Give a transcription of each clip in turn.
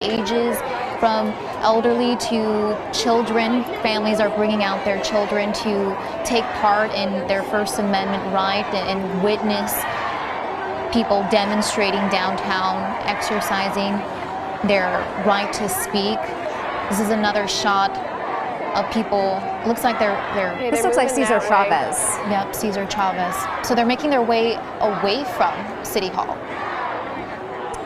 ages, from elderly to children. Families are bringing out their children to take part in their First Amendment right and witness people demonstrating downtown, exercising their right to speak. This is another shot of people. Looks like they're this looks like Cesar Chavez. Yep, Cesar Chavez. So they're making their way away from City Hall.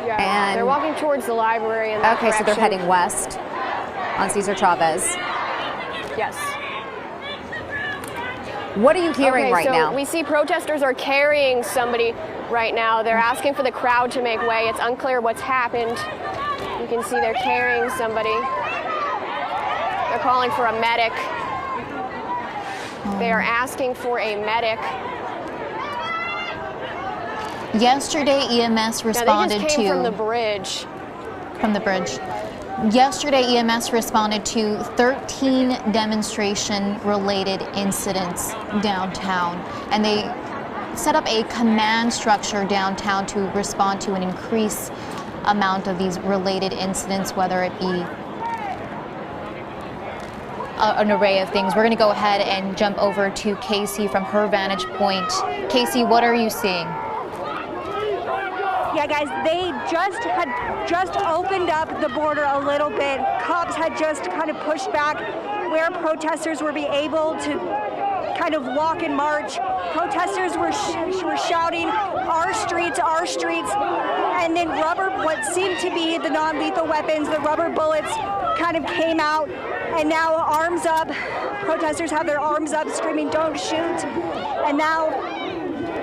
Yeah, and they're walking towards the library. Okay, so they're heading west on Cesar Chavez. Yes. What are you hearing right now? We see protesters are carrying somebody right now. They're asking for the crowd to make way. It's unclear what's happened. You can see they're carrying somebody. They're calling for a medic. They are asking for a medic. Yesterday, EMS responded they just came from the bridge. From the bridge. Yesterday, EMS responded to 13 demonstration-related incidents downtown, and they set up a command structure downtown to respond to an increased amount of these related incidents, whether it be an array of things. We're going to go ahead and jump over to Casey from her vantage point. Casey, what are you seeing? Yeah, guys, they had opened up the border a little bit. Cops had just kind of pushed back where protesters were be able to kind of walk and march. Protesters were shouting, "Our streets, our streets," and then what seemed to be the non-lethal weapons, the rubber bullets, kind of came out, and now arms up. Protesters have their arms up, screaming, "Don't shoot!" And now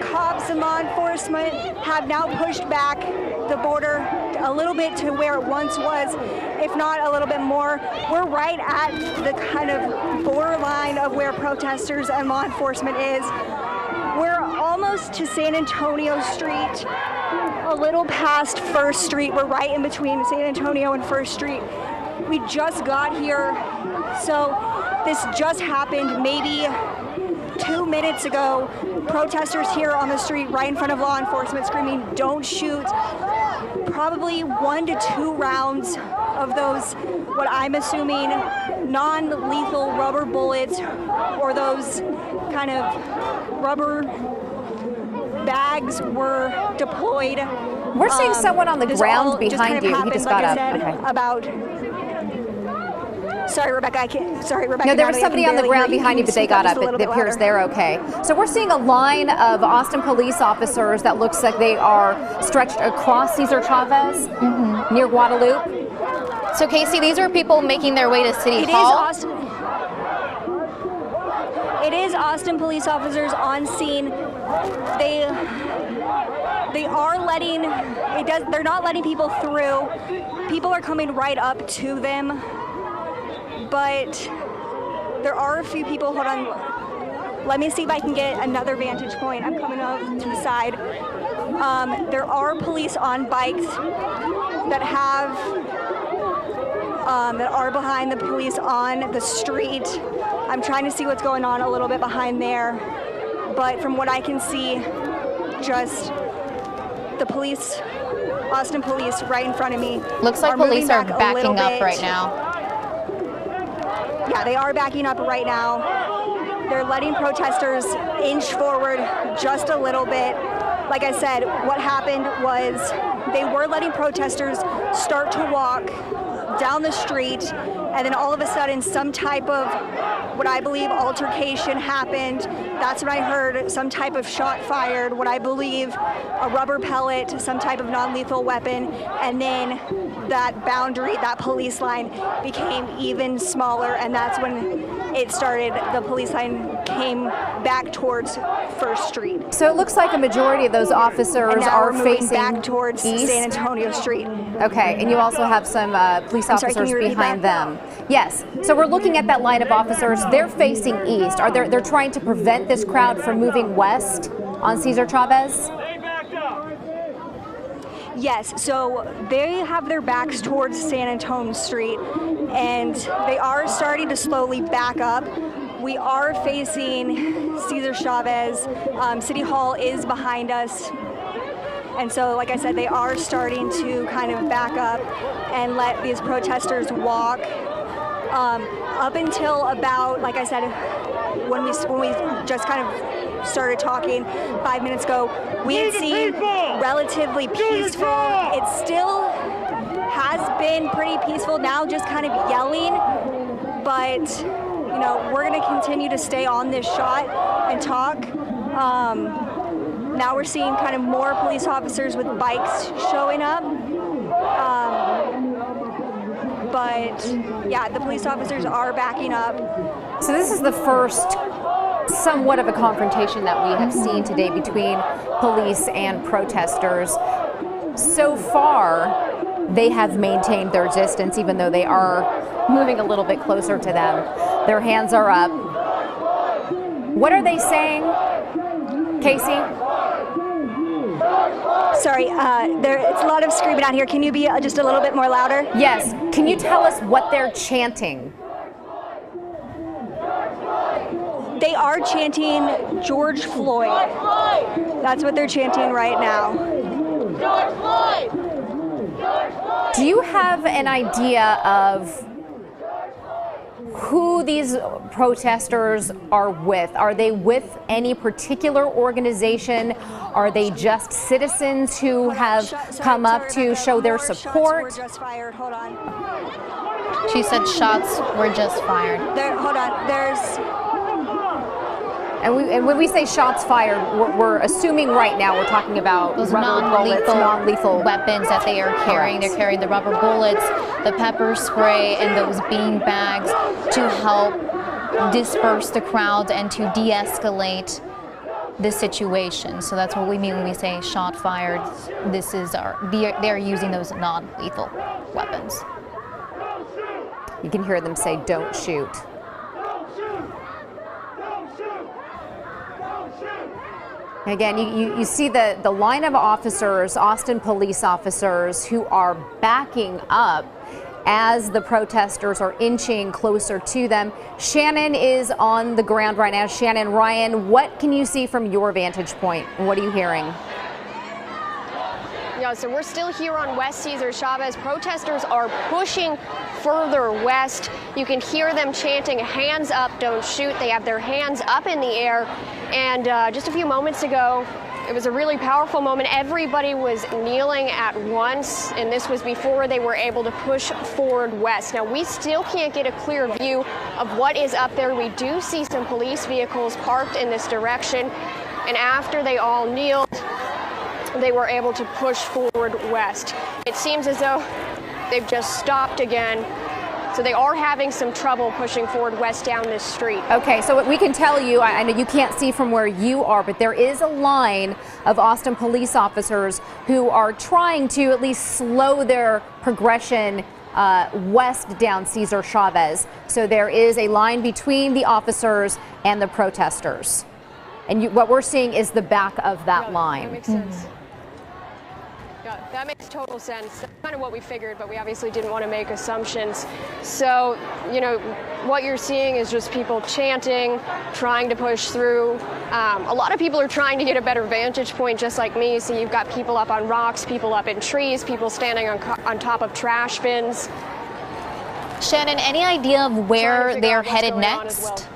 cops and law enforcement have now pushed back the border a little bit to where it once was, if not a little bit more. We're right at the kind of borderline of where protesters and law enforcement is. We're almost to San Antonio Street, a little past First Street. We're right in between San Antonio and First Street. We just got here, so this just happened maybe 2 minutes ago. Protesters here on the street right in front of law enforcement screaming, "Don't shoot." Probably 1 to 2 rounds of those, what I'm assuming, non-lethal rubber bullets, or those kind of rubber bags were deployed. We're seeing someone on the ground behind you. He just got up. Sorry, Rebecca. No, there was somebody on the ground behind you, but they got up. It appears they're okay. So we're seeing a line of Austin police officers that looks like they are stretched across Cesar Chavez near Guadalupe. So, Casey, these are people making their way to City Hall. It is Austin police officers on scene. They are letting they're not letting people through. People are coming right up to them. But there are a few people. Hold on. Let me see if I can get another vantage point. I'm coming up to the side. There are police on bikes that are behind the police on the street. I'm trying to see what's going on a little bit behind there. But from what I can see, just the police, Austin police right in front of me. Looks like police are backing up right now. Yeah, they are backing up right now. They're letting protesters inch forward just a little bit. Like I said, what happened was they were letting protesters start to walk down the street, and then all of a sudden some type of, what I believe, altercation happened. That's when I heard some type of shot fired, what I believe a rubber pellet, some type of non-lethal weapon, and then that boundary, that police line became even smaller, and that's when it started. The police line came back towards First Street. So it looks like a majority of those officers are facing back towards east. San Antonio Street. Okay, and you also have some police officers behind them. Yes, so we're looking at that line of officers. They're facing east. They're trying to prevent this crowd from moving west on Cesar Chavez? Yes, so they have their backs towards San Antonio Street, and they are starting to slowly back up. We are facing Cesar Chavez. City Hall is behind us. And so, like I said, they are starting to kind of back up and let these protesters walk. Up until about, like I said, when we just kind of started talking 5 minutes ago, we had seen relatively peaceful. It still has been pretty peaceful now, just kind of yelling, but you know, we're going to continue to stay on this shot and talk. Now we're seeing kind of more police officers with bikes showing up. But yeah, the police officers are backing up. So this is the first somewhat of a confrontation that we have seen today between police and protesters. So far, they have maintained their distance, even though they are moving a little bit closer to them. Their hands are up. What are they saying, Casey? Sorry, it's a lot of screaming out here. Can you be just a little bit more louder? Yes. Can you tell us what they're chanting? They are chanting George Floyd. That's what they're chanting right now. George Floyd! George Floyd! Do you have an idea of who these protesters are with? Are they with any particular organization? Are they just citizens who have come up to show their support? Shots were just fired. Hold on. She said shots were just fired. Hold on. There's. And when we say shots fired, we're assuming right now we're talking about those rubber bullets, non-lethal weapons that they are carrying. They're carrying the rubber bullets, the pepper spray, and those bean bags to help disperse the crowd and to de-escalate the situation. So that's what we mean when we say shot fired. This is they're using those non-lethal weapons. You can hear them say, "Don't shoot." Again, you see the line of officers, Austin police officers, who are backing up as the protesters are inching closer to them. Shannon is on the ground right now. Shannon, Ryan, what can you see from your vantage point? What are you hearing? Yeah, so we're still here on West Cesar Chavez. Protesters are pushing further west. You can hear them chanting, "Hands up, don't shoot." They have their hands up in the air. And just a few moments ago, it was a really powerful moment. Everybody was kneeling at once, and this was before they were able to push forward west. Now, we still can't get a clear view of what is up there. We do see some police vehicles parked in this direction, and after they all kneeled, they were able to push forward west. It seems as though they've just stopped again. So they are having some trouble pushing forward west down this street. Okay, so what we can tell you, I know you can't see from where you are, but there is a line of Austin police officers who are trying to at least slow their progression west down Cesar Chavez. So there is a line between the officers and the protesters. And what we're seeing is the back of that line. That makes sense. Yeah, that makes total sense. That's kind of what we figured, but we obviously didn't want to make assumptions. So, you know, what you're seeing is just people chanting, trying to push through. A lot of people are trying to get a better vantage point, just like me. So you've got people up on rocks, people up in trees, people standing on top of trash bins. Shannon, any idea of where they're headed next?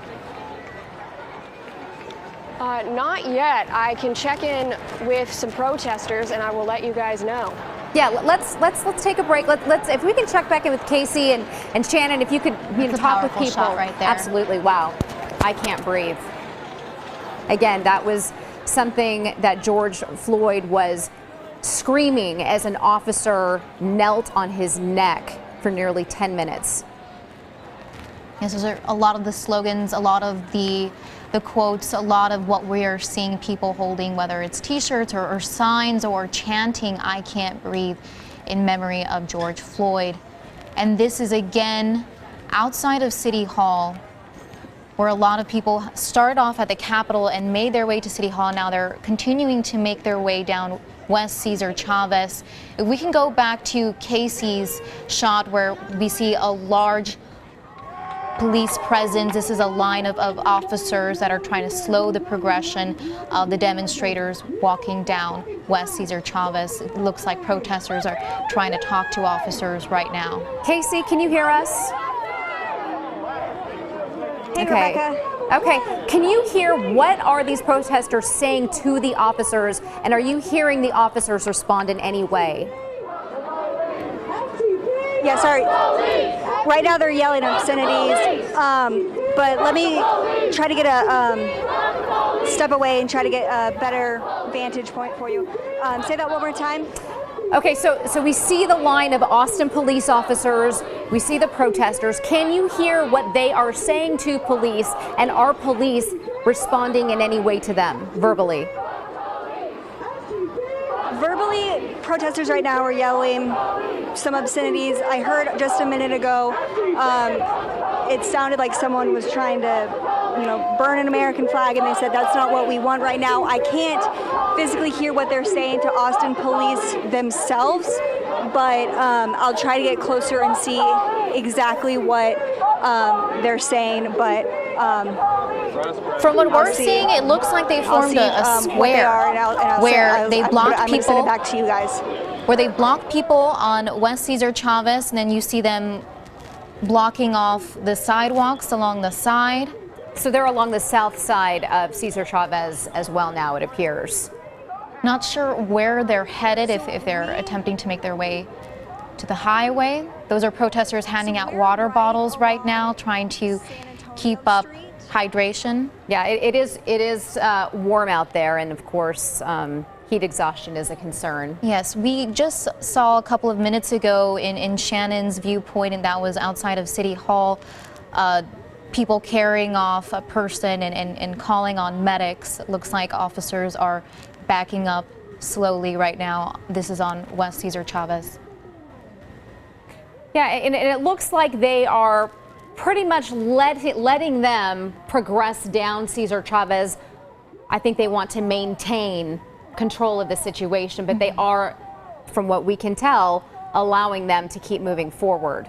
Not yet. I can check in with some protesters, and I will let you guys know. Yeah, let's take a break. Let's if we can check back in with Casey and Shannon, if you could talk with people. Shot right there. Absolutely. Wow, I can't breathe. Again, that was something that George Floyd was screaming as an officer knelt on his neck for nearly 10 minutes. Yes, those are a lot of the slogans, a lot of the quotes, a lot of what we are seeing people holding, whether it's t-shirts or signs or chanting, "I can't breathe," in memory of George Floyd. And this is again outside of City Hall, where a lot of people started off at the Capitol and made their way to City Hall. Now they're continuing to make their way down West Cesar Chavez. If we can go back to Casey's shot where we see a large police presence. This is a line of officers that are trying to slow the progression of the demonstrators walking down West Cesar Chavez. It looks like protesters are trying to talk to officers right now. Casey, can you hear us? Hey, Rebecca. Okay, can you hear what are these protesters saying to the officers, and are you hearing the officers respond in any way? Yeah, sorry. Right now they're yelling obscenities, but let me try to get a step away and try to get a better vantage point for you. Say that one more time. Okay, so we see the line of Austin police officers, we see the protesters. Can you hear what they are saying to police, and are police responding in any way to them, verbally? Verbally, protesters right now are yelling some obscenities. I heard just a minute ago, it sounded like someone was trying to, burn an American flag, and they said that's not what we want right now. I can't physically hear what they're saying to Austin police themselves, but I'll try to get closer and see exactly what they're saying. But from what we're seeing, it looks like they formed a square where they blocked people. Send it back to you guys. Where they blocked people on West Cesar Chavez, and then you see them blocking off the sidewalks along the side. So they're along the south side of Cesar Chavez as well now, it appears. Not sure where they're headed, if they're attempting to make their way to the highway. Those are protesters handing out water bottles right now, trying to keep up hydration. Yeah, it is warm out there, and of course, heat exhaustion is a concern. Yes, we just saw a couple of minutes ago in Shannon's viewpoint, and that was outside of City Hall, people carrying off a person and calling on medics. It looks like officers are backing up slowly right now. This is on West Cesar Chavez. Yeah, and it looks like they are pretty much letting them progress down Cesar Chavez. I think they want to maintain control of the situation, but they are, from what we can tell, allowing them to keep moving forward.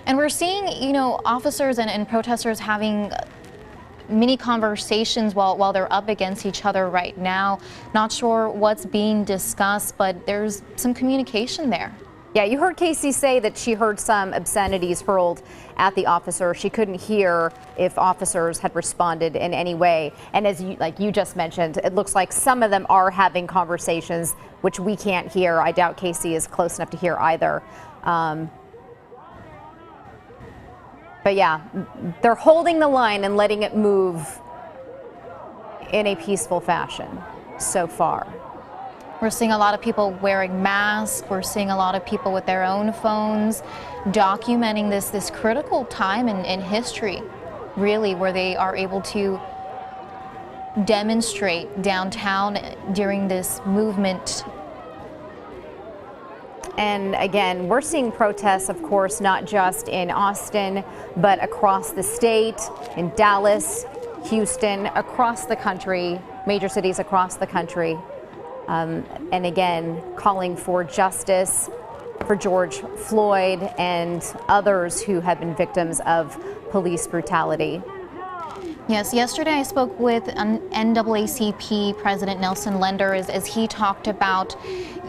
And we're seeing, officers and protesters having many conversations while they're up against each other right now. Not sure what's being discussed, but there's some communication there. Yeah, you heard Casey say that she heard some obscenities hurled at the officer. She couldn't hear if officers had responded in any way. And as you just mentioned, it looks like some of them are having conversations, which we can't hear. I doubt Casey is close enough to hear either. But yeah, they're holding the line and letting it move in a peaceful fashion so far. We're seeing a lot of people wearing masks. We're seeing a lot of people with their own phones documenting this critical time in history, really, where they are able to demonstrate downtown during this movement. And again, we're seeing protests, of course, not just in Austin, but across the state, in Dallas, Houston, across the country, major cities across the country. And again, calling for justice for George Floyd and others who have been victims of police brutality. Yes, yesterday I spoke with NAACP President Nelson Lender as he talked about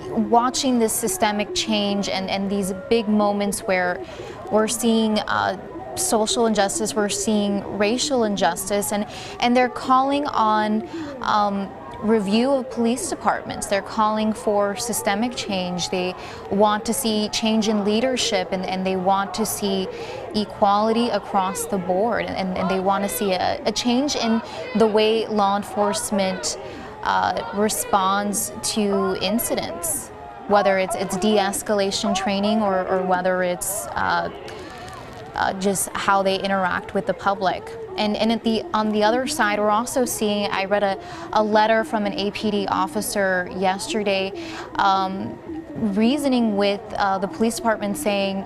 watching this systemic change and these big moments where we're seeing social injustice, we're seeing racial injustice, and they're calling on review of police departments. They're calling for systemic change. They want to see change in leadership, and they want to see equality across the board, and they want to see a change in the way law enforcement responds to incidents, whether it's de-escalation training or whether it's just how they interact with the public. And on the other side, we're also seeing, I read a letter from an APD officer yesterday reasoning with the police department, saying,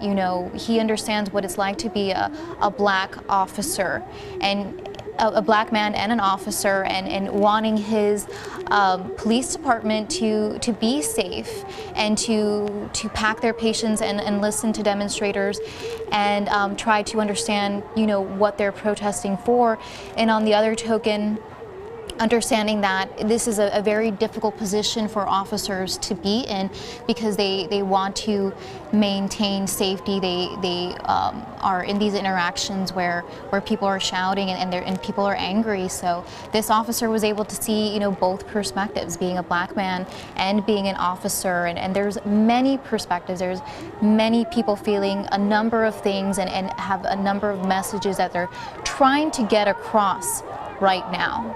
he understands what it's like to be a black officer. And a black man and an officer, and wanting his police department to be safe and to pack their patience and listen to demonstrators and try to understand, what they're protesting for. And on the other token, understanding that this is a very difficult position for officers to be in, because they want to maintain safety. They are in these interactions where people are shouting and people are angry. So this officer was able to see both perspectives, being a black man and being an officer, and there's many perspectives. There's many people feeling a number of things and have a number of messages that they're trying to get across right now.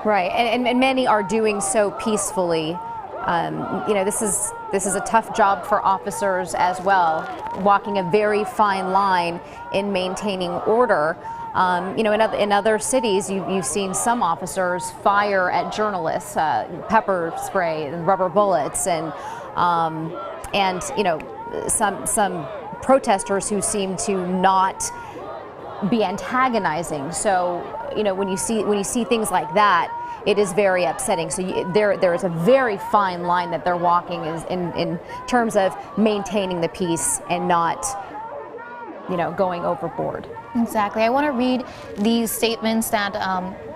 Right, and many are doing so peacefully. This is a tough job for officers as well, walking a very fine line in maintaining order. In other cities, you've seen some officers fire at journalists, pepper spray and rubber bullets, and some protesters who seem to not be antagonizing. So when you see things like that, it is very upsetting. So there is a very fine line that they're walking in terms of maintaining the peace and not going overboard. Exactly. I want to read these statements that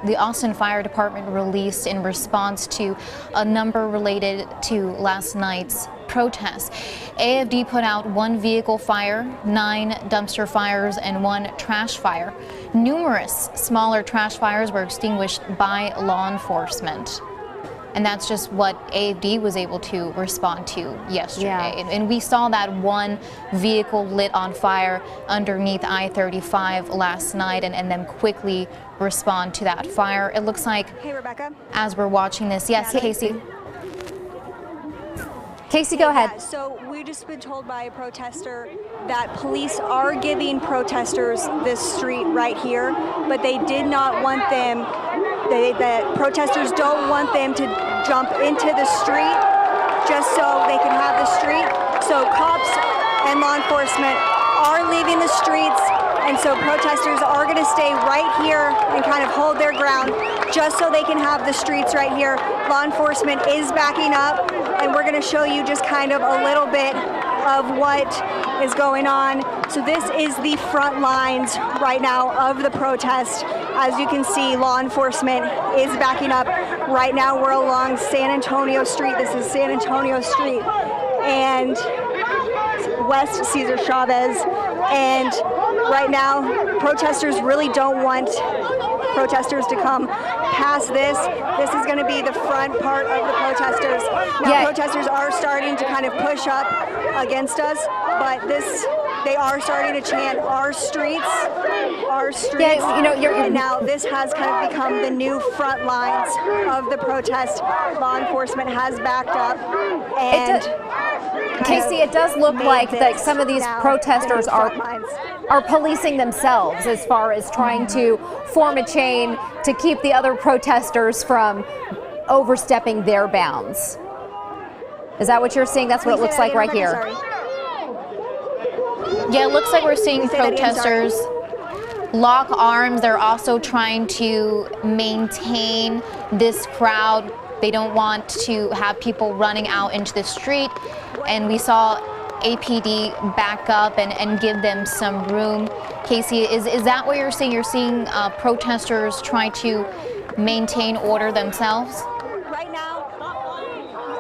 the Austin Fire Department released in response to a number related to last night's protests. AFD put out 1 vehicle fire, 9 dumpster fires, and 1 trash fire. Numerous smaller trash fires were extinguished by law enforcement. And that's just what AFD was able to respond to yesterday. Yeah. And we saw that 1 vehicle lit on fire underneath I-35 last night, and then quickly respond to that fire. It looks like, Hey, Rebecca. as we're watching this, yes, Casey. Casey, go ahead. Yeah, so we've just been told by a protester that police are giving protesters this street right here, but they did not want them, the protesters don't want them to jump into the street just so they can have the street. So cops and law enforcement are leaving the streets, and so protesters are going to stay right here and kind of hold their ground just so they can have the streets right here. Law enforcement is backing up, and we're going to show you just kind of a little bit of what is going on. So this is the front lines right now of the protest. As you can see, law enforcement is backing up. Right now we're along San Antonio Street. This is San Antonio Street and West Cesar Chavez. And right now, protesters really don't want protesters to come past this. This is going to be the front part of the protesters. Now, protesters are starting to kind of push up against us, but they are starting to chant "Our streets, our streets." Yeah, and now this has kind of become the new front lines of the protest. Law enforcement has backed up, and Casey, it does look like some of these protesters are policing themselves as far as trying to form a chain to keep the other protesters from overstepping their bounds. Is that what you're seeing? That's what it looks like right here. Yeah, it looks like we're seeing protesters lock arms. They're also trying to maintain this crowd. They don't want to have people running out into the street. And we saw APD back up and give them some room. Casey, is that what you're seeing? You're seeing protesters trying to maintain order themselves?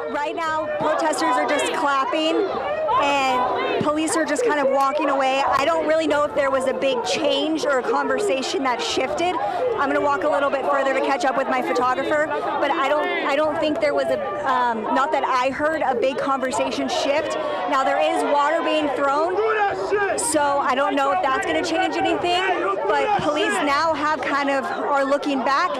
Right now, protesters are just clapping, and police are just kind of walking away. I don't really know if there was a big change or a conversation that shifted. I'm going to walk a little bit further to catch up with my photographer, but I don't think there was not that I heard a big conversation shift. Now there is water being thrown, so I don't know if that's going to change anything, but police now are looking back.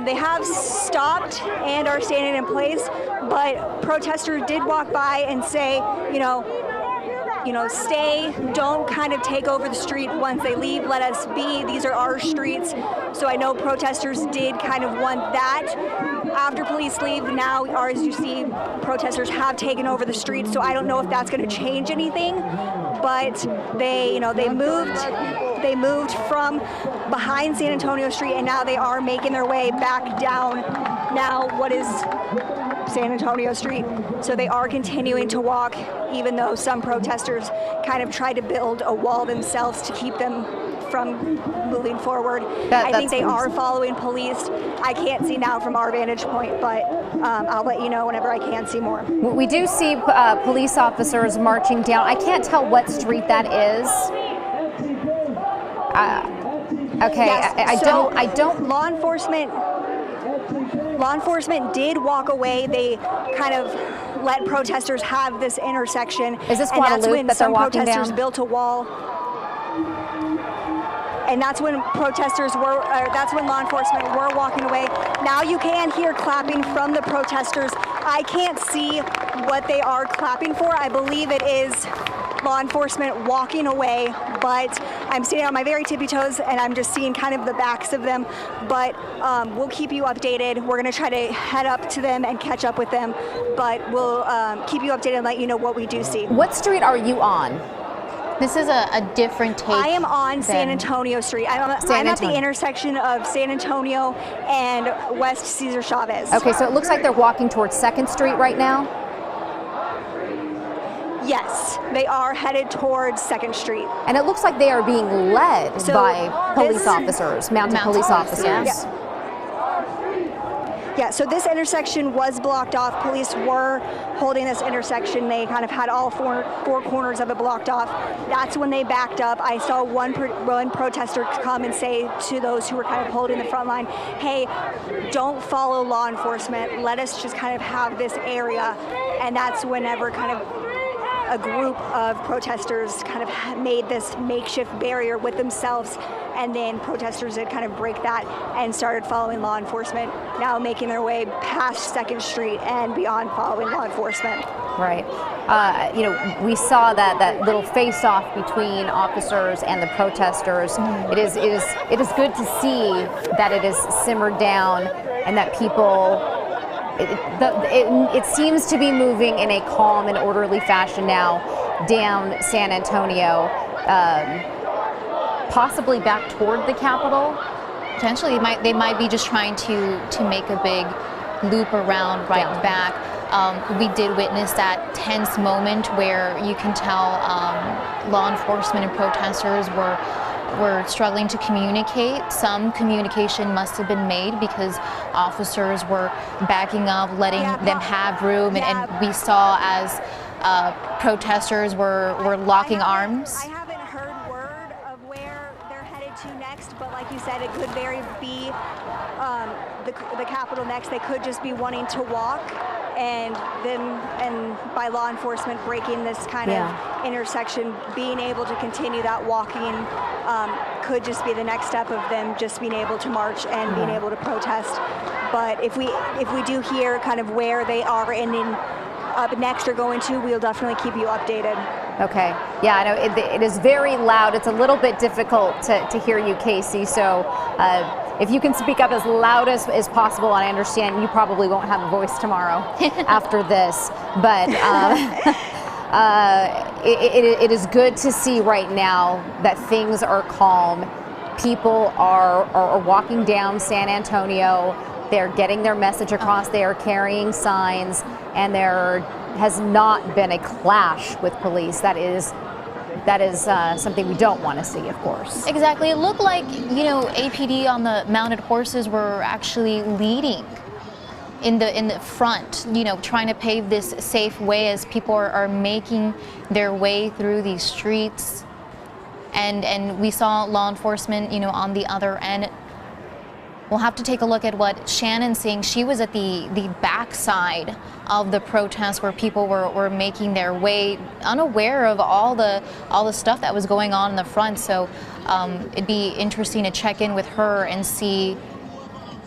They have stopped and are standing in place, but protesters did walk by and say, stay, don't kind of take over the street once they leave, let us be, these are our streets. So I know protesters did kind of want that. After police leave, now, as you see, protesters have taken over the streets, so I don't know if that's going to change anything, but they moved from behind San Antonio Street, and now they are making their way back down now what is San Antonio Street. So they are continuing to walk, even though some protesters kind of tried to build a wall themselves to keep them from moving forward. I think they are following police. I can't see now from our vantage point, but I'll let you know whenever I can see more. We do see police officers marching down. I can't tell what street that is. Okay, Yes, I don't. Law enforcement did walk away. They kind of let protesters have this intersection. Is this and that's Guadalupe when that they're some walking protesters down? built a wall. And that's when that's when law enforcement were walking away. Now you can hear clapping from the protesters. I can't see what they are clapping for. I believe it is law enforcement walking away, but I'm standing on my very tippy toes and I'm just seeing kind of the backs of them. But we'll keep you updated. We're gonna try to head up to them and catch up with them, but we'll keep you updated and let you know what we do see. What street are you on? This is a different take. I am on San Antonio Street. I'm at the intersection of San Antonio and West Cesar Chavez. Okay, so it looks like they're walking towards 2nd Street right now? Yes, they are headed towards 2nd Street. And it looks like they are being led by police officers, mounted police officers. Yeah. Yeah, so this intersection was blocked off. Police were holding this intersection. They kind of had all four corners of it blocked off. That's when they backed up. I saw one protester come and say to those who were kind of holding the front line, hey, don't follow law enforcement. Let us just kind of have this area. And that's whenever kind of a group of protesters kind of made this makeshift barrier with themselves, and then protesters did kind of break that and started following law enforcement, now making their way past 2nd Street and beyond following law enforcement. Right. We saw that little face-off between officers and the protesters. It is good to see that it is simmered down and that people. It seems to be moving in a calm and orderly fashion now down San Antonio, possibly back toward the Capitol. Potentially, they might be just trying to make a big loop around back. We did witness that tense moment where you can tell law enforcement and protesters were struggling to communicate. Some communication must have been made because officers were backing up, letting them have room, and we saw as protesters were locking arms. I haven't heard word of where they're headed to next, but like you said, it could very be the Capitol next. They could just be wanting to walk, and by law enforcement breaking this kind of intersection, being able to continue that walking could just be the next step of them just being able to march and being able to protest. But if we do hear kind of where they are ending up next or going to, we'll definitely keep you updated. Okay. Yeah, I know it is very loud. It's a little bit difficult to hear you, Casey. So if you can speak up as loud as possible, and I understand you probably won't have a voice tomorrow after this, but it is good to see right now that things are calm. People are walking down San Antonio. They're getting their message across. They are carrying signs, and there has not been a clash with police. That is something we don't want to see, of course. Exactly. It looked like, APD on the mounted horses were actually leading in the front, trying to pave this safe way as people are making their way through these streets. And we saw law enforcement, on the other end. We'll have to take a look at what Shannon's saying. She was at the backside of the protest where people were making their way, unaware of all the stuff that was going on in the front. So it'd be interesting to check in with her and see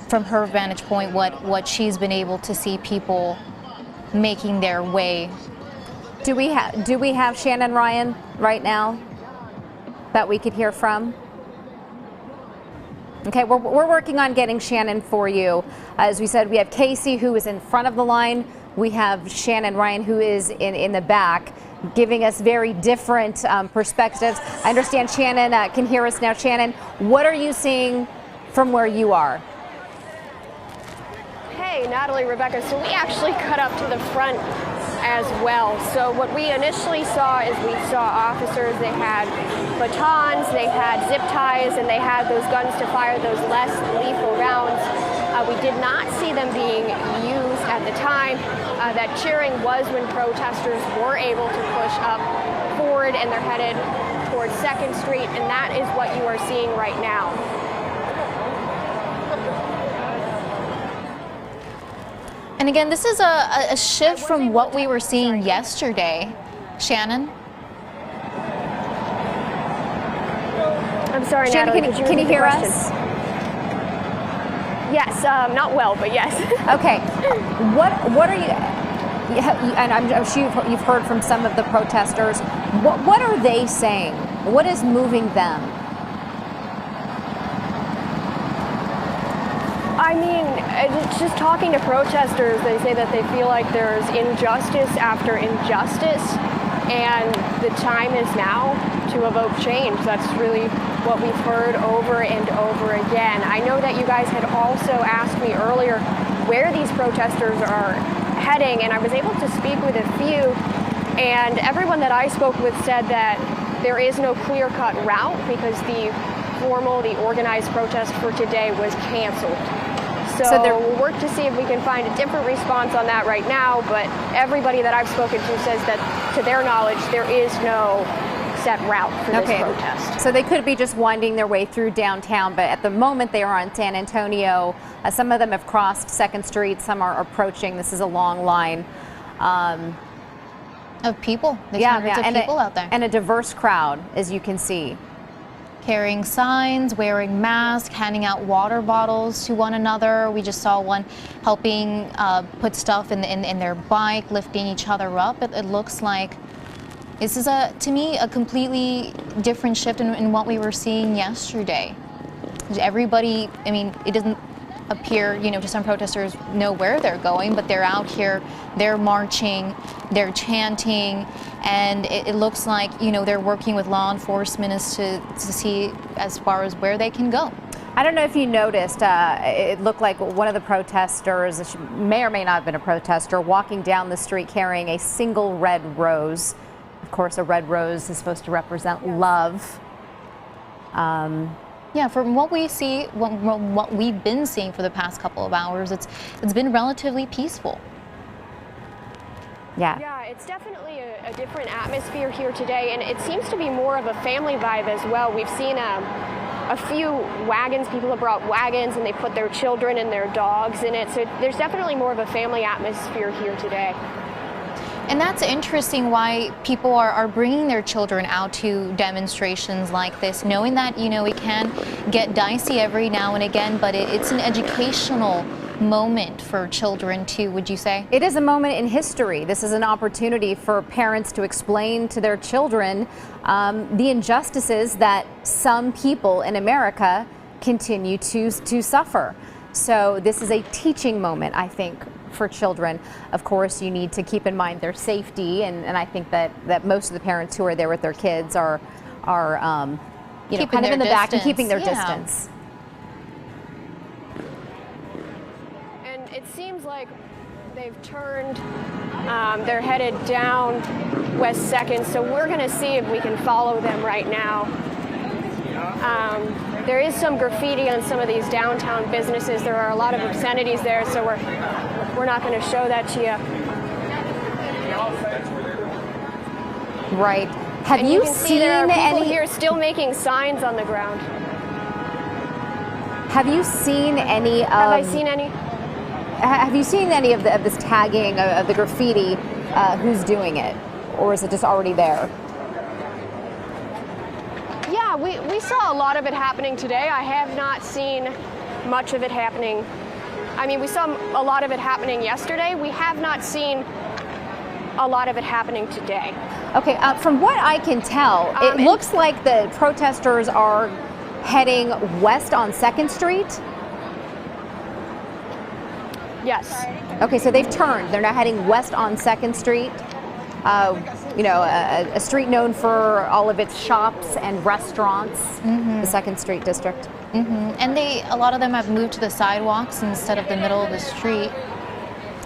from her vantage point what she's been able to see people making their way Do we have Shannon Ryan right now that we could hear from? Okay, we're working on getting Shannon for you. As we said, we have Casey, who is in front of the line. We have Shannon Ryan, who is in the back, giving us very different perspectives. I understand Shannon can hear us now. Shannon, what are you seeing from where you are? Hey, Natalie, Rebecca, so we actually cut up to the front as well. So what we initially saw is we saw officers, they had batons, they had zip ties, and they had those guns to fire those less lethal rounds. We did not see them being used at the time. That cheering was when protesters were able to push up forward, and they're headed towards 2nd Street, and that is what you are seeing right now. And again, this is a shift from what we were seeing yesterday. Shannon? I'm sorry, Shannon, Natalie, can you hear us? Yes, not well, but yes. Okay, what are you? And I'm sure you've heard from some of the protesters. What are they saying? What is moving them? I mean, just talking to protesters, they say that they feel like there's injustice after injustice, and the time is now to evoke change. That's really what we've heard over and over again. I know that you guys had also asked me earlier where these protesters are heading, and I was able to speak with a few, and everyone that I spoke with said that there is no clear-cut route because the organized protest for today was canceled. So we'll work to see if we can find a different response on that right now, but everybody that I've spoken to says that, to their knowledge, there is no set route for this protest. So they could be just winding their way through downtown, but at the moment they are on San Antonio. Some of them have crossed 2nd Street, some are approaching. This is a long line. Of people. There's hundreds of people out there. And a diverse crowd, as you can see. Carrying signs, wearing masks, handing out water bottles to one another. We just saw one helping put stuff in their bike, lifting each other up. It looks like this is, to me, a completely different shift in what we were seeing yesterday. Everybody, I mean, it doesn't appear, to some protesters know where they're going, but they're out here, they're marching, they're chanting, and it looks like, they're working with law enforcement as to see as far as where they can go. I don't know if you noticed, it looked like one of the protesters, may or may not have been a protester, walking down the street carrying a single red rose. Of course, a red rose is supposed to represent love. Yeah, from what we see, what we've been seeing for the past couple of hours, it's been relatively peaceful. Yeah, it's definitely a different atmosphere here today, and it seems to be more of a family vibe as well. We've seen a few wagons. People have brought wagons, and they put their children and their dogs in it. So there's definitely more of a family atmosphere here today. And that's interesting why people are bringing their children out to demonstrations like this, knowing that, it can get dicey every now and again, but it's an educational moment for children too, would you say? It is a moment in history. This is an opportunity for parents to explain to their children the injustices that some people in America continue to suffer. So this is a teaching moment, I think, for children. Of course, you need to keep in mind their safety, and I think that most of the parents who are there with their kids are kind of in the back and keeping their distance. And it seems like they've turned, they're headed down West 2nd, so we're going to see if we can follow them right now. There is some graffiti on some of these downtown businesses. There are a lot of obscenities there, so we're not going to show that to you. Right. Have you seen there are people any here still making signs on the ground? Have you seen any? Have I seen any? Have you seen any of this tagging of the graffiti? Who's doing it, or is it just already there? Yeah, we saw a lot of it happening today. I have not seen much of it happening. I mean, we saw a lot of it happening yesterday. We have not seen a lot of it happening today. Okay, from what I can tell, it looks like the protesters are heading west on 2nd Street. Yes. Okay, so they've turned. They're now heading west on 2nd Street. You know, a street known for all of its shops and restaurants, the 2nd Street district. And a lot of them have moved to the sidewalks instead of the middle of the street.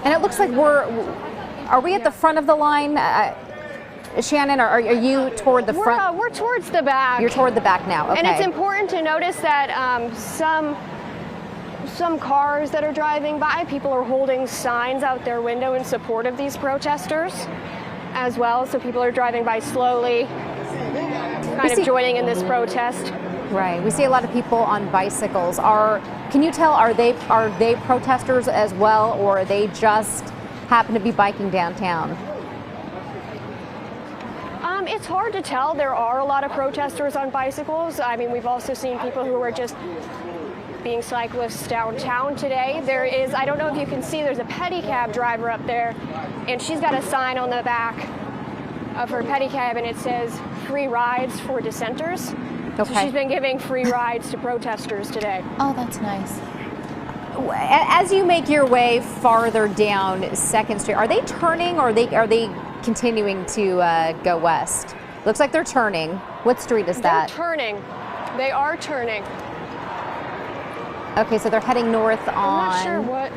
And it looks like are we at the front of the line? Shannon, are you toward the front? We're towards the back. You're toward the back now, okay. And it's important to notice that some cars that are driving by, people are holding signs out their window in support of these protesters as well. So people are driving by slowly, kind of joining in this protest. Right. We see a lot of people on bicycles. Can you tell, are they protesters as well, or are they just happen to be biking downtown? It's hard to tell. There are a lot of protesters on bicycles. I mean, we've also seen people who are just being cyclists downtown today. There is, I don't know if you can see, there's a pedicab driver up there, and she's got a sign on the back of her pedicab, and it says free rides for dissenters. Okay. So she's been giving free rides to protesters today. Oh, that's nice. As you make your way farther down 2nd Street, are they turning, or are they continuing to go west? Looks like they're turning. What street is that? They're turning. They are turning. Okay, so they're heading north on... I'm not sure what...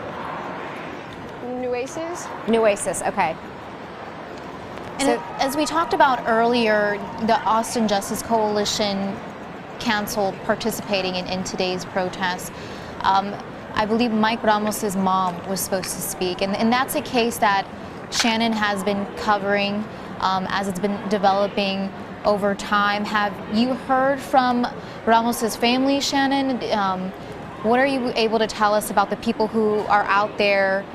Nueces, okay. And as we talked about earlier, the Austin Justice Coalition canceled participating in today's protest. I believe Mike Ramos's mom was supposed to speak, and that's a case that Shannon has been covering as it's been developing over time. Have you heard from Ramos's family, Shannon? What are you able to tell us about the people who are out there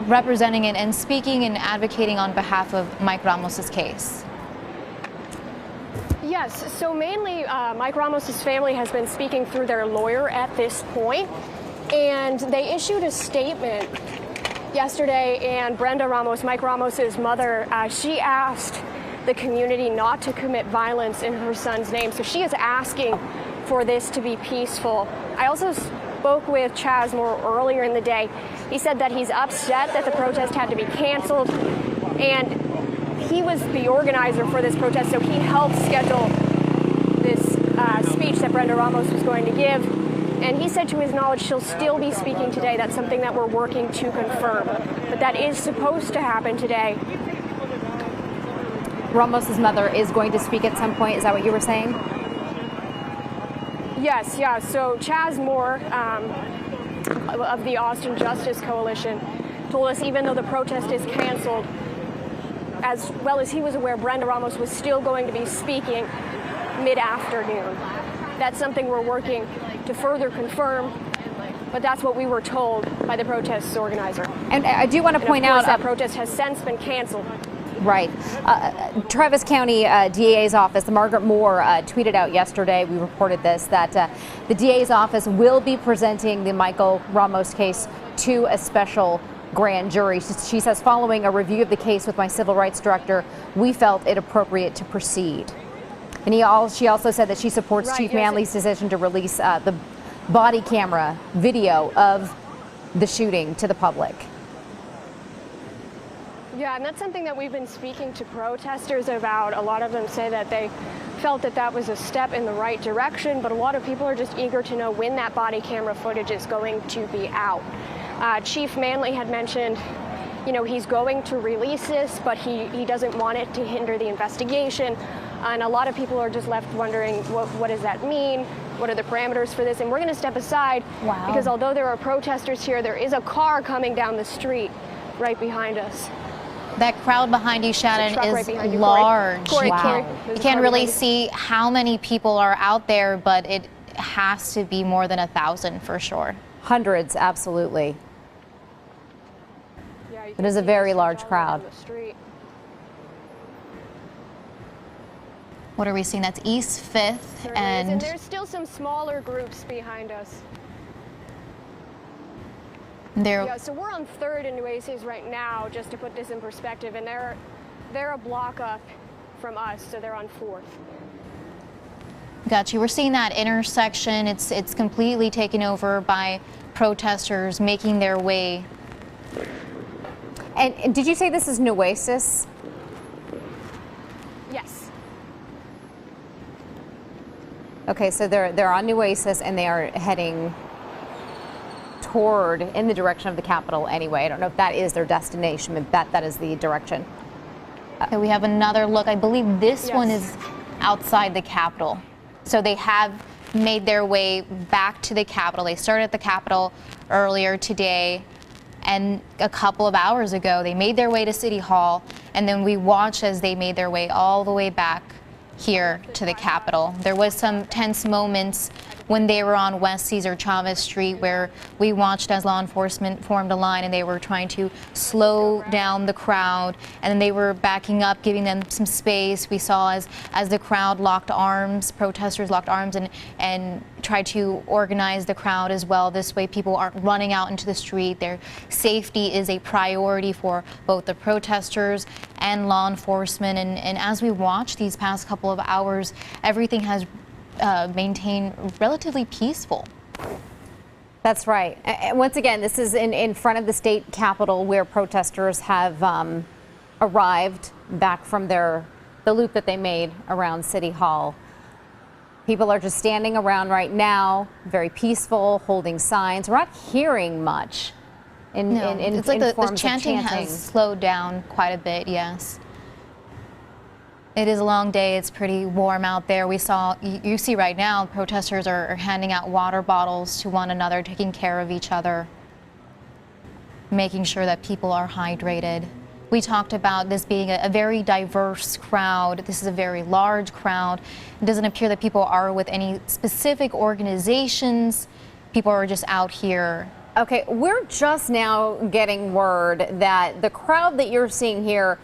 representing and speaking and advocating on behalf of Mike Ramos's case? Yes, so mainly Mike Ramos's family has been speaking through their lawyer at this point, and they issued a statement yesterday, and Brenda Ramos, Mike Ramos's mother, she asked the community not to commit violence in her son's name, so she is asking for this to be peaceful. I also spoke with Chaz Moore earlier in the day. He said that he's upset that the protest had to be canceled, and he was the organizer for this protest, so he helped schedule this speech that Brenda Ramos was going to give. And he said to his knowledge she'll still be speaking today. That's something that we're working to confirm. But that is supposed to happen today. Ramos's mother is going to speak at some point. Is that what you were saying? Yes, yeah. So Chaz Moore of the Austin Justice Coalition told us even though the protest is canceled, as well as he was aware, Brenda Ramos was still going to be speaking mid-afternoon. That's something we're working to further confirm, but that's what we were told by the protest's organizer. And I do want to point out that protest has since been canceled. Right. Travis County DA's office, Margaret Moore, tweeted out yesterday, we reported this, that the DA's office will be presenting the Michael Ramos case to a special grand jury. She says, following a review of the case with my civil rights director, we felt it appropriate to proceed. And she also said that she supports Chief Manley's decision to release the body camera video of the shooting to the public. Yeah, and that's something that we've been speaking to protesters about. A lot of them say that they felt that that was a step in the right direction, but a lot of people are just eager to know when that body camera footage is going to be out. Chief Manley had mentioned, you know, he's going to release this, but he doesn't want it to hinder the investigation. And a lot of people are just left wondering, what does that mean? What are the parameters for this? And we're going to step aside because although there are protesters here, there is a car coming down the street right behind us. That crowd behind you, Shannon, is large. Corey, You can't really see how many people are out there, but it has to be more than 1,000 for sure. Hundreds, absolutely. Yeah, it is a very large crowd. What are we seeing? That's East 5th, and there's still some smaller groups behind us. Yeah, so we're on 3rd and Nueces right now, just to put this in perspective, and they're a block up from us, so they're on 4th. Got you. We're seeing that intersection. It's completely taken over by protesters making their way. And did you say this is Nueces? Yes. Okay, so they're on Nueces and they are heading toward in the direction of the Capitol anyway. I don't know if that is their destination, but that is the direction. Okay, we have another look. I believe this one is outside the Capitol. So they have made their way back to the Capitol. They started at the Capitol earlier today, and a couple of hours ago they made their way to City Hall, and then we watched as they made their way all the way back here to the Capitol. There was some tense moments when they were on West Cesar Chavez Street, where we watched as law enforcement formed a line and they were trying to slow down the crowd, and then they were backing up, giving them some space. We saw as the crowd locked arms, protesters locked arms and tried to organize the crowd as well. This way people aren't running out into the street. Their safety is a priority for both the protesters and law enforcement. And as we watch these past couple of hours, everything has maintained relatively peaceful. That's right. And once again, this is in front of the state capitol, where protesters have arrived back from the loop that they made around City Hall. People are just standing around right now, very peaceful, holding signs. We're not hearing much It's like the chanting has slowed down quite a bit, yes. It is a long day. It's pretty warm out there. You see right now, protesters are handing out water bottles to one another, taking care of each other, making sure that people are hydrated. We talked about this being a very diverse crowd. This is a very large crowd. It doesn't appear that people are with any specific organizations. People are just out here. Okay, we're just now getting word that the crowd that you're seeing here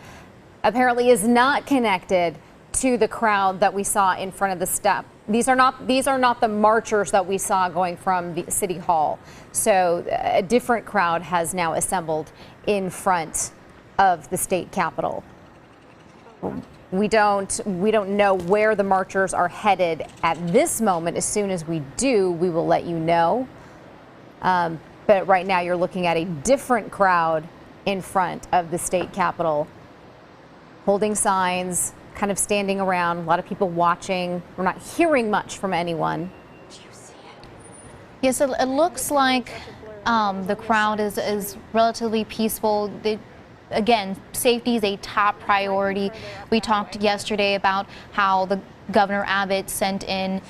apparently is not connected to the crowd that we saw in front of the step. These are not the marchers that we saw going from the City Hall. So a different crowd has now assembled in front of the state capitol. We don't know where the marchers are headed at this moment. As soon as we do, we will let you know. But right now you're looking at a different crowd in front of the state capitol, holding signs, kind of standing around, a lot of people watching. We're not hearing much from anyone. Do you see it? Yes, it looks like the crowd is relatively peaceful. Again, safety is a top priority. We talked yesterday about how the Governor Abbott sent in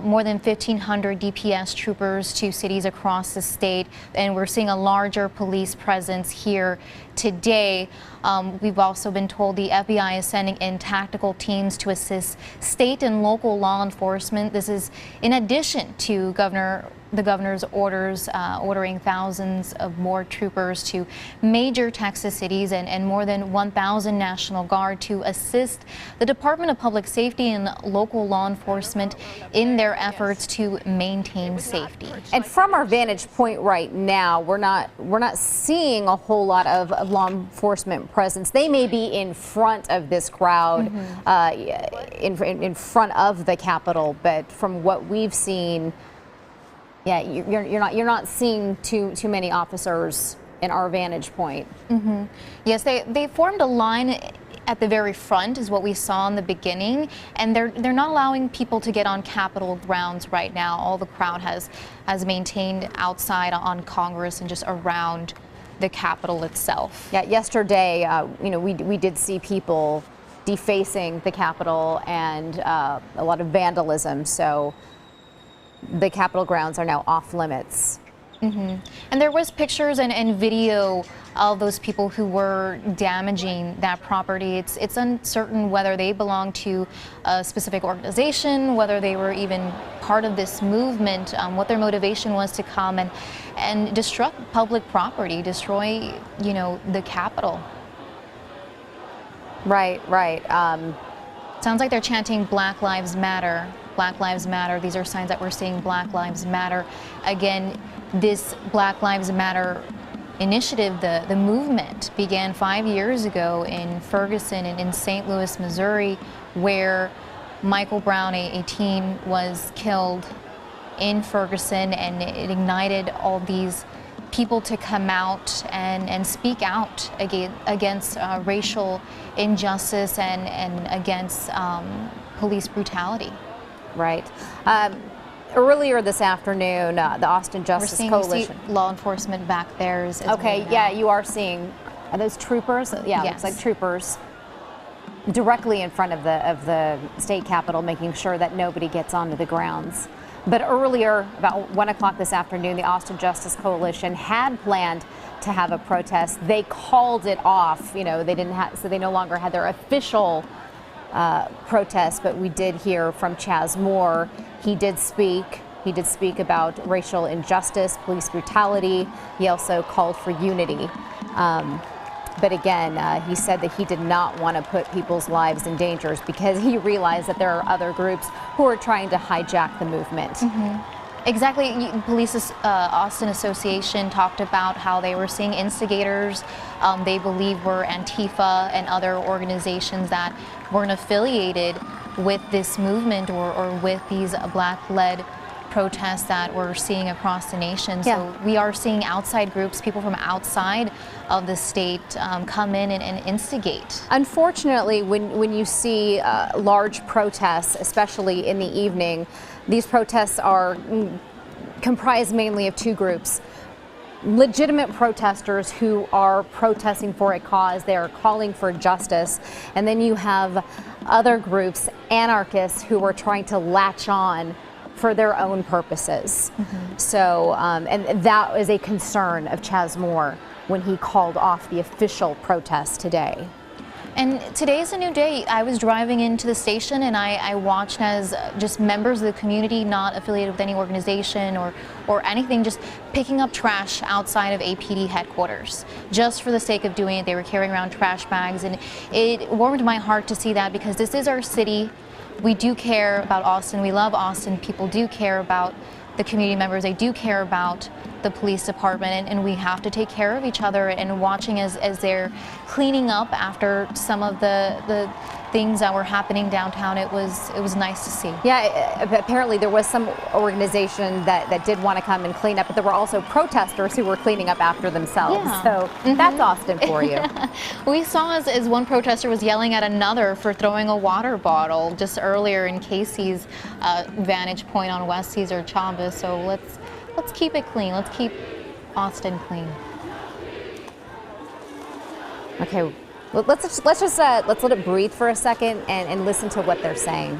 more than 1,500 DPS troopers to cities across the state, and we're seeing a larger police presence here today. We've also been told the FBI is sending in tactical teams to assist state and local law enforcement. This is in addition to the governor's orders ordering thousands of more troopers to major Texas cities and more than 1,000 National Guard to assist the Department of Public Safety and local law enforcement in their efforts to maintain safety. And from our vantage point right now, we're not seeing a whole lot of law enforcement presence. They may be in front of this crowd, in front of the Capitol, but from what we've seen, yeah, you're not seeing too many officers in our vantage point. Yes, they formed a line at the very front, is what we saw in the beginning, and they're not allowing people to get on Capitol grounds right now. All the crowd has maintained outside on Congress and just around the Capitol itself. Yeah, yesterday, we did see people defacing the Capitol and a lot of vandalism. So the Capitol grounds are now off limits. And there was pictures and video of those people who were damaging that property. It's uncertain whether they belong to a specific organization, whether they were even part of this movement, what their motivation was to come and destruct public property, destroy, the Capitol. Right. Sounds like they're chanting Black Lives Matter. Black Lives Matter. These are signs that we're seeing Black Lives Matter. Again, this Black Lives Matter initiative, the movement began 5 years ago in Ferguson and in St. Louis, Missouri, where Michael Brown, a teen, was killed in Ferguson, and it ignited all these people to come out and speak out against racial injustice and against police brutality. Right. Earlier this afternoon, the Austin Justice Coalition. You see law enforcement back there. Okay, yeah, you are seeing, are those troopers? Yeah, yes. Looks like troopers directly in front of the state capitol, making sure that nobody gets onto the grounds. But earlier, about 1 o'clock this afternoon, the Austin Justice Coalition had planned to have a protest. They called it off. You know, they didn't have, so they no longer had their official protest. But we did hear from Chaz Moore. He did speak. He did speak about racial injustice, police brutality. He also called for unity. But again, he said that he did not want to put people's lives in danger because he realized that there are other groups who are trying to hijack the movement. Exactly. Police Austin Association talked about how they were seeing instigators they believe were Antifa and other organizations that weren't affiliated with this movement or with these black-led protests that we're seeing across the nation. Yeah. So we are seeing outside groups, people from outside of the state come in and instigate. Unfortunately, when you see large protests, especially in the evening, these protests are comprised mainly of two groups. Legitimate protesters who are protesting for a cause, they are calling for justice, and then you have other groups, anarchists, who are trying to latch on for their own purposes. So, and that is a concern of Chaz Moore when he called off the official protest today. And today is a new day. I was driving into the station and I watched as just members of the community, not affiliated with any organization or anything, just picking up trash outside of APD headquarters. Just for the sake of doing it, they were carrying around trash bags, and it warmed my heart to see that because this is our city. We do care about Austin. We love Austin. People do care about the community members. They do care about the police department, and we have to take care of each other. And watching as they're cleaning up after some of the things that were happening downtown, it was nice to see. Yeah, apparently there was some organization that did want to come and clean up, but there were also protesters who were cleaning up after themselves. Yeah. So that's Austin for you. We saw as one protester was yelling at another for throwing a water bottle just earlier in Casey's vantage point on West Cesar Chavez. So let's keep it clean. Let's keep Austin clean. Okay, let's let it breathe for a second and listen to what they're saying.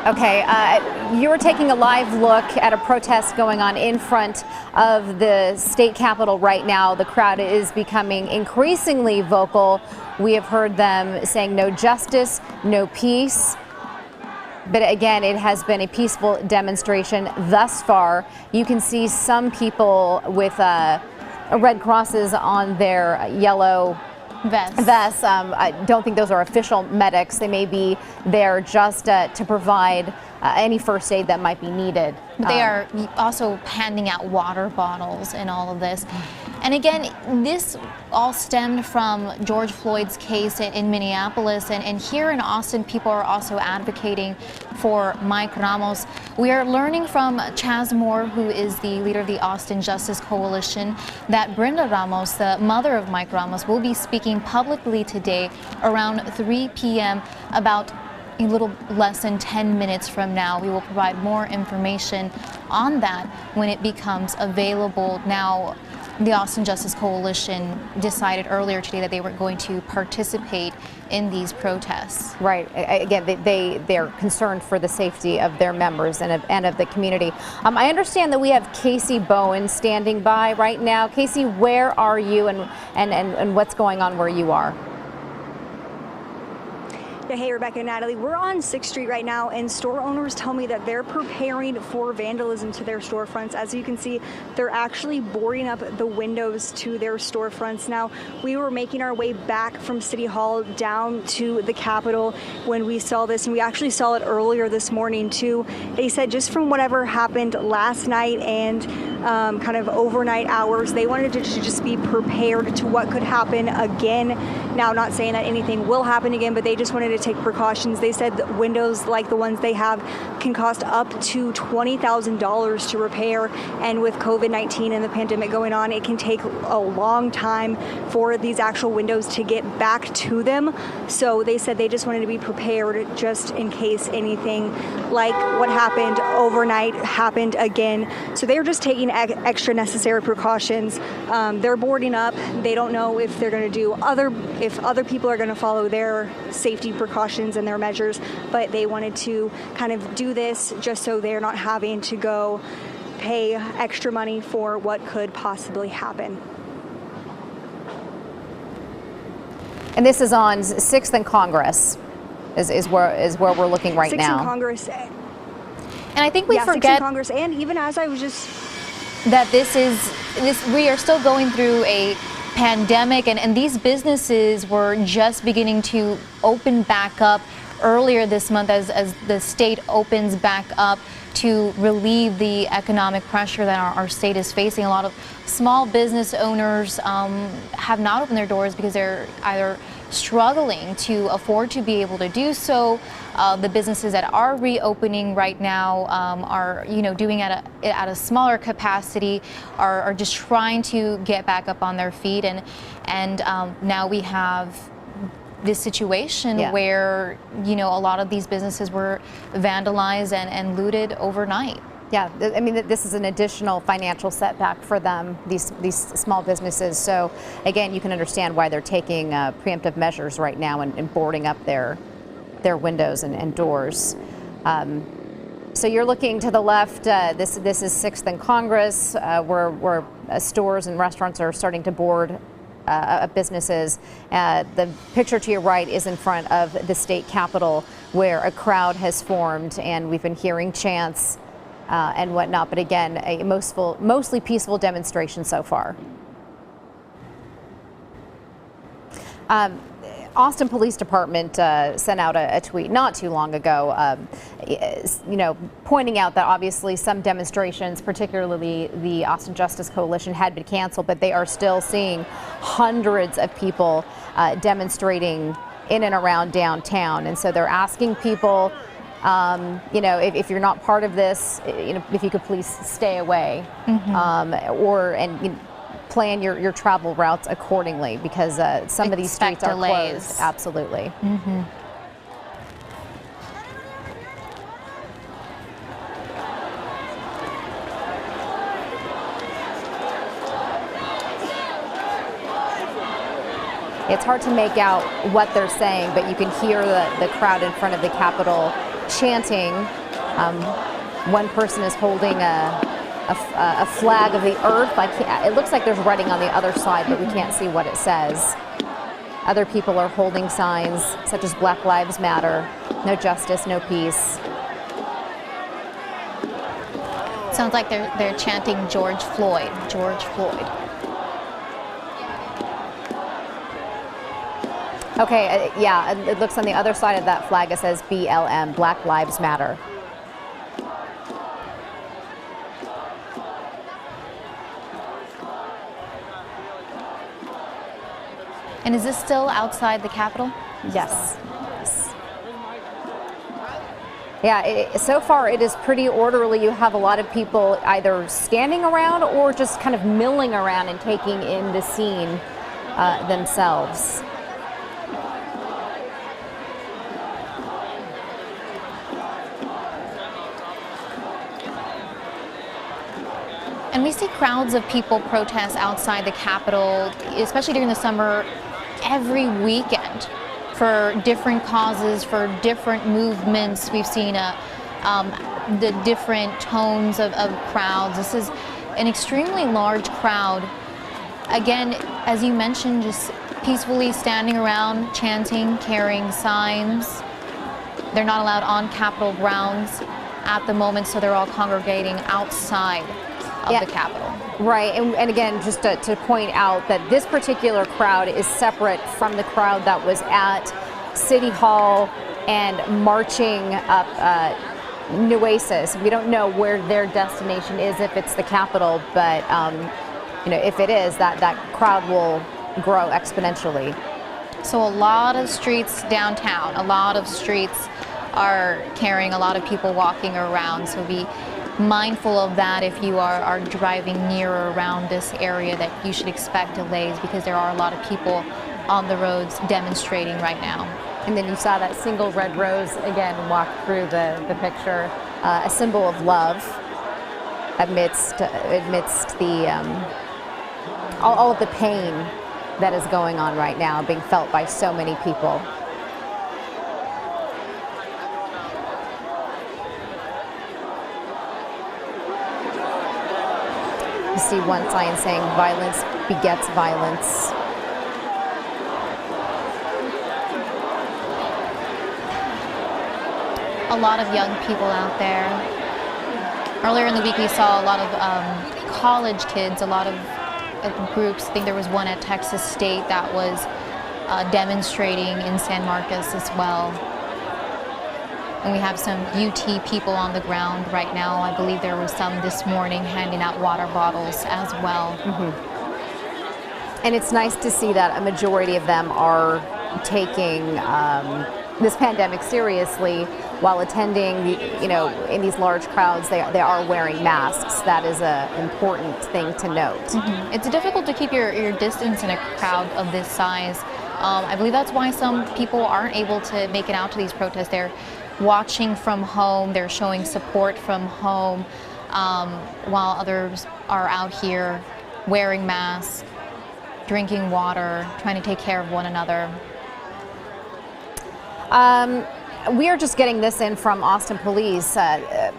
Okay, you are taking a live look at a protest going on in front of the state capitol right now. The crowd is becoming increasingly vocal. We have heard them saying no justice, no peace. But again, it has been a peaceful demonstration thus far. You can see some people with red crosses on their yellow vests. I don't think those are official medics. They may be there just to provide any first aid that might be needed. They are also handing out water bottles and all of this. And again, this all stemmed from George Floyd's case in Minneapolis. And here in Austin, people are also advocating for Mike Ramos. We are learning from Chaz Moore, who is the leader of the Austin Justice Coalition, that Brenda Ramos, the mother of Mike Ramos, will be speaking publicly today around 3 p.m. about a little less than 10 minutes from now. We will provide more information on that when it becomes available. Now, the Austin Justice Coalition decided earlier today that they were going to participate in these protests. Right. Again, they're concerned for the safety of their members and of the community. I understand that we have Casey Bowen standing by right now. Casey, where are you and what's going on where you are? Yeah, hey, Rebecca and Natalie, we're on 6th Street right now, and store owners tell me that they're preparing for vandalism to their storefronts. As you can see, they're actually boarding up the windows to their storefronts. Now, we were making our way back from City Hall down to the Capitol when we saw this, and we actually saw it earlier this morning, too. They said just from whatever happened last night and kind of overnight hours, they wanted to just be prepared to what could happen again. Now, not saying that anything will happen again, but they just wanted to take precautions. They said that windows like the ones they have can cost up to $20,000 to repair, and with COVID-19 and the pandemic going on, it can take a long time for these actual windows to get back to them. So they said they just wanted to be prepared just in case anything like what happened overnight happened again. So they're just taking extra necessary precautions. They're boarding up. They don't know if they're going to do if other people are going to follow their safety precautions and their measures, but they wanted to kind of do this just so they're not having to go pay extra money for what could possibly happen. And this is on 6th and Congress, is where we're looking right now. 6th and Congress. And I think we forget 6th and Congress, and even as I was just that we are still going through a pandemic, and these businesses were just beginning to open back up earlier this month as the state opens back up to relieve the economic pressure that our state is facing. A lot of small business owners have not opened their doors because they're either struggling to afford to be able to do so. The businesses that are reopening right now are, doing at a smaller capacity, are just trying to get back up on their feet, and now we have this situation where a lot of these businesses were vandalized and looted overnight. Yeah, I mean, this is an additional financial setback for them, these small businesses. So again, you can understand why they're taking preemptive measures right now and boarding up their windows and doors. So you're looking to the left. This is 6th and Congress, where stores and restaurants are starting to board businesses. The picture to your right is in front of the state capitol, where a crowd has formed, and we've been hearing chants and whatnot. But again, a mostly peaceful demonstration so far. Austin Police Department sent out a tweet not too long ago, pointing out that obviously some demonstrations, particularly the Austin Justice Coalition, had been canceled, but they are still seeing hundreds of people demonstrating in and around downtown. And so they're asking people, if you're not part of this, if you could please stay away, plan your travel routes accordingly, because some of these streets are closed. Absolutely. It's hard to make out what they're saying, but you can hear the crowd in front of the Capitol chanting One person is holding a flag of the earth. It looks like there's writing on the other side, but we can't see what it says. Other people are holding signs such as Black Lives Matter, no justice, no peace. Sounds like they're chanting George Floyd, George Floyd. Okay, yeah, it looks on the other side of that flag, it says BLM, Black Lives Matter. And is this still outside the Capitol? Yes. Yeah, so far it is pretty orderly. You have a lot of people either standing around or just kind of milling around and taking in the scene themselves. And we see crowds of people protest outside the Capitol, especially during the summer, every weekend for different causes, for different movements. We've seen the different tones of crowds. This is an extremely large crowd. Again, as you mentioned, just peacefully standing around, chanting, carrying signs. They're not allowed on Capitol grounds at the moment, so they're all congregating outside of the Capitol. Right, and again, just to point out that this particular crowd is separate from the crowd that was at City Hall and marching up Nueces. We don't know where their destination is, if it's the Capitol, but you know, if it is, that crowd will grow exponentially. So a lot of streets downtown, a lot of streets are carrying a lot of people walking around, so be mindful of that if you are driving near or around this area, that you should expect delays because there are a lot of people on the roads demonstrating right now. And then you saw that single red rose again walk through the picture, a symbol of love amidst the all of the pain that is going on right now, being felt by so many people. You see one sign saying violence begets violence. A lot of young people out there. Earlier in the week we saw a lot of college kids, a lot of groups. I think there was one at Texas State that was demonstrating in San Marcos as well. And we have some UT people on the ground right now. I believe there were some this morning handing out water bottles as well. Mm-hmm. And it's nice to see that a majority of them are taking this pandemic seriously while attending, in these large crowds. They are wearing masks. That is an important thing to note. Mm-hmm. It's difficult to keep your distance in a crowd of this size. I believe that's why some people aren't able to make it out to these protests. They're watching from home, they're showing support from home, while others are out here wearing masks, drinking water, trying to take care of one another. We are just getting this in from Austin Police.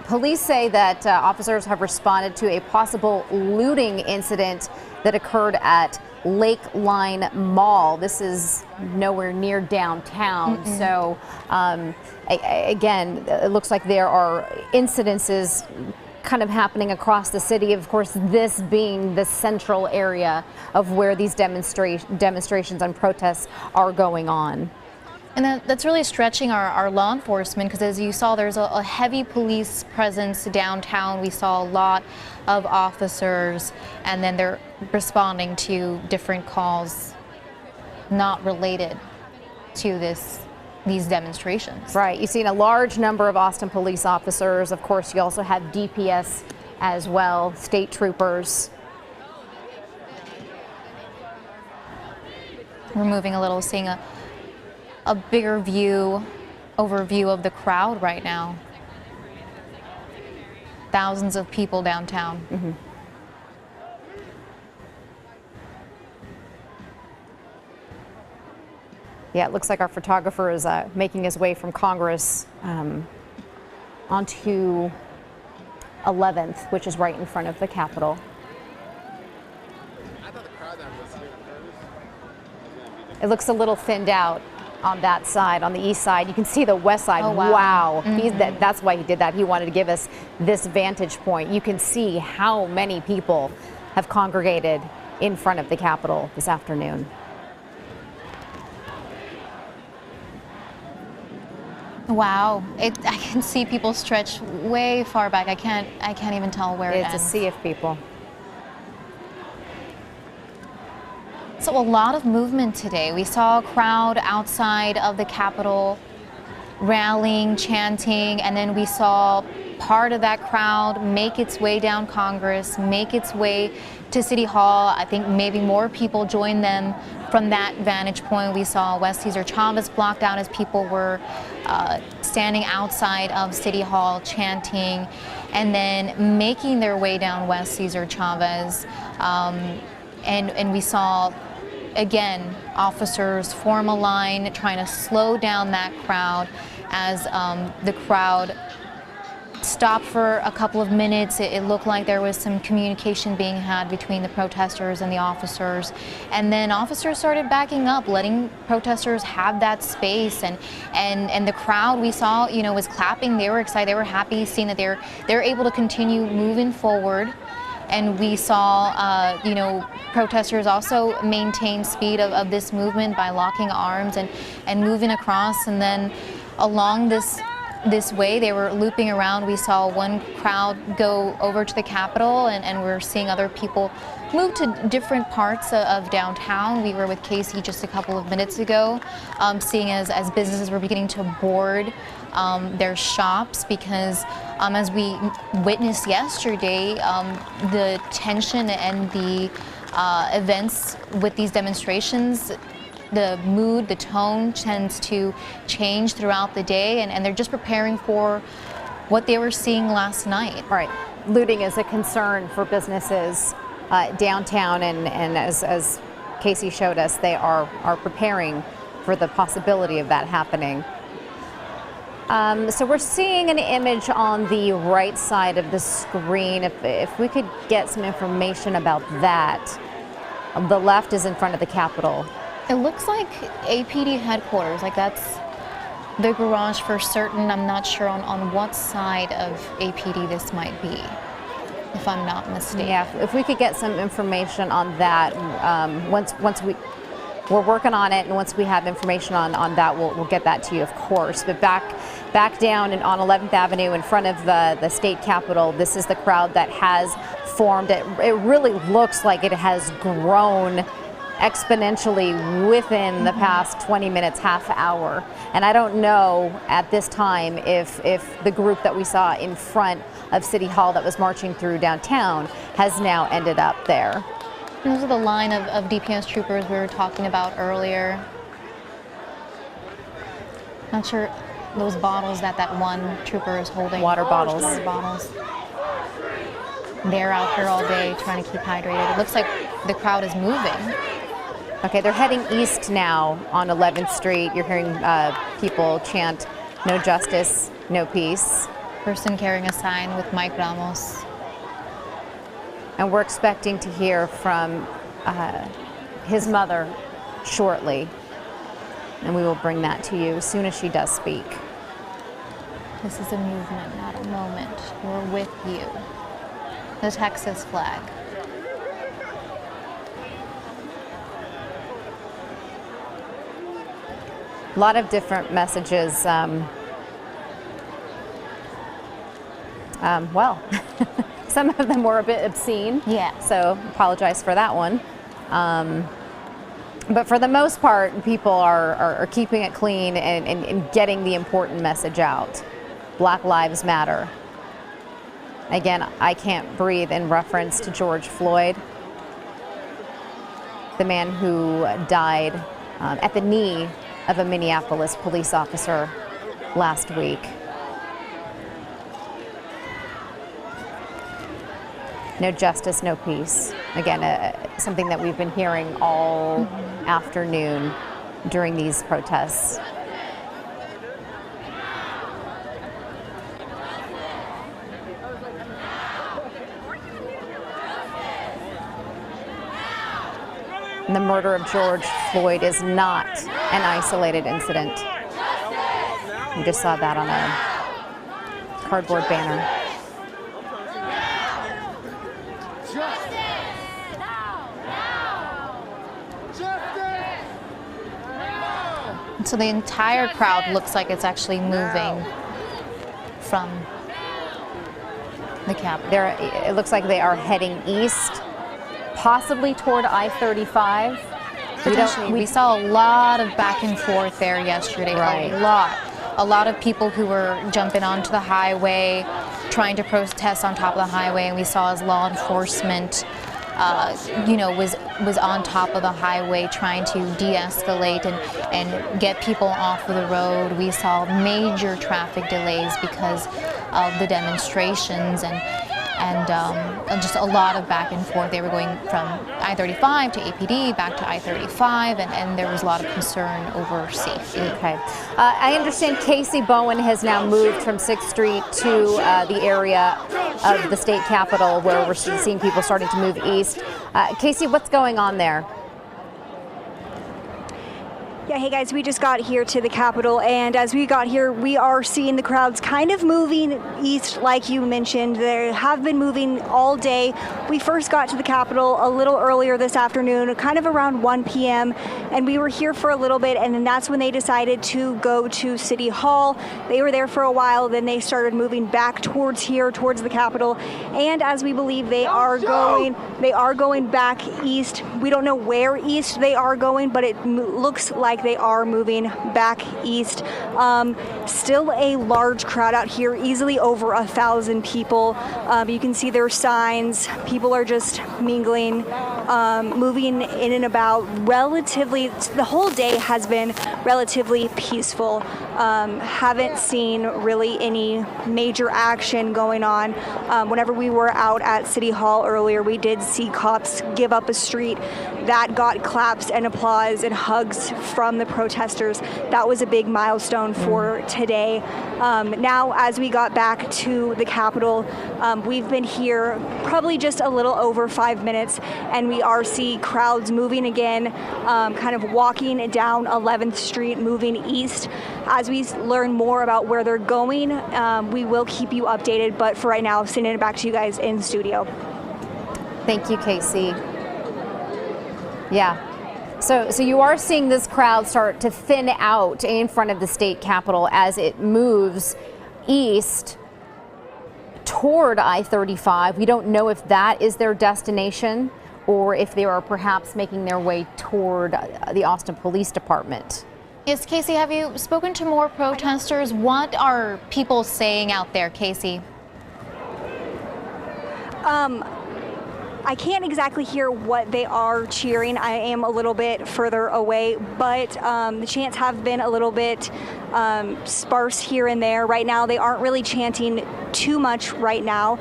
Police say that officers have responded to a possible looting incident that occurred at Lakeline Mall. This is nowhere near downtown. Mm-mm. So again, it looks like there are incidences kind of happening across the city. Of course, this being the central area of where these demonstrations and protests are going on. And that's really stretching our law enforcement, because as you saw, there's a heavy police presence downtown. We saw a lot of officers, and then they're responding to different calls not related to these demonstrations. Right. You've seen a large number of Austin police officers. Of course, you also have DPS as well, state troopers. We're moving a little, seeing a bigger overview of the crowd right now. Thousands of people downtown. Mm-hmm. Yeah, it looks like our photographer is making his way from Congress onto 11th, which is right in front of the Capitol. It looks a little thinned out on that side, on the east side. You can see the west side. Oh, wow. That's why he did that. He wanted to give us this vantage point. You can see how many people have congregated in front of the Capitol this afternoon. Wow, I can see people stretched way far back. I can't even tell where it ends. It's a sea of people. So a lot of movement today. We saw a crowd outside of the Capitol rallying, chanting, and then we saw part of that crowd make its way down Congress, make its way to City Hall. I think maybe more people joined them from that vantage point. We saw West Cesar Chavez blocked out as people were standing outside of City Hall chanting, and then making their way down West Cesar Chavez. And we saw, again, officers form a line trying to slow down that crowd as the crowd stopped for a couple of minutes. It looked like there was some communication being had between the protesters and the officers. And then officers started backing up, letting protesters have that space. And the crowd we saw, was clapping. They were excited. They were happy seeing that they're able to continue moving forward. And we saw, protesters also maintain speed of this movement by locking arms and moving across. And then along this way, they were looping around. We saw one crowd go over to the Capitol, and we're seeing other people move to different parts of downtown. We were with Casey just a couple of minutes ago, seeing as businesses were beginning to board their shops, because as we witnessed yesterday, the tension and the events with these demonstrations, the mood, the tone tends to change throughout the day, and they're just preparing for what they were seeing last night. Right. Looting is a concern for businesses downtown, and as Casey showed us, they are preparing for the possibility of that happening. So we're seeing an image on the right side of the screen. If we could get some information about that. The left is in front of the Capitol. It looks like APD headquarters, like that's the garage for certain. I'm not sure on what side of APD this might be, if I'm not mistaken. Yeah, if we could get some information on that, once we're working on it, and once we have information on that, we'll get that to you, of course. But back down on 11th Avenue in front of the state capitol, this is the crowd that has formed. It really looks like it has grown exponentially within the past 20 minutes, half hour. And I don't know at this time if the group that we saw in front of City Hall that was marching through downtown has now ended up there. Those are the line of DPS troopers we were talking about earlier. Not sure those bottles that one trooper is holding. Water bottles. Water bottles. They're out here all day trying to keep hydrated. It looks like the crowd is moving. Okay, they're heading east now on 11th Street. You're hearing people chant, "No justice, no peace." Person carrying a sign with Mike Ramos. And we're expecting to hear from his mother shortly. And we will bring that to you as soon as she does speak. This is a movement, not a moment. We're with you. The Texas flag. A lot of different messages. Well, some of them were a bit obscene. Yeah. So apologize for that one. But for the most part, people are keeping it clean and getting the important message out. Black Lives Matter. Again, I can't breathe in reference to George Floyd, the man who died at the knee of a Minneapolis police officer last week. No justice, no peace. Again, something that we've been hearing all afternoon during these protests. And the murder of George Floyd is not an isolated incident. You just saw that on a cardboard banner. So the entire crowd looks like it's actually moving from the Capitol. It looks like they are heading east, possibly toward I-35. We saw a lot of back and forth there yesterday. Right. A lot of people who were jumping onto the highway, trying to protest on top of the highway, and we saw as law enforcement was on top of the highway trying to de-escalate and get people off of the road. We saw major traffic delays because of the demonstrations and just a lot of back and forth. They were going from I-35 to APD, back to I-35, and there was a lot of concern over safety. Okay. I understand Casey Bowen has now moved from 6th Street to the area of the state capitol where we're seeing people starting to move east. Casey, what's going on there? Yeah, hey guys, we just got here to the Capitol, and as we got here, we are seeing the crowds kind of moving east, like you mentioned. They have been moving all day. We first got to the Capitol a little earlier this afternoon, kind of around 1 p.m., and we were here for a little bit, and then that's when they decided to go to City Hall. They were there for a while, then they started moving back towards here, towards the Capitol, and as we believe they are going back east. We don't know where east they are going, but it looks like they are moving back east. Still a large crowd out here, easily over 1,000 people. You can see their signs. People are just mingling, moving in and about. The whole day has been relatively peaceful. Haven't seen really any major action going on. Whenever we were out at City Hall earlier, we did see cops give up a street. That got claps and applause and hugs from the protesters. That was a big milestone for today. Now, as we got back to the Capitol, we've been here probably just a little over 5 minutes, and we are seeing crowds moving again, kind of walking down 11th Street, moving east. As we learn more about where they're going, we will keep you updated, but for right now, sending it back to you guys in studio. Thank you, Casey. Yeah. So you are seeing this crowd start to thin out in front of the state capitol as it moves east toward I-35. We don't know if that is their destination or if they are perhaps making their way toward the Austin Police Department. Yes, Casey, have you spoken to more protesters? What are people saying out there, Casey? I can't exactly hear what they are cheering. I am a little bit further away, but the chants have been a little bit sparse here and there. Right now, they aren't really chanting too much right now.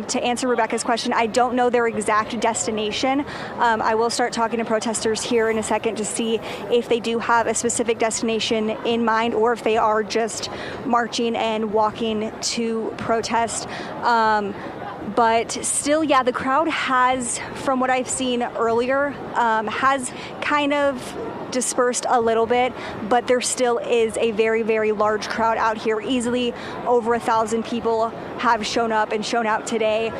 To answer Rebecca's question, I don't know their exact destination. I will start talking to protesters here in a second to see if they do have a specific destination in mind or if they are just marching and walking to protest. But still, yeah, the crowd has, from what I've seen earlier, has kind of dispersed a little bit, but there still is a very, very large crowd out here. Easily over 1,000 people have shown up and shown out today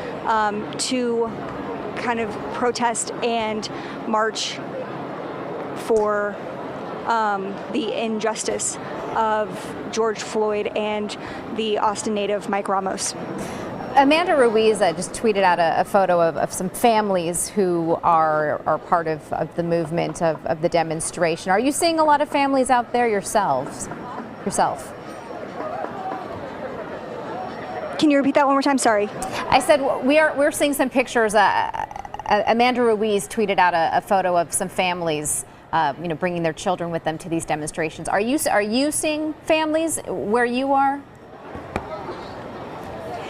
to kind of protest and march for the injustice of George Floyd and the Austin native Mike Ramos. Amanda Ruiz just tweeted out a photo of some families who are part of the movement of the demonstration. Are you seeing a lot of families out there yourself? Can you repeat that one more time? Sorry. I said we're seeing some pictures. Amanda Ruiz tweeted out a photo of some families, bringing their children with them to these demonstrations. Are you seeing families where you are?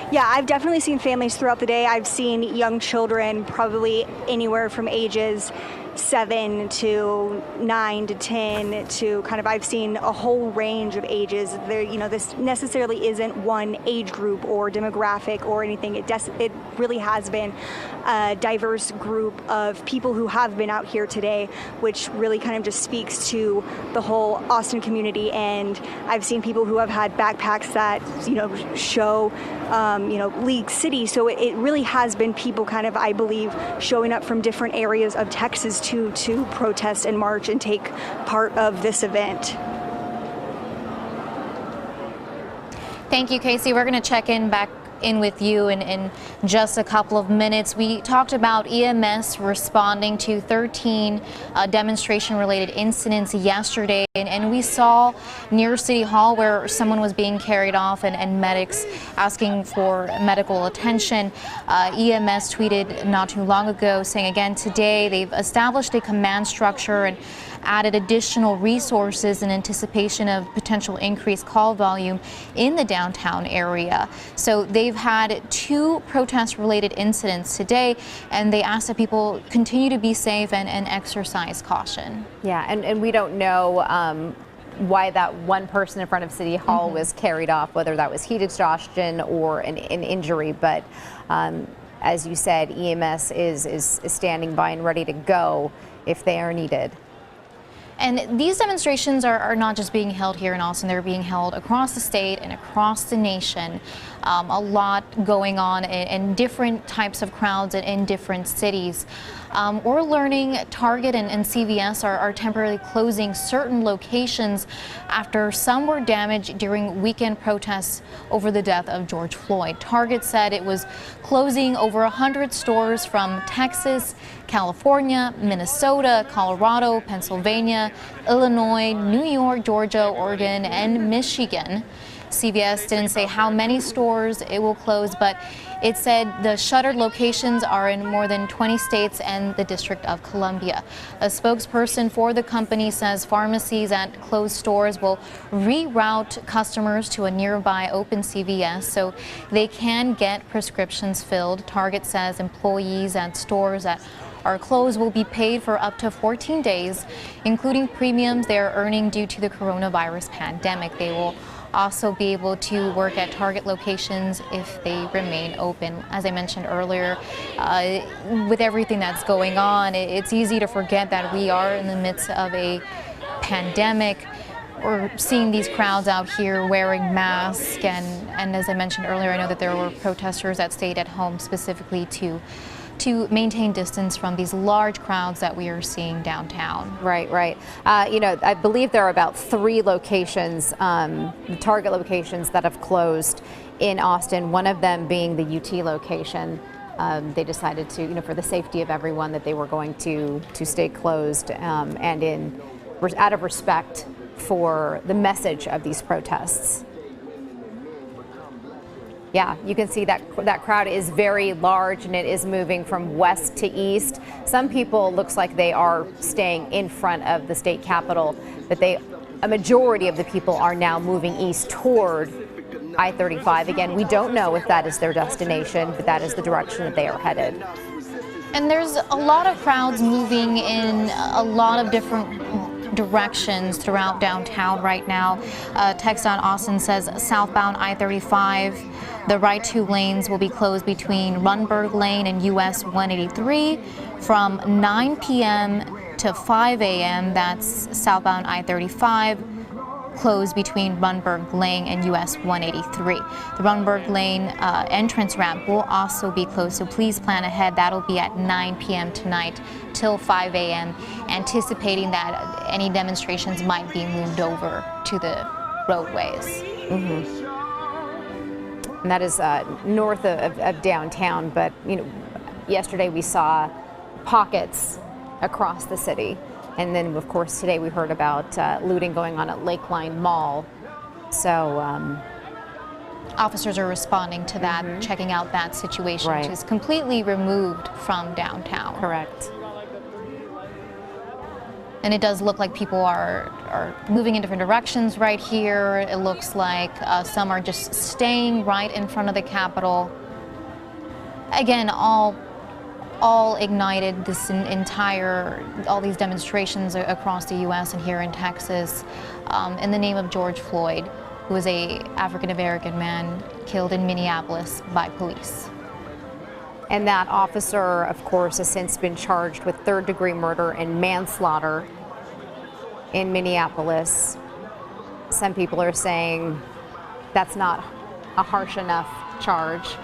Yeah, I've definitely seen families throughout the day. I've seen young children, probably anywhere from ages 7 to 9 to 10 to kind of, I've seen a whole range of ages. There, this necessarily isn't one age group or demographic or anything. It really has been a diverse group of people who have been out here today, which really kind of just speaks to the whole Austin community. And I've seen people who have had backpacks that, show, League City. So it really has been people kind of, I believe, showing up from different areas of Texas to protest and march and take part of this event. Thank you, Casey. We're going to check back in with you in just a couple of minutes. We talked about EMS responding to 13 demonstration-related incidents yesterday, and we saw near City Hall where someone was being carried off and medics asking for medical attention. EMS tweeted not too long ago saying, again, today they've established a command structure and added additional resources in anticipation of potential increased call volume in the downtown area. So they've had 2 protest-related incidents today, and they asked that people continue to be safe and exercise caution. Yeah, and we don't know why that one person in front of City Hall was carried off, whether that was heat exhaustion or an injury, but as you said, EMS is standing by and ready to go if they are needed. And these demonstrations are not just being held here in Austin, they're being held across the state and across the nation. A lot going on in different types of crowds in different cities. We're learning Target and CVS are temporarily closing certain locations after some were damaged during weekend protests over the death of George Floyd. Target said it was closing over 100 stores from Texas, California, Minnesota, Colorado, Pennsylvania, Illinois, New York, Georgia, Oregon, and Michigan. CVS didn't say how many stores it will close, but it said the shuttered locations are in more than 20 states and the District of Columbia. A spokesperson for the company says pharmacies at closed stores will reroute customers to a nearby open CVS so they can get prescriptions filled. Target says employees at stores that are closed will be paid for up to 14 days, including premiums they are earning due to the coronavirus pandemic. They will also be able to work at Target locations if they remain open. As I mentioned earlier, with everything that's going on, it's easy to forget that we are in the midst of a pandemic. We're seeing these crowds out here wearing masks, and as I mentioned earlier, I know that there were protesters that stayed at home specifically to maintain distance from these large crowds that we are seeing downtown. Right. I believe there are about 3 locations, the Target locations that have closed in Austin, one of them being the UT location. They decided to, for the safety of everyone, that they were going to stay closed and out of respect for the message of these protests. Yeah, you can see that crowd is very large and it is moving from west to east. Some people looks like they are staying in front of the state capitol, but a majority of the people are now moving east toward I-35. Again, we don't know if that is their destination, but that is the direction that they are headed. And there's a lot of crowds moving in a lot of different directions throughout downtown right now. Text on Austin says southbound I-35, the right 2 lanes will be closed between Runberg Lane and US 183 from 9 p.m. to 5 a.m. That's southbound I-35. Closed between Runberg Lane and US 183. The Runberg Lane entrance ramp will also be closed, so please plan ahead. That'll be at 9 p.m. tonight till 5 a.m., anticipating that any demonstrations might be moved over to the roadways. And that is north of downtown, but yesterday we saw pockets across the city. And then, of course, today we heard about looting going on at Lakeline Mall. So officers are responding to that, checking out that situation, which is completely removed from downtown. Correct. And it does look like people are moving in different directions right here. It looks like some are just staying right in front of the Capitol. Again, all all ignited this all these demonstrations across the U.S. and here in Texas in the name of George Floyd, who was a African-American man killed in Minneapolis by police. And that officer, of course, has since been charged with third-degree murder and manslaughter in Minneapolis. Some people are saying that's not a harsh enough charge.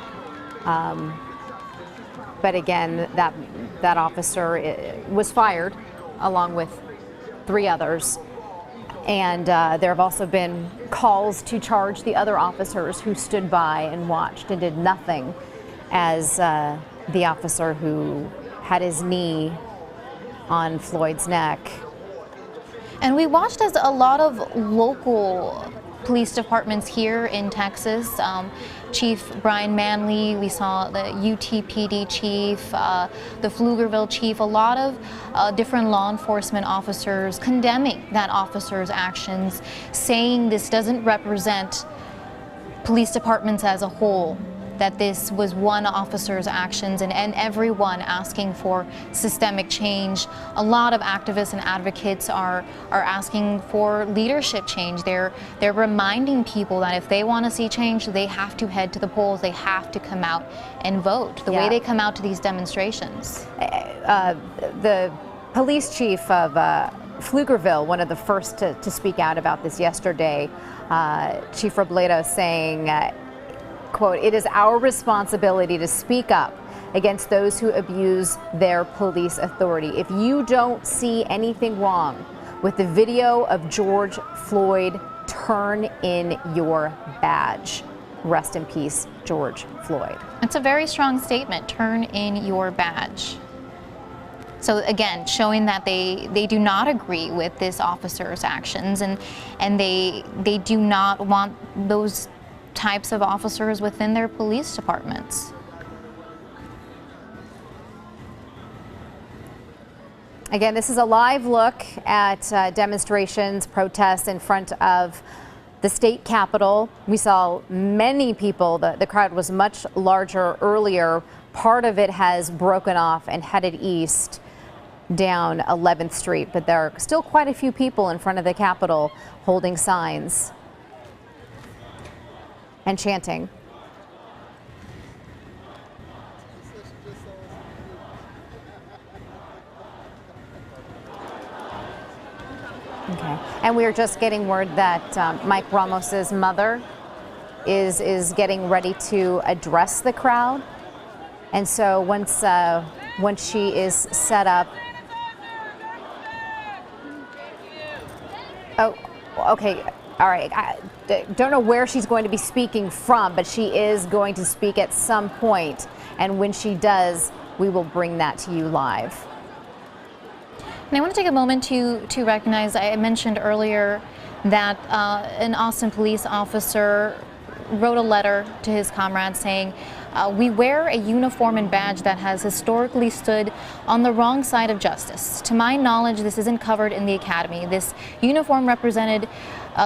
But again, that officer was fired along with 3 others. And there have also been calls to charge the other officers who stood by and watched and did nothing as the officer who had his knee on Floyd's neck. And we watched as a lot of local police departments here in Texas, Chief Brian Manley, we saw the UTPD chief, the Pflugerville chief, a lot of different law enforcement officers condemning that officer's actions, saying this doesn't represent police departments as a whole, that this was one officer's actions, and everyone asking for systemic change. A lot of activists and advocates are asking for leadership change. They're reminding people that if they want to see change, they have to head to the polls. They have to come out and vote the way they come out to these demonstrations. The police chief of Pflugerville, one of the first to speak out about this yesterday, Chief Robledo, saying, quote, "It is our responsibility to speak up against those who abuse their police authority. If you don't see anything wrong with the video of George Floyd, turn in your badge. Rest in peace, George Floyd." It's a very strong statement, turn in your badge. So again, showing that they do not agree with this officer's actions, and they do not want those types of officers within their police departments. Again, this is a live look at demonstrations, protests in front of the state capitol. We saw many people. The crowd was much larger earlier. Part of it has broken off and headed east down 11th Street, but there are still quite a few people in front of the capitol holding signs and chanting. Okay, and we are just getting word that Mike Ramos's mother is getting ready to address the crowd, and so once she is set up. Oh, okay. All right, I don't know where she's going to be speaking from, but she is going to speak at some point, and when she does, we will bring that to you live. And I want to take a moment to recognize, I mentioned earlier that an Austin police officer wrote a letter to his comrades saying, "We wear a uniform and badge that has historically stood on the wrong side of justice. To my knowledge, this isn't covered in the academy. This uniform represented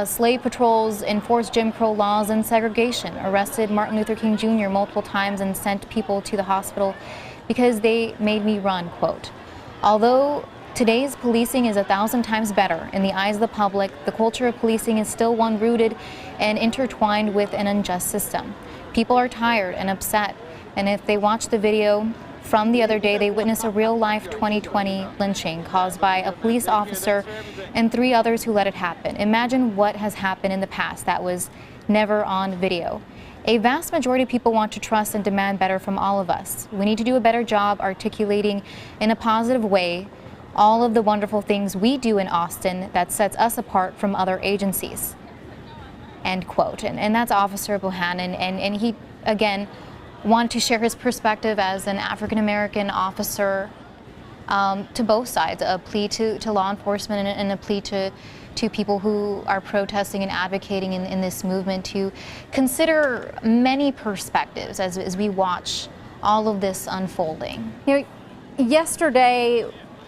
slave patrols, enforced Jim Crow laws and segregation, arrested Martin Luther King Jr. multiple times and sent people to the hospital because they made me run," quote. "Although today's policing is 1,000 times better in the eyes of the public, the culture of policing is still one rooted and intertwined with an unjust system. People are tired and upset, and if they watch the video from the other day, they witness a real-life 2020 lynching caused by a police officer and 3 others who let it happen. Imagine what has happened in the past that was never on video. A vast majority of people want to trust and demand better from all of us. We need to do a better job articulating in a positive way all of the wonderful things we do in Austin that sets us apart from other agencies," end quote. And that's Officer Bohannon, and he, again, wanted to share his perspective as an African-American officer to both sides, a plea to law enforcement and a plea to people who are protesting and advocating in this movement to consider many perspectives as we watch all of this unfolding. You know, yesterday,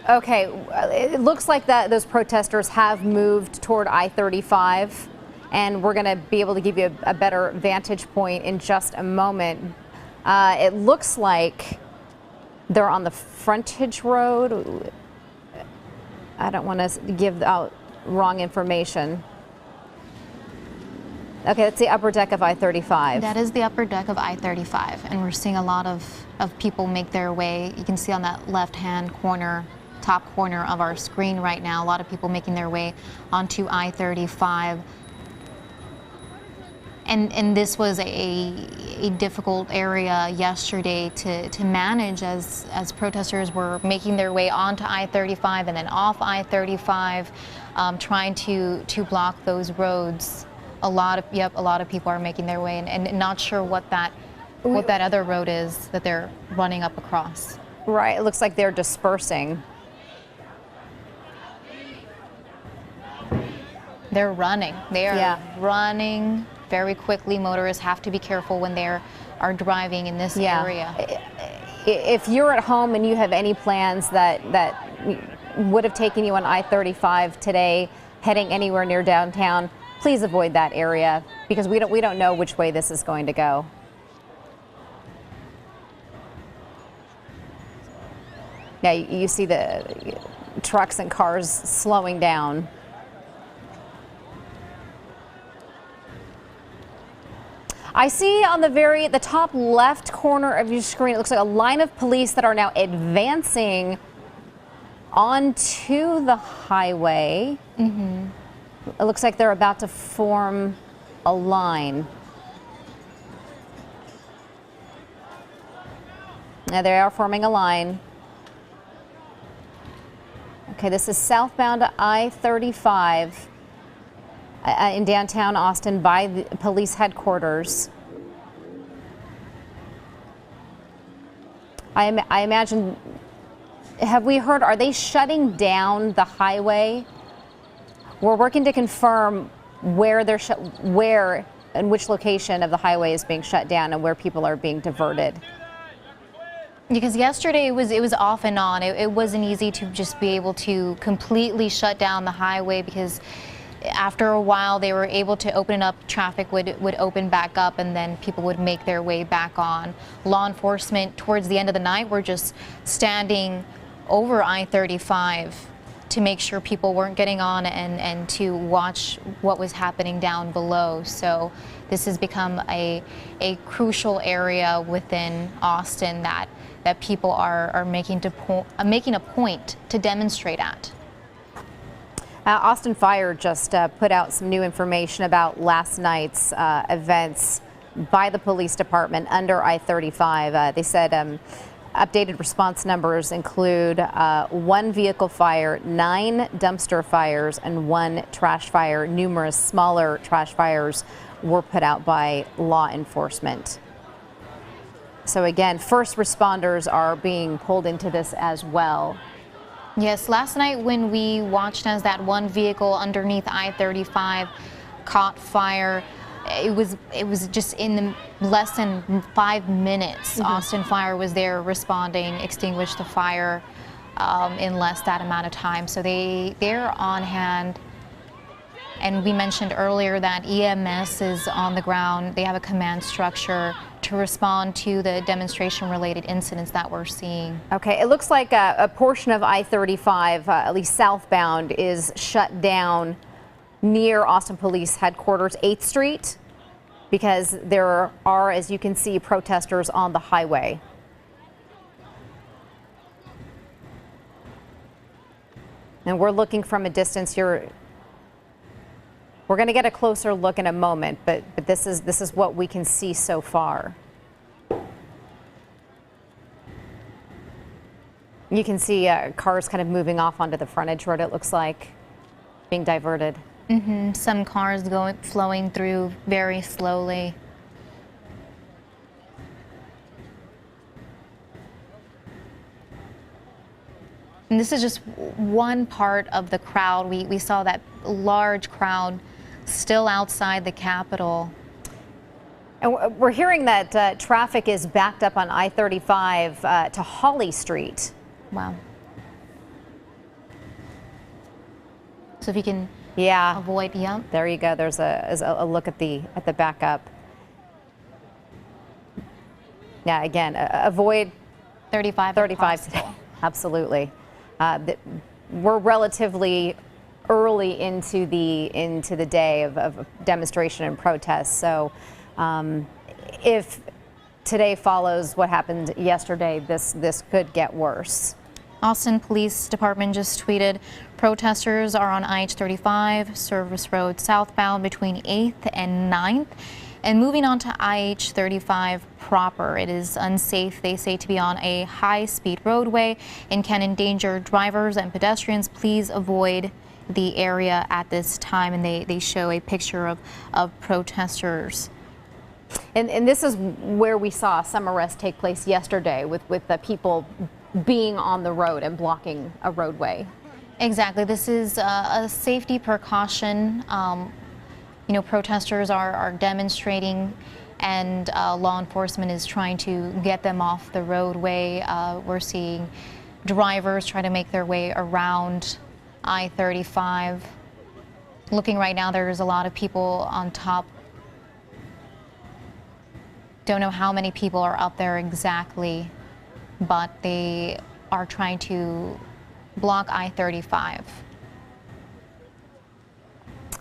okay, it looks like that those protesters have moved toward I-35, and we're going to be able to give you a better vantage point in just a moment. It looks like They're on the frontage road. I don't want to give out wrong information. Okay, that's the upper deck of I-35. That is the upper deck of I-35, and we're seeing a lot of people make their way. You can see on that left-hand corner, top corner of our screen right now, a lot of people making their way onto I-35. And this was a difficult area yesterday to manage as protesters were making their way onto I-35 and then off I-35, trying to block those roads. A lot of people are making their way and not sure what that other road is that they're running up across. Right, it looks like they're dispersing. They're running. They are running very quickly. Motorists have to be careful when they are driving in this area. If you're at home and you have any plans that would have taken you on I-35 today, heading anywhere near downtown, please avoid that area because we don't know which way this is going to go. Yeah, you see the trucks and cars slowing down. I see on the top left corner of your screen, it looks like a line of police that are now advancing onto the highway. Mm-hmm. It looks like they're about to form a line. Now they are forming a line. Okay, this is southbound I-35 in downtown Austin by the police headquarters. I imagine, have we heard, are they shutting down the highway? We're working to confirm where they're where and which location of the highway is being shut down and where people are being diverted. Because yesterday it was off and on. It wasn't easy to just be able to completely shut down the highway because after a while they were able to open up, traffic would open back up and then people would make their way back on. Law enforcement towards the end of the night were just standing over I-35 to make sure people weren't getting on and to watch what was happening down below. So this has become a crucial area within Austin that people are making a point to demonstrate at. Austin Fire just put out some new information about last night's events by the police department under I-35. They said updated response numbers include 1 vehicle fire, 9 dumpster fires, and 1 trash fire. Numerous smaller trash fires were put out by law enforcement. So again, first responders are being pulled into this as well. Yes, last night when we watched as that one vehicle underneath I-35 caught fire, it was just in the less than 5 minutes. Mm-hmm. Austin Fire was there responding, extinguished the fire in less that amount of time. So they're on hand. And we mentioned earlier that EMS is on the ground. They have a command structure to respond to the demonstration-related incidents that we're seeing. Okay, it looks like a portion of I-35, at least southbound, is shut down near Austin Police Headquarters, 8th Street, because there are, as you can see, protesters on the highway. And we're looking from a distance here. We're going to get a closer look in a moment, but this is what we can see so far. You can see cars kind of moving off onto the frontage road, it looks like, being diverted. Mm-hmm. Some cars flowing through very slowly. And this is just one part of the crowd. We saw that large crowd still outside the Capitol. And we're hearing that traffic is backed up on I-35 to Holly Street. Wow. So if you can avoid, There you go. There's a look at the backup. Yeah, again, avoid 35. 35 today. Absolutely. We're relatively early into the day of demonstration and protest. So if today follows what happened yesterday, this could get worse. Austin Police Department just tweeted, protesters are on IH-35 Service Road southbound between 8th and 9th. And moving on to IH-35 proper, it is unsafe, they say, to be on a high-speed roadway and can endanger drivers and pedestrians. Please avoid the area at this time. And they show a picture of protesters. And this is where we saw some arrests take place yesterday with the people being on the road and blocking a roadway. Exactly. This is a safety precaution. You know, protesters are demonstrating, and law enforcement is trying to get them off the roadway. We're seeing drivers try to make their way around I-35. Looking right now, there's a lot of people on top. Don't know how many people are up there exactly, but they are trying to block I-35.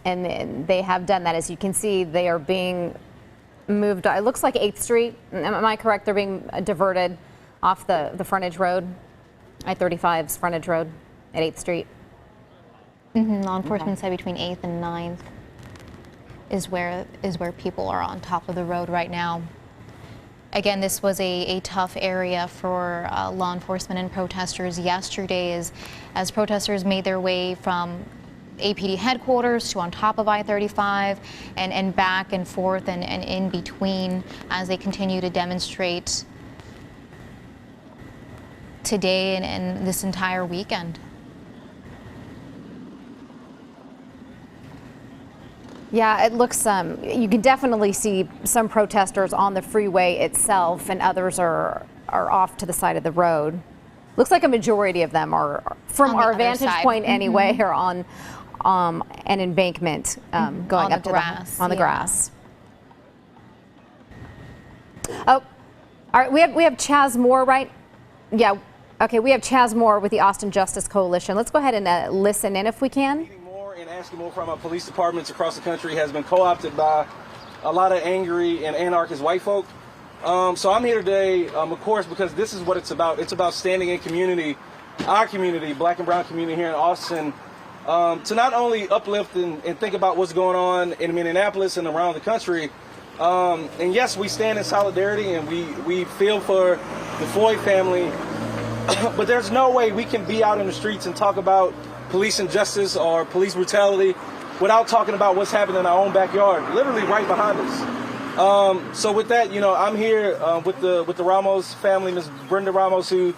And they have done that. As you can see, they are being moved. It looks like 8th Street. Am I correct? They're being diverted off the frontage road, I-35's frontage road at 8th Street. Law enforcement said between 8th and 9th is where people are on top of the road right now. Again, this was a tough area for law enforcement and protesters yesterday as protesters made their way from APD headquarters to on top of I-35 and back and forth and in between as they continue to demonstrate today and this entire weekend. Yeah, it looks, you can definitely see some protesters on the freeway itself, and others are off to the side of the road. Looks like a majority of them are, from our vantage point anyway, are on an embankment going up to the grass. Oh, all right, we have Chaz Moore, right? Yeah, okay, we have Chaz Moore with the Austin Justice Coalition. Let's go ahead and listen in if we can. And asking more from our police departments across the country has been co-opted by a lot of angry and anarchist white folk. So I'm here today, of course, because this is what it's about. It's about standing in community, our community, black and brown community here in Austin, to not only uplift and think about what's going on in Minneapolis and around the country. And yes, we stand in solidarity and we feel for the Floyd family, but there's no way we can be out in the streets and talk about police injustice or police brutality without talking about what's happening in our own backyard, literally right behind us. So with that, you know, I'm here with the Ramos family, Ms. Brenda Ramos, who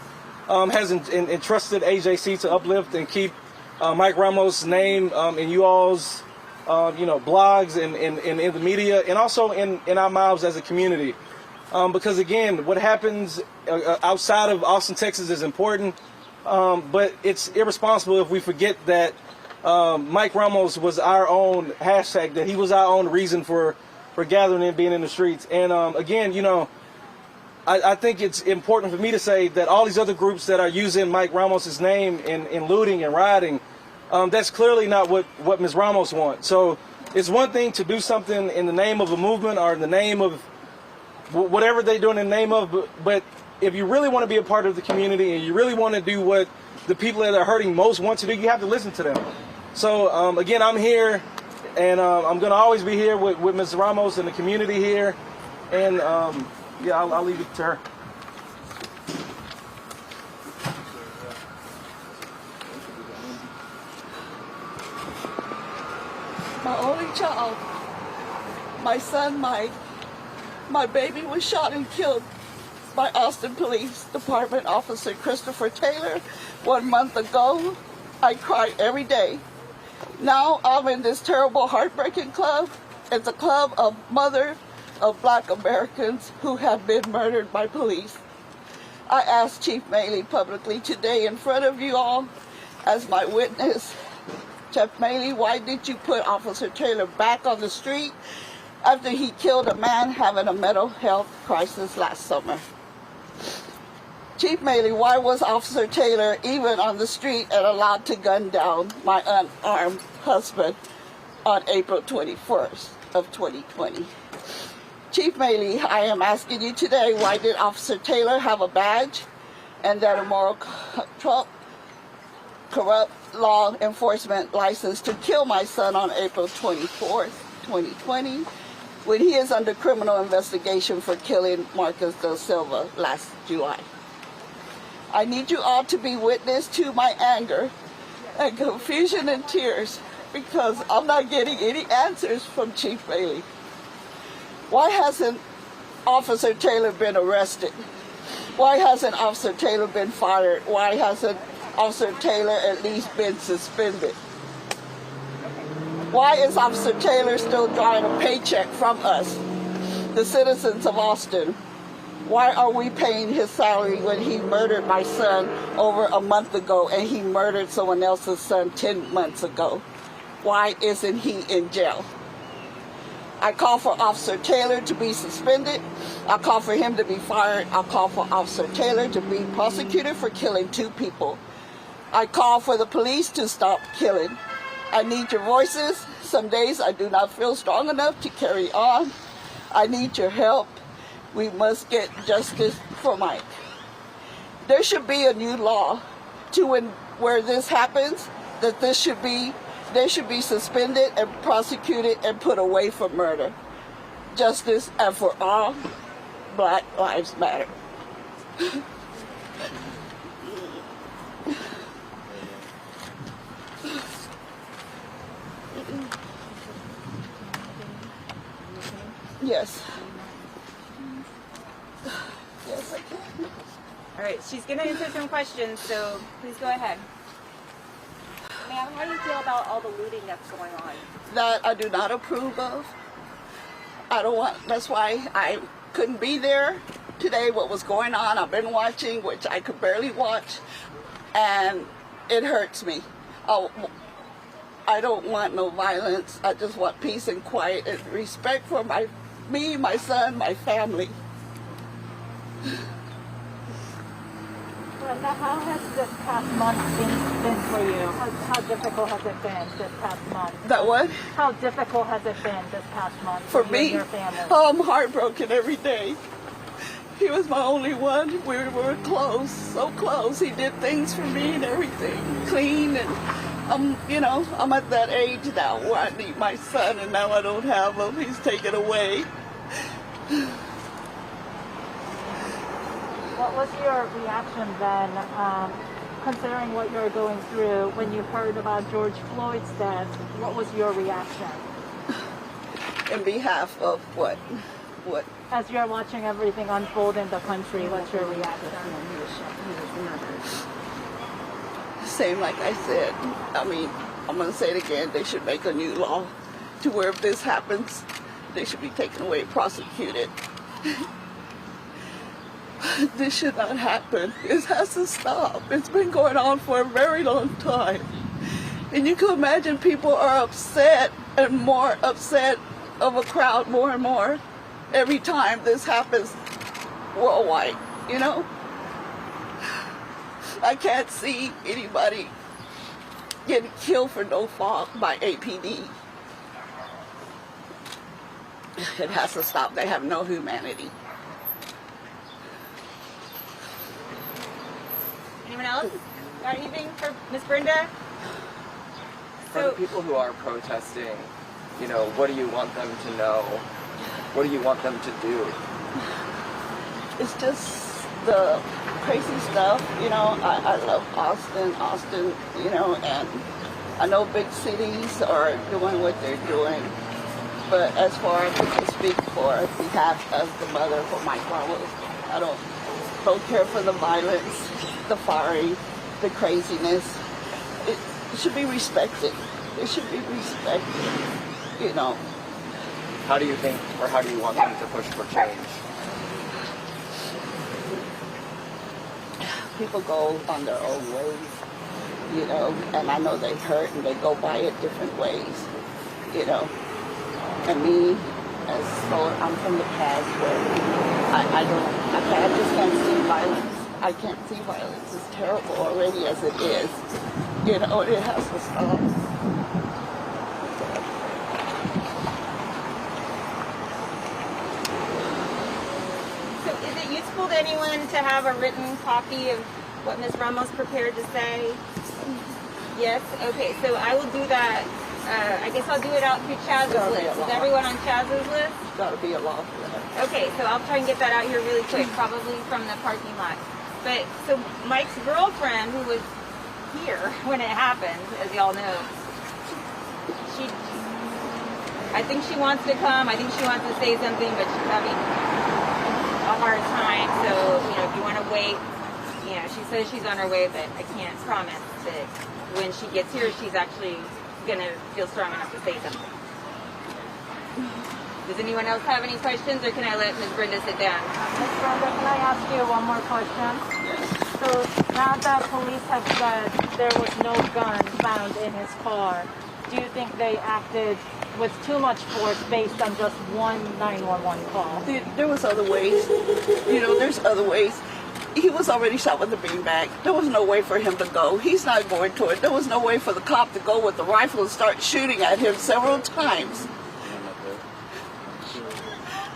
has entrusted AJC to uplift and keep Mike Ramos' name in you all's blogs and in the media, and also in our mouths as a community. Because again, what happens outside of Austin, Texas is important. But it's irresponsible if we forget that Mike Ramos was our own hashtag, that he was our own reason for gathering and being in the streets. And again, you know, I think it's important for me to say that all these other groups that are using Mike Ramos' name in looting and rioting, that's clearly not what Ms. Ramos wants. So it's one thing to do something in the name of a movement or in the name of whatever they're doing in the name of, but if you really want to be a part of the community and you really want to do what the people that are hurting most want to do, you have to listen to them. So again, I'm here, and I'm going to always be here with Ms. Ramos and the community here. And yeah, I'll leave it to her. My only child, my son Mike, my baby was shot and killed by Austin Police Department Officer Christopher Taylor 1 month ago. I cry every day. Now I'm in this terrible, heartbreaking club. It's a club of mothers of black Americans who have been murdered by police. I asked Chief Maley publicly today in front of you all as my witness, Chief Maley, why did you put Officer Taylor back on the street after he killed a man having a mental health crisis last summer? Chief Maley, why was Officer Taylor even on the street and allowed to gun down my unarmed husband on April 21st of 2020? Chief Maley, I am asking you today, why did Officer Taylor have a badge and that immoral, corrupt law enforcement license to kill my son on April 24th, 2020, when he is under criminal investigation for killing Marcus da Silva last July? I need you all to be witness to my anger and confusion and tears because I'm not getting any answers from Chief Maley. Why hasn't Officer Taylor been arrested? Why hasn't Officer Taylor been fired? Why hasn't Officer Taylor at least been suspended? Why is Officer Taylor still drawing a paycheck from us, the citizens of Austin? Why are we paying his salary when he murdered my son over a month ago and he murdered someone else's son 10 months ago? Why isn't he in jail? I call for Officer Taylor to be suspended. I call for him to be fired. I call for Officer Taylor to be prosecuted for killing 2 people. I call for the police to stop killing. I need your voices. Some days I do not feel strong enough to carry on. I need your help. We must get justice for Mike. There should be a new law to where this happens, that they should be suspended and prosecuted and put away for murder. Justice and for all, Black Lives Matter. Yes. Yes, I can. All right, she's going to answer some questions, so please go ahead. Ma'am, how do you feel about all the looting that's going on? That I do not approve of. That's why I couldn't be there today, what was going on. I've been watching, which I could barely watch, and it hurts me. I don't want no violence. I just want peace and quiet and respect for me, my son, my family. Brenda, how has this past month been for you? How difficult has it been this past month? That what? How difficult has it been this past month for you me? and your family? Oh, I'm heartbroken every day. He was my only one. We were close, so close. He did things for me and everything, clean, and I'm at that age now where I need my son, and now I don't have him. He's taken away. What was your reaction then, considering what you're going through, when you heard about George Floyd's death? What was your reaction? In behalf of what? What? As you're watching everything unfold in the country, what's your reaction? Same like I said. I mean, I'm going to say it again. They should make a new law to where if this happens, they should be taken away, prosecuted. This should not happen. This has to stop. It's been going on for a very long time. And you can imagine people are upset and more upset of a crowd more and more every time this happens worldwide, you know? I can't see anybody getting killed for no fault by APD. It has to stop. They have no humanity. Anyone else? Got anything for Miss Brenda? For the people who are protesting, what do you want them to know? What do you want them to do? It's just the crazy stuff, I love Austin, and I know big cities are doing what they're doing, but as far as I can speak for behalf of the mother for Mike Wallace, I don't care for the violence, the firing, the craziness. It should be respected. It should be respected, How do you think, or how do you want them to push for change? People go on their own ways, and I know they hurt and they go by it different ways, And me, I'm from the past where I just can't see violence. I can't see violence is terrible already as it is. You know, it has to stop. So is it useful to anyone to have a written copy of what Ms. Ramos prepared to say? Yes? Okay, so I will do that. I guess I'll do it out through Chaz's list. Is everyone on Chaz's list? It's got to be a law for that. Okay, so I'll try and get that out here really quick, probably from the parking lot. But, so Mike's girlfriend, who was here when it happened, as y'all know, I think she wants to come. I think she wants to say something, but she's having a hard time. So, you know, if you want to wait, you know, she says she's on her way, but I can't promise that when she gets here, she's actually going to feel strong enough to say something. Does anyone else have any questions, or can I let Ms. Brenda sit down? Ms. Brenda, can I ask you one more question? So now that police have said there was no gun found in his car, do you think they acted with too much force based on just one 911 call? There was other ways. You know, there's other ways. He was already shot with a beanbag. There was no way for him to go. He's not going to it. There was no way for the cop to go with the rifle and start shooting at him several times.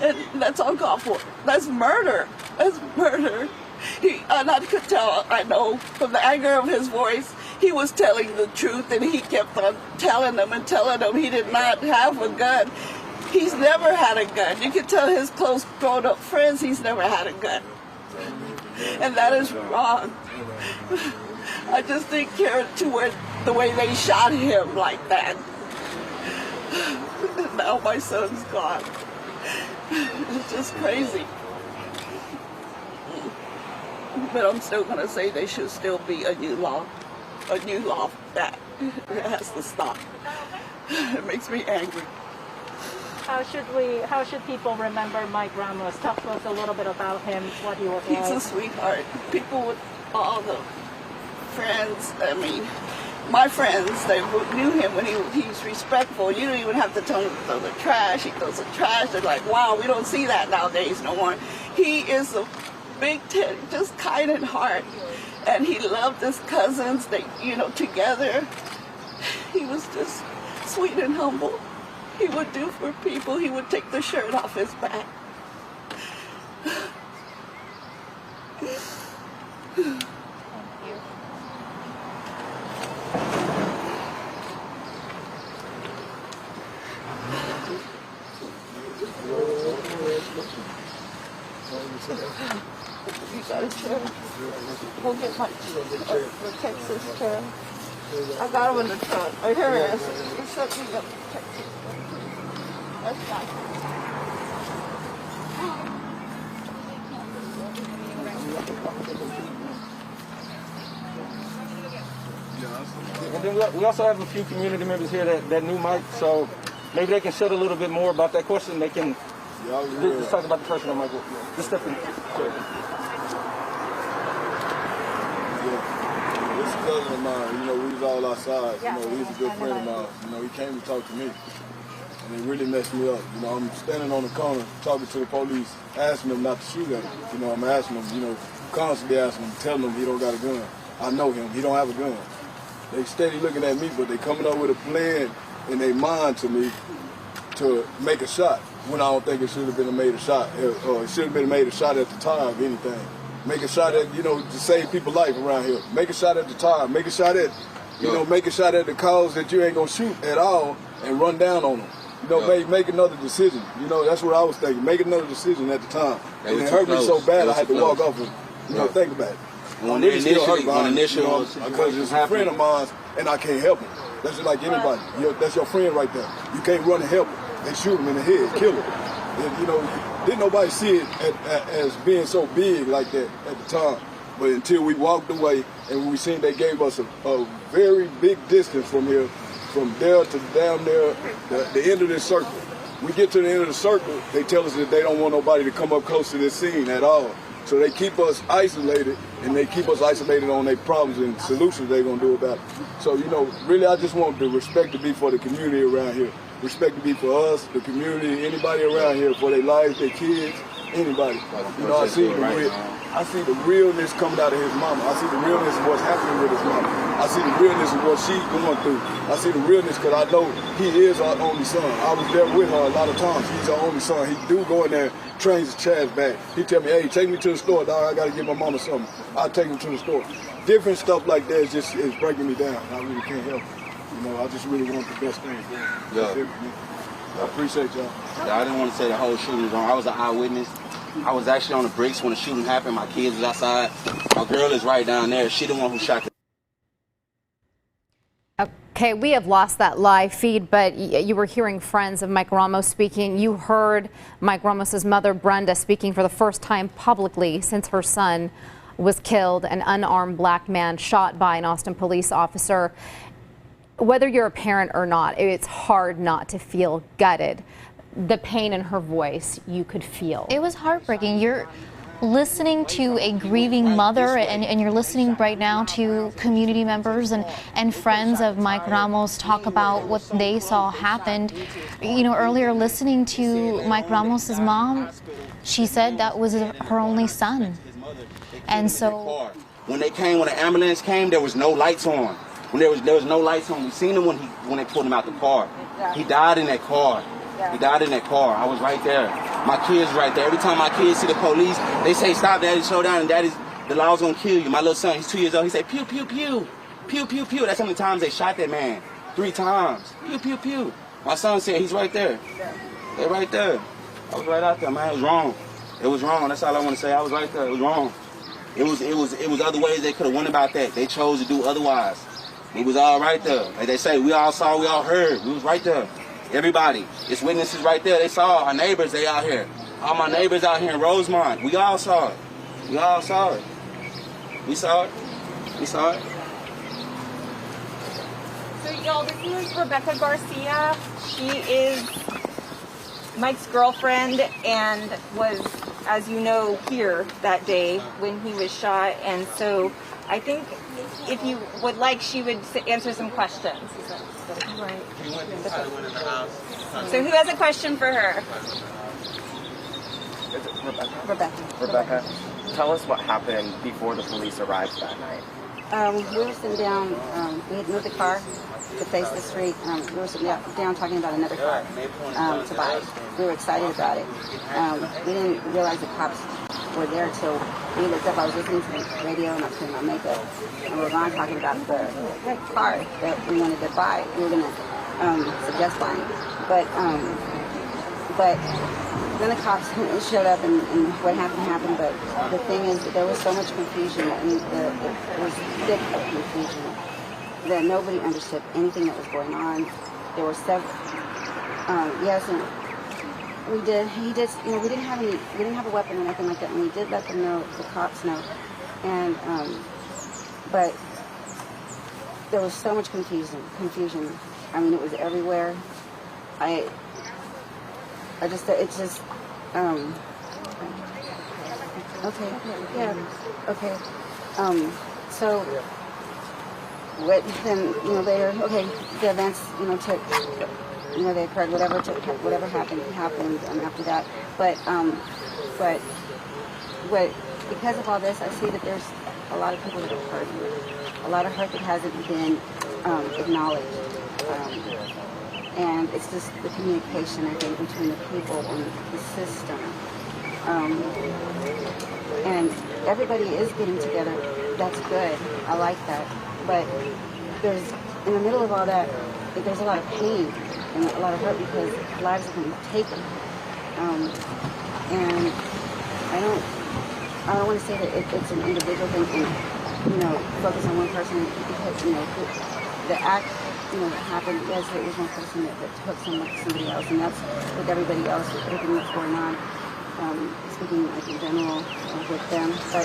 And that's uncalled for. That's murder. That's murder. And I could tell, I know, from the anger of his voice, he was telling the truth, and he kept on telling them he did not have a gun. He's never had a gun. You can tell his close grown-up friends he's never had a gun. And that is wrong. I just didn't care the way they shot him like that. Now my son's gone. It's just crazy. But I'm still going to say there should still be a new law that it has to stop. It makes me angry. How should people remember Mike Ramos? Talk to us a little bit about him, what he was like. He's a sweetheart. People with all the friends, I mean, my friends, they knew him when he's respectful. You don't even have to tell him to throw the trash. He throws the trash. They're like, wow, we don't see that nowadays no more. He is a big tit, just kind in heart. And he loved his cousins, they, you know, together. He was just sweet and humble. He would do for people. He would take the shirt off his back. You got a chair? Go get my the Texas chair. I got him in the trunk. Oh, here it is. He set me up the Texas. That's fine. And then we also have a few community members here that knew Mike, so maybe they can shed a little bit more about that question. They can just talk about the person on Mike. Just step in. Sure. This is a cousin of mine. You know, we was all outside. You know, he's a good friend of mine. You know, he came to talk to me, and it really messed me up. You know, I'm standing on the corner talking to the police, asking them not to shoot at him. You know, I'm asking them, you know, constantly asking them, telling them he don't got a gun. I know him. He don't have a gun. They steady looking at me, but they coming up with a plan in their mind to me to make a shot when I don't think it should have been made a shot. Or it should have been made a shot at the time of anything. Make a shot at, you know, to save people's life around here. Make a shot at the time. Make a shot at, you know, make a shot at the cause that you ain't gonna shoot at all and run down on them. You know, make another decision. You know, that's what I was thinking. Make another decision at the time. And it hurt me so bad I had to walk off and, you know, think about it. When the initial because it's a friend of mine and I can't help him. That's just like anybody. That's your friend right there. You can't run and help him. They shoot him in the head, kill him. And, you know, didn't nobody see it as being so big like that at the time. But until we walked away and we seen they gave us a very big distance from here, from there to down there, the end of this circle. We get to the end of the circle, they tell us that they don't want nobody to come up close to this scene at all. So they keep us isolated, and they keep us isolated on their problems and solutions they're going to do about it. So, you know, really I just want the respect to be for the community around here. Respect to be for us, the community, anybody around here, for their lives, their kids, anybody. You know, I see the realness coming out of his mama. I see the realness of what's happening with his mama. I see the realness of what she's going through. I see the realness because I know he is our only son. I was there with her a lot of times. He's our only son. He do go in there, trains his trash bag. He tell me, hey, take me to the store, dog. I got to get my mama something. I'll take him to the store. Different stuff like that is breaking me down. I really can't help it. You know, I just really want the best thing for him. Yeah. I appreciate y'all. Yeah, I didn't want to say the whole shooting was wrong. I was an eyewitness. I was actually on the bricks when the shooting happened. My kids was outside. My girl is right down there. She the one who shot the... Okay, we have lost that live feed, but you were hearing friends of Mike Ramos speaking. You heard Mike Ramos's mother, Brenda, speaking for the first time publicly since her son was killed, an unarmed black man shot by an Austin police officer. Whether you're a parent or not, it's hard not to feel gutted. The pain in her voice, you could feel. It was heartbreaking. You're listening to a grieving mother, and you're listening right now to community members and friends of Mike Ramos talk about what they saw happened. You know, earlier listening to Mike Ramos's mom, she said that was her only son. And so when the ambulance came, there was no lights on. When there was no lights on, we seen him when they pulled him out the car. He died in that car. He died in that car. I was right there. My kids right there. Every time my kids see the police, they say, stop, daddy, slow down, and daddy's, the law's gonna kill you. My little son, he's 2 years old, he say, pew, pew, pew, pew, pew, pew. That's how many times they shot that man. 3 times. Pew, pew, pew. My son said, he's right there. They're right there. I was right out there, man. It was wrong. It was wrong. That's all I want to say. I was right there. It was wrong. It was other ways they could have went about that. They chose to do otherwise. It was all right there. Like they say, we all saw, we all heard. We was right there. Everybody. It's witnesses right there. They saw our neighbors, they out here. All my neighbors out here in Rosemont. We all saw it. We all saw it. We saw it. We saw it. So y'all, this is Rebecca Garcia. She is Mike's girlfriend and was, as you know, here that day when he was shot. And so I think if you would like, she would answer some questions. Right. So who has a question for her? Rebecca, tell us what happened before the police arrived that night. We were sitting down, we had moved the car to face the street. We were sitting down talking about another car to buy. We were excited about it. We didn't realize the cops were there till we looked up. I was listening to the radio and I was putting on makeup. And we were on talking about the car that we wanted to buy. We were going to suggest buying. But then the cops showed up and what happened. But the thing is that there was so much confusion. I mean, it was thick of confusion that nobody understood anything that was going on. There were several, yes, and we did, you know, we didn't have a weapon or anything like that, and we did let them know, the cops know, and, but there was so much confusion. I mean, it was everywhere. It's just, okay, yeah, okay, so, what then, you know, later, okay, the events, you know, took, you know, they occurred, whatever happened, and after that, but because of all this, I see that there's a lot of people that have hurt, a lot of hurt that hasn't been acknowledged, and it's just the communication, I think, between the people and the system, and everybody is getting together. That's good. I like that. But there's, in the middle of all that, there's a lot of pain and a lot of hurt because lives have been taken. And I don't want to say that it's an individual thing and, you know, focus on one person because, you know, the act, you know, that happened, yes, it was one person that took somebody else, and that's with everybody else, with everything that's going on, speaking like in general with them. But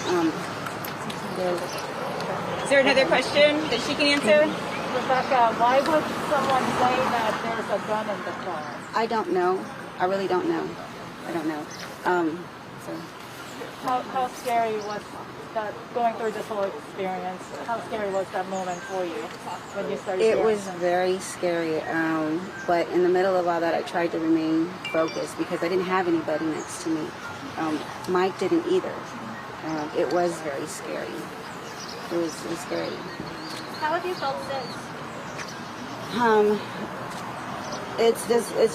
is there another question that she can answer? Rebecca, why would someone say that there's a gun in the car? I don't know. I really don't know. I don't know. So. How scary was that going through this whole experience? How scary was that moment for you when you started? It was very scary, but in the middle of all that, I tried to remain focused because I didn't have anybody next to me. Mike didn't either. It was very scary. It was scary. How have you felt since? It's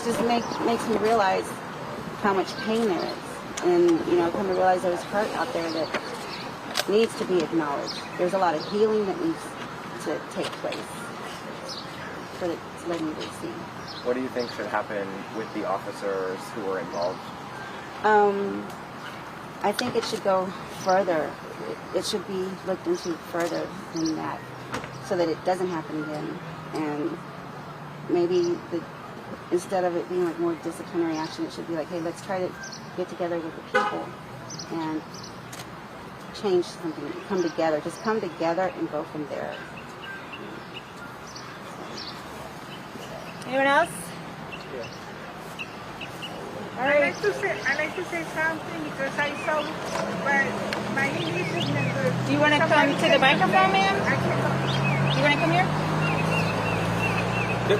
just makes me realize how much pain there is, and come to realize there's hurt out there that needs to be acknowledged. There's a lot of healing that needs to take place for it to let me see. What do you think should happen with the officers who were involved? I think it should go further. It should be looked into further than that, so that it doesn't happen again. And maybe instead of it being like more disciplinary action, it should be like, hey, let's try to get together with the people and change something. Come together. Just come together and go from there. Anyone else? I'd like to say something because I saw my English is not good. Do you want to come to the microphone, ma'am? You want to come here?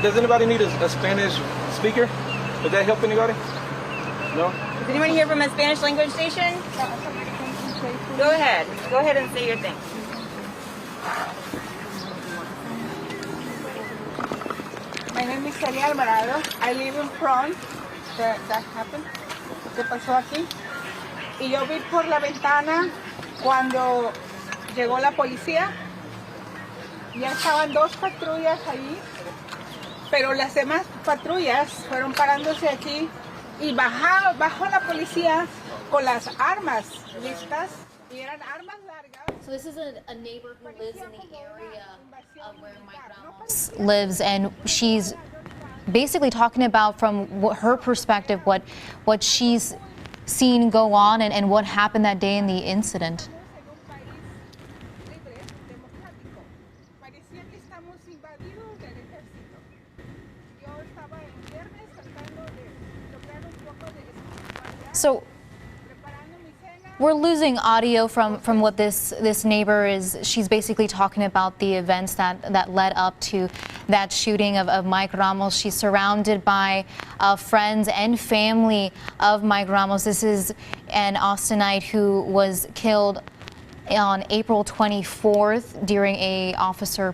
Does anybody need a Spanish speaker? Would that help anybody? No? Does anyone here from a Spanish language station? Go ahead. Go ahead and say your thing. My name is Celia Alvarado. I live in front. That happened. ¿Qué pasó aquí? Y yo vi por la ventana cuando llegó la policía. Ya estaban dos patrullas ahí, pero las demás patrullas fueron parándose aquí y bajó la policía con las armas listas y eran armas largas. So this is a neighbor who lives in the area of where Mike Ramos lives, and she's basically talking about from her perspective what she's seen go on and what happened that day in the incident. So we're losing audio from what this neighbor is. She's basically talking about the events that led up to that shooting of Mike Ramos. She's surrounded by friends and family of Mike Ramos. This is an Austinite who was killed on April 24th during a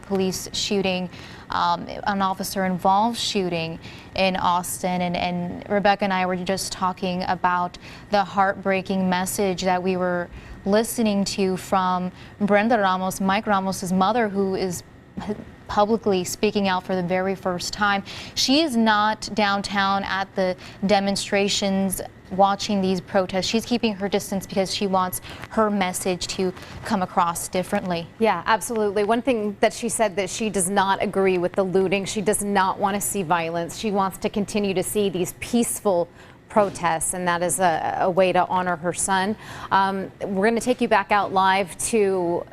police shooting, an officer-involved shooting in Austin. And Rebecca and I were just talking about the heartbreaking message that we were listening to from Brenda Ramos, Mike Ramos's mother, who is publicly speaking out for the very first time. She is not downtown at the demonstrations watching these protests. She's keeping her distance because she wants her message to come across differently. Yeah, absolutely. One thing that she said, that she does not agree with the looting. She does not want to see violence. She wants to continue to see these peaceful protests, and that is a way to honor her son. We're going to take you back out live to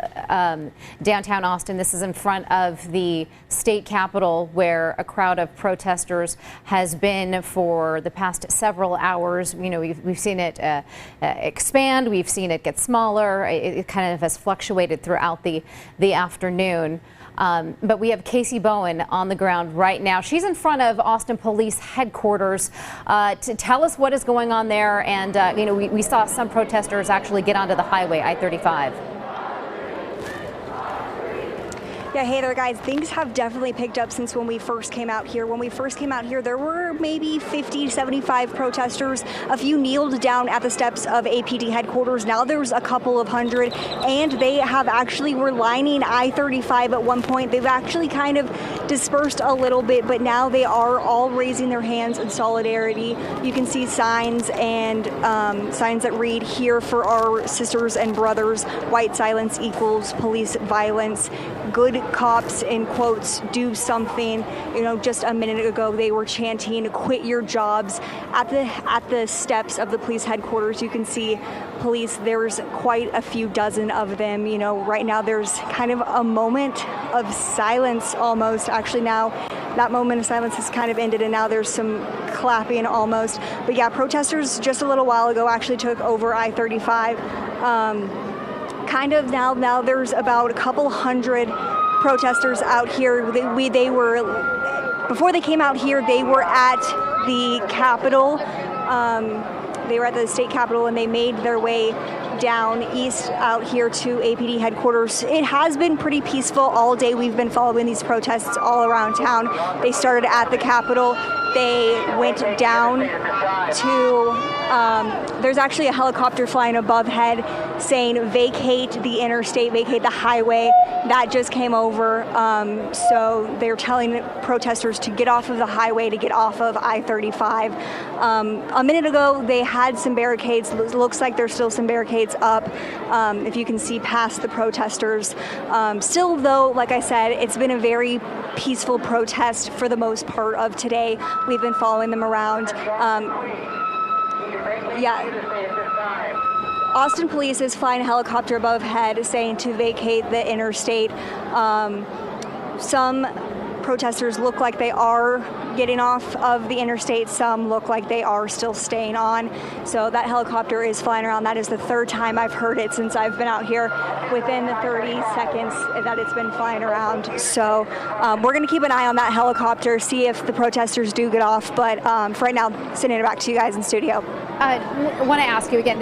downtown Austin. This is in front of the state capitol, where a crowd of protesters has been for the past several hours. You know, we've seen it expand, we've seen it get smaller. It kind of has fluctuated throughout the afternoon. But we have Casey Bowen on the ground right now. She's in front of Austin Police Headquarters to tell us what is going on there. And, you know, we saw some protesters actually get onto the highway, I-35. Yeah, hey there, guys. Things have definitely picked up since when we first came out here. When we first came out here, there were maybe 50, 75 protesters. A few kneeled down at the steps of APD headquarters. Now there's a couple of hundred, and they have actually were lining I-35 at one point. They've actually kind of dispersed a little bit, but now they are all raising their hands in solidarity. You can see signs and signs that read, "Here for our sisters and brothers. White silence equals police violence. Good cops," in quotes, "do something." You know, just a minute ago they were chanting, "Quit your jobs." At the steps of the police headquarters, you can see police. There's quite a few dozen of them. You know, right now there's kind of a moment of silence almost. Actually, now that moment of silence has kind of ended, and now there's some clapping almost. But yeah, protesters just a little while ago actually took over I-35. kind of now there's about a couple hundred protesters out here. They were, before they came out here, they were at the Capitol. They were at the state capitol, and they made their way down east out here to APD headquarters. It has been pretty peaceful all day. We've been following these protests all around town. They started at the Capitol. They went down to, there's actually a helicopter flying above head saying vacate the interstate, vacate the highway. That just came over. So they're telling protesters to get off of the highway, to get off of I-35. A minute ago, they had some barricades. Looks like there's still some barricades up, if you can see past the protesters. Still, though, like I said, it's been a very peaceful protest for the most part of today. We've been following them around. Austin police is flying a helicopter above head saying to vacate the interstate. Some protesters look like they are getting off of the interstate. Some look like they are still staying on. So that helicopter is flying around. That is the third time I've heard it since I've been out here within the 30 seconds that it's been flying around. So we're going to keep an eye on that helicopter, see if the protesters do get off. But for right now, sending it back to you guys in studio. I want to ask you again,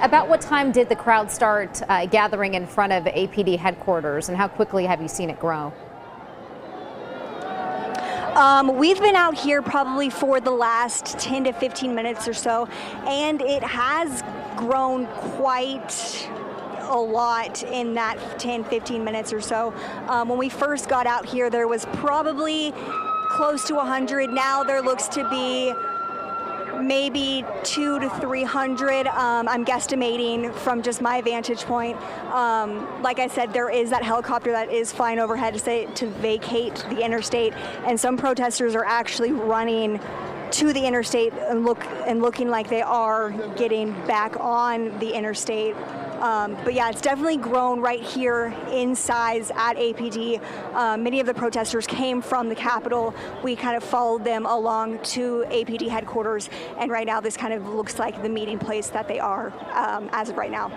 about what time did the crowd start gathering in front of APD headquarters, and how quickly have you seen it grow? We've been out here probably for the last 10 to 15 minutes or so, and it has grown quite a lot in that 10-15 minutes or so. When we first got out here, there was probably close to 100. Now there looks to be maybe 200 to 300. I'm guesstimating from just my vantage point. Like I said, there is that helicopter that is flying overhead to vacate the interstate, and some protesters are actually running to the interstate and looking like they are getting back on the interstate. But yeah, it's definitely grown right here in size at APD. Many of the protesters came from the Capitol. We kind of followed them along to APD headquarters, and right now this kind of looks like the meeting place that they are as of right now.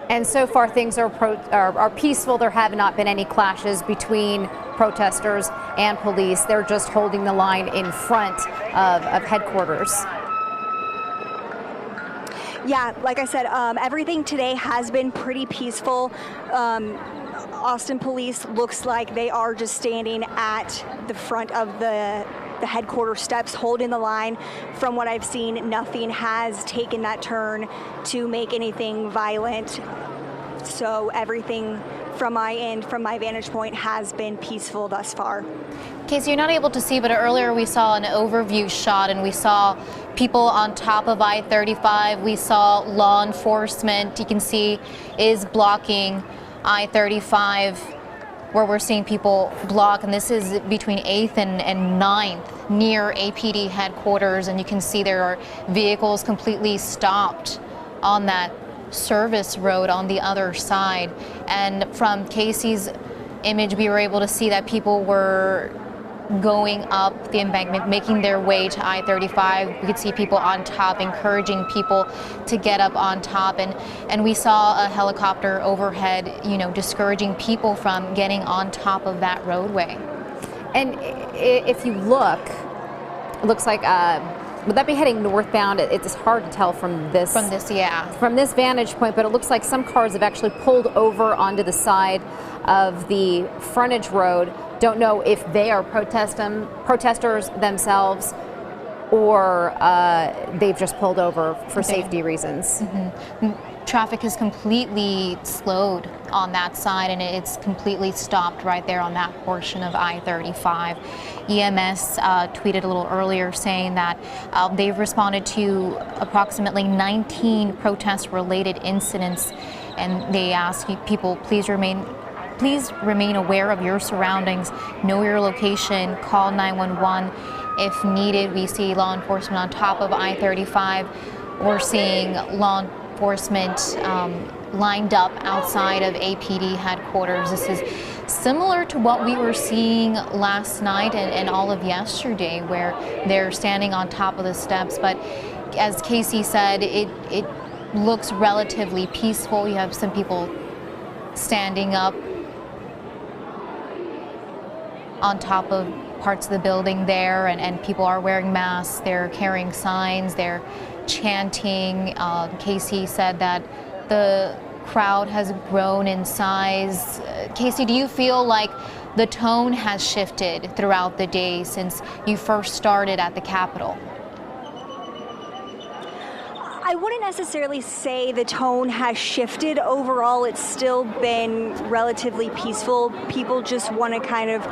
And so far things are peaceful. There have not been any clashes between protesters and police. They're just holding the line in front of headquarters. Yeah, like I said, everything today has been pretty peaceful. Austin police looks like they are just standing at the front of the headquarters steps holding the line. From what I've seen, nothing has taken that turn to make anything violent. So everything from my end, from my vantage point, has been peaceful thus far. Casey, you're not able to see, but earlier we saw an overview shot and we saw people on top of I-35. We saw law enforcement, you can see, is blocking I-35, where we're seeing people block, and this is between 8th and 9th near APD headquarters, and you can see there are vehicles completely stopped on that service road on the other side. And from Casey's image, we were able to see that people were going up the embankment, making their way to I-35. We could see people on top, encouraging people to get up on top, and we saw a helicopter overhead, discouraging people from getting on top of that roadway. And if you look, it looks like would that be heading northbound? It's hard to tell from this. From this vantage point, but it looks like some cars have actually pulled over onto the side of the frontage road. Don't know if they are protesters themselves, or they've just pulled over for safety reasons. Mm-hmm. Traffic is completely slowed on that side, and it's completely stopped right there on that portion of I-35. EMS tweeted a little earlier saying that they've responded to approximately 19 protest-related incidents, and they ask people, please remain aware of your surroundings, know your location, call 911 if needed. We see law enforcement on top of I-35. We're seeing law enforcement lined up outside of APD headquarters. This is similar to what we were seeing last night and all of yesterday, where they're standing on top of the steps. But as Casey said, looks relatively peaceful. You have some people standing up on top of parts of the building there, and people are wearing masks, they're carrying signs, they're chanting. Casey said that the crowd has grown in size. Casey, do you feel like the tone has shifted throughout the day since you first started at the Capitol? I wouldn't necessarily say the tone has shifted. Overall, it's still been relatively peaceful. People just want to kind of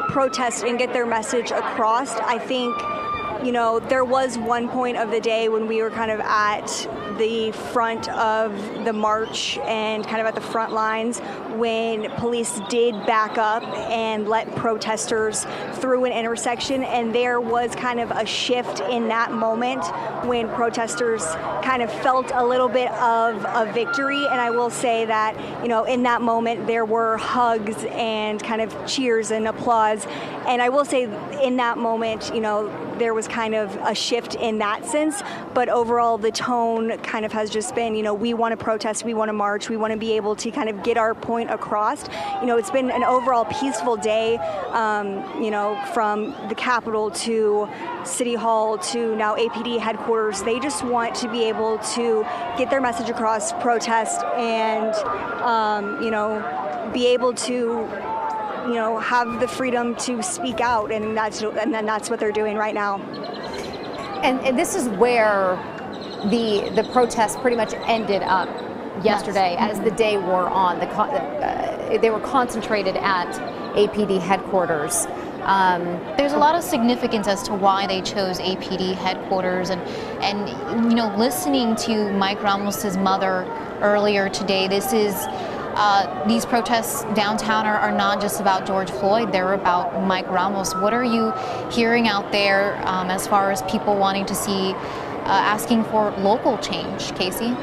protest and get their message across. I think, you know, there was one point of the day when we were kind of at the front of the march and kind of at the front lines when police did back up and let protesters through an intersection, and there was kind of a shift in that moment when protesters kind of felt a little bit of a victory. And I will say that, you know, in that moment there were hugs and kind of cheers and applause, and I will say in that moment, you know, there was kind of a shift in that sense, but overall the tone kind of has just been, you know, we want to protest, we want to march, we want to be able to kind of get our point across. You know, it's been an overall peaceful day, you know, from the Capitol to City Hall to now APD headquarters. They just want to be able to get their message across, protest, and, you know, be able to, you know, have the freedom to speak out, and that's what they're doing right now. And this is where the protest pretty much ended up yesterday. Yes. As the day wore on. They were concentrated at APD headquarters. There's a lot of significance as to why they chose APD headquarters, and you know, listening to Mike Ramos's mother earlier today, this is these protests downtown are not just about George Floyd, they're about Mike Ramos. What are you hearing out there as far as people wanting to see, asking for local change, Casey?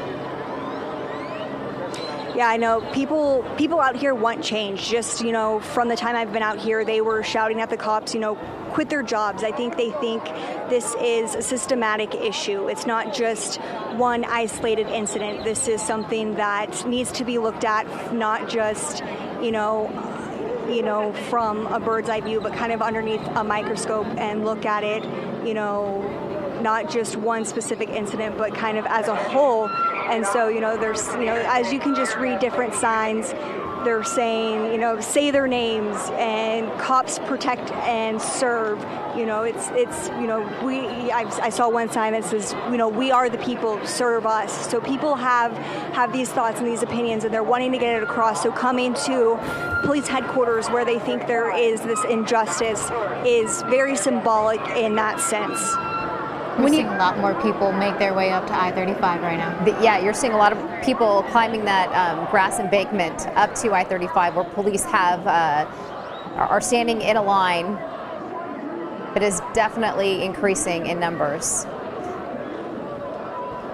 Yeah, I know people out here want change. Just, you know, from the time I've been out here, they were shouting at the cops, you know, quit their jobs. I think they think this is a systematic issue. It's not just one isolated incident. This is something that needs to be looked at, not just, you know, from a bird's eye view, but kind of underneath a microscope and look at it, you know, not just one specific incident, but kind of as a whole. And so, you know, there's, you know, as you can just read different signs, they're saying, you know, say their names, and cops protect and serve. You know, it's you know, I saw one sign that says, you know, we are the people, serve us. So people have these thoughts and these opinions, and they're wanting to get it across. So coming to police headquarters where they think there is this injustice is very symbolic in that sense. We're seeing a lot more people make their way up to I-35 right now. Yeah, you're seeing a lot of people climbing that grass embankment up to I-35, where police are standing in a line that is definitely increasing in numbers.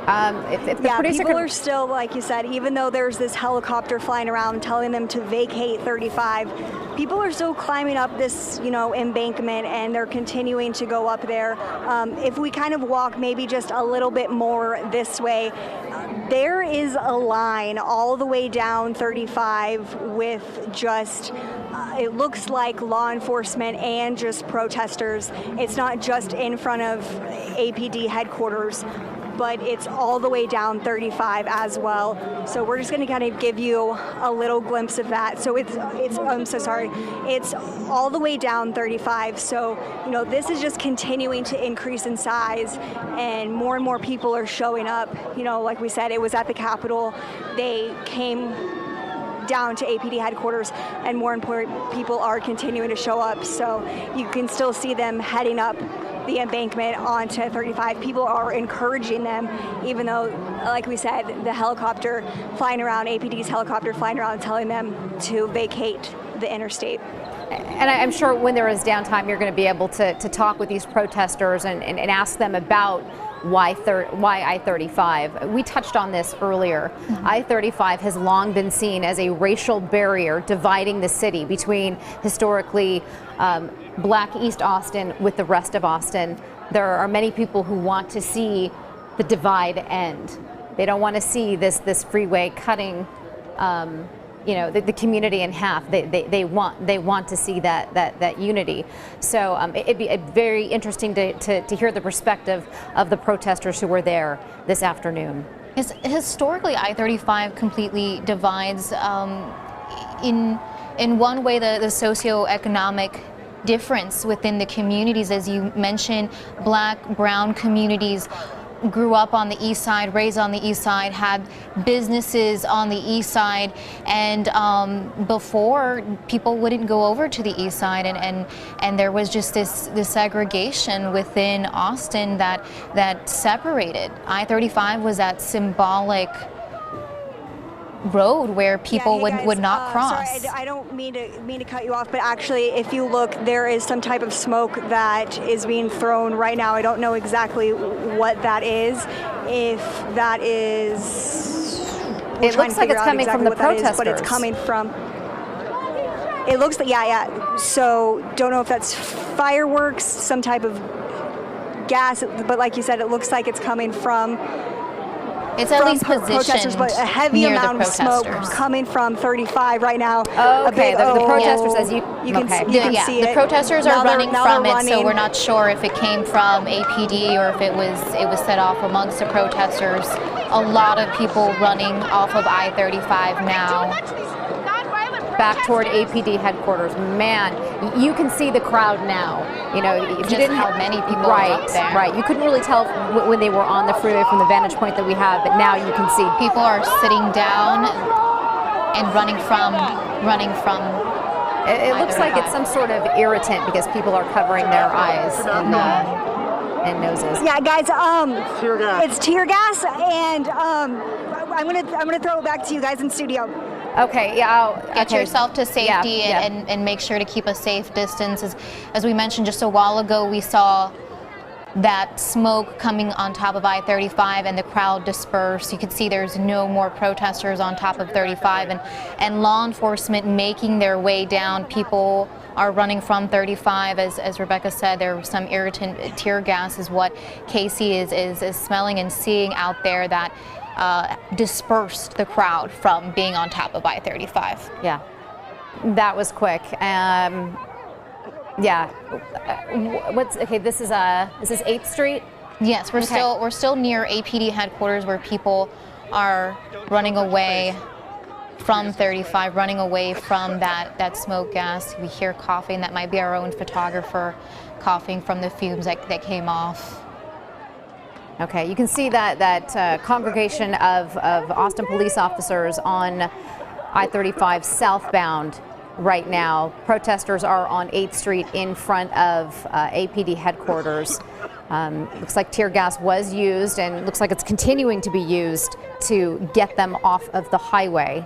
If the producer people are still, like you said, even though there's this helicopter flying around telling them to vacate 35, people are still climbing up this, you know, embankment, and they're continuing to go up there. If we kind of walk maybe just a little bit more this way, there is a line all the way down 35 with just, it looks like law enforcement and just protesters. It's not just in front of APD headquarters, but it's all the way down 35 as well. So we're just going to kind of give you a little glimpse of that. So it's I'm so sorry. It's all the way down 35. So, you know, this is just continuing to increase in size, and more people are showing up. You know, like we said, it was at the Capitol. They came down to APD headquarters, and more important people are continuing to show up. So you can still see them heading up the embankment onto 35. People are encouraging them, even though, like we said, the helicopter flying around, APD's helicopter flying around, telling them to vacate the interstate. And I'm sure when there is downtime, you're going to be able to talk with these protesters and ask them about why I-35. We touched on this earlier. Mm-hmm. I-35 has long been seen as a racial barrier dividing the city between historically Black East Austin with the rest of Austin. There are many people who want to see the divide end. They don't want to see this freeway cutting, the community in half. They want to see that unity. So it'd be very interesting to hear the perspective of the protesters who were there this afternoon. Historically, I-35 completely divides. In one way, the socioeconomic difference within the communities, as you mentioned, black, brown communities grew up on the east side, raised on the east side, had businesses on the east side, and before, people wouldn't go over to the east side, and there was just this segregation within Austin that separated. I-35 was that symbolic road where people would not cross. Sorry, I don't mean to cut you off, but actually, if you look, there is some type of smoke that is being thrown right now. I don't know exactly what that is. If that is, it looks like it's coming from the protesters, but it's coming from. It looks like yeah. So don't know if that's fireworks, some type of gas, but like you said, it looks like it's coming from. It's at least protesters, but a heavy amount of smoke coming from 35 right now. Oh, okay, the protesters, as you can The see it. protesters are running from it, so we're not sure if it came from APD or if it was set off amongst the protesters. A lot of people running off of I-35 now. Back toward APD headquarters. Man, you can see the crowd now. If you didn't how many people are up there. Right. You couldn't really tell when they were on the freeway from the vantage point that we have, but now you can see. People are sitting down and running from. It looks like it's some sort of irritant because people are covering their eyes and noses. Yeah, guys. It's tear gas, and I'm gonna throw it back to you guys in studio. Okay, get yourself to safety and make sure to keep a safe distance. As we mentioned just a while ago, we saw that smoke coming on top of I-35 and the crowd dispersed. You can see there's no more protesters on top of 35 and law enforcement making their way down. People are running from 35. As Rebecca said, there was some irritant tear gas is what Casey is smelling and seeing out there that dispersed the crowd from being on top of I-35. Yeah, that was quick. This is 8th Street. Yes, we're still near APD headquarters where people are running away from 35, running away from that smoke gas. We hear coughing. That might be our own photographer coughing from the fumes that came off. Okay, you can see that congregation of Austin police officers on I-35 southbound right now. Protesters are on 8th Street in front of APD headquarters. Looks like tear gas was used and looks like it's continuing to be used to get them off of the highway.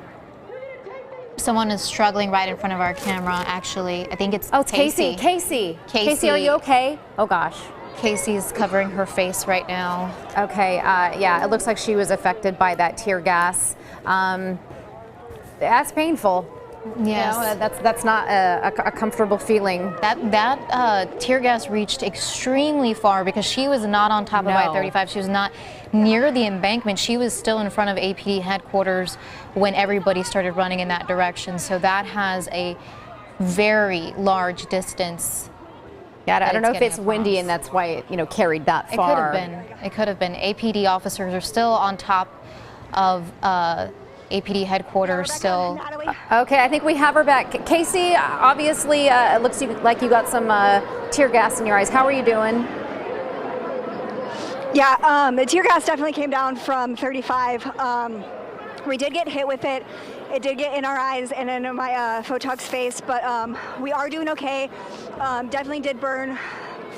Someone is struggling right in front of our camera, actually. I think it's Casey. Casey, are you okay? Oh, gosh. Casey's covering her face right now. Okay, it looks like she was affected by that tear gas. That's painful. Yes. That's not a comfortable feeling. That tear gas reached extremely far because she was not on top of I-35. She was not near the embankment. She was still in front of APD headquarters when everybody started running in that direction. So that has a very large distance. Yeah, I don't know if it's windy and that's why it carried that far. It could have been. APD officers are still on top of APD headquarters still. Okay, I think we have her back. Casey, obviously, it looks like you got some tear gas in your eyes. How are you doing? Yeah, the tear gas definitely came down from 35. We did get hit with it. It did get in our eyes and in my photog's face, but we are doing okay. Definitely did burn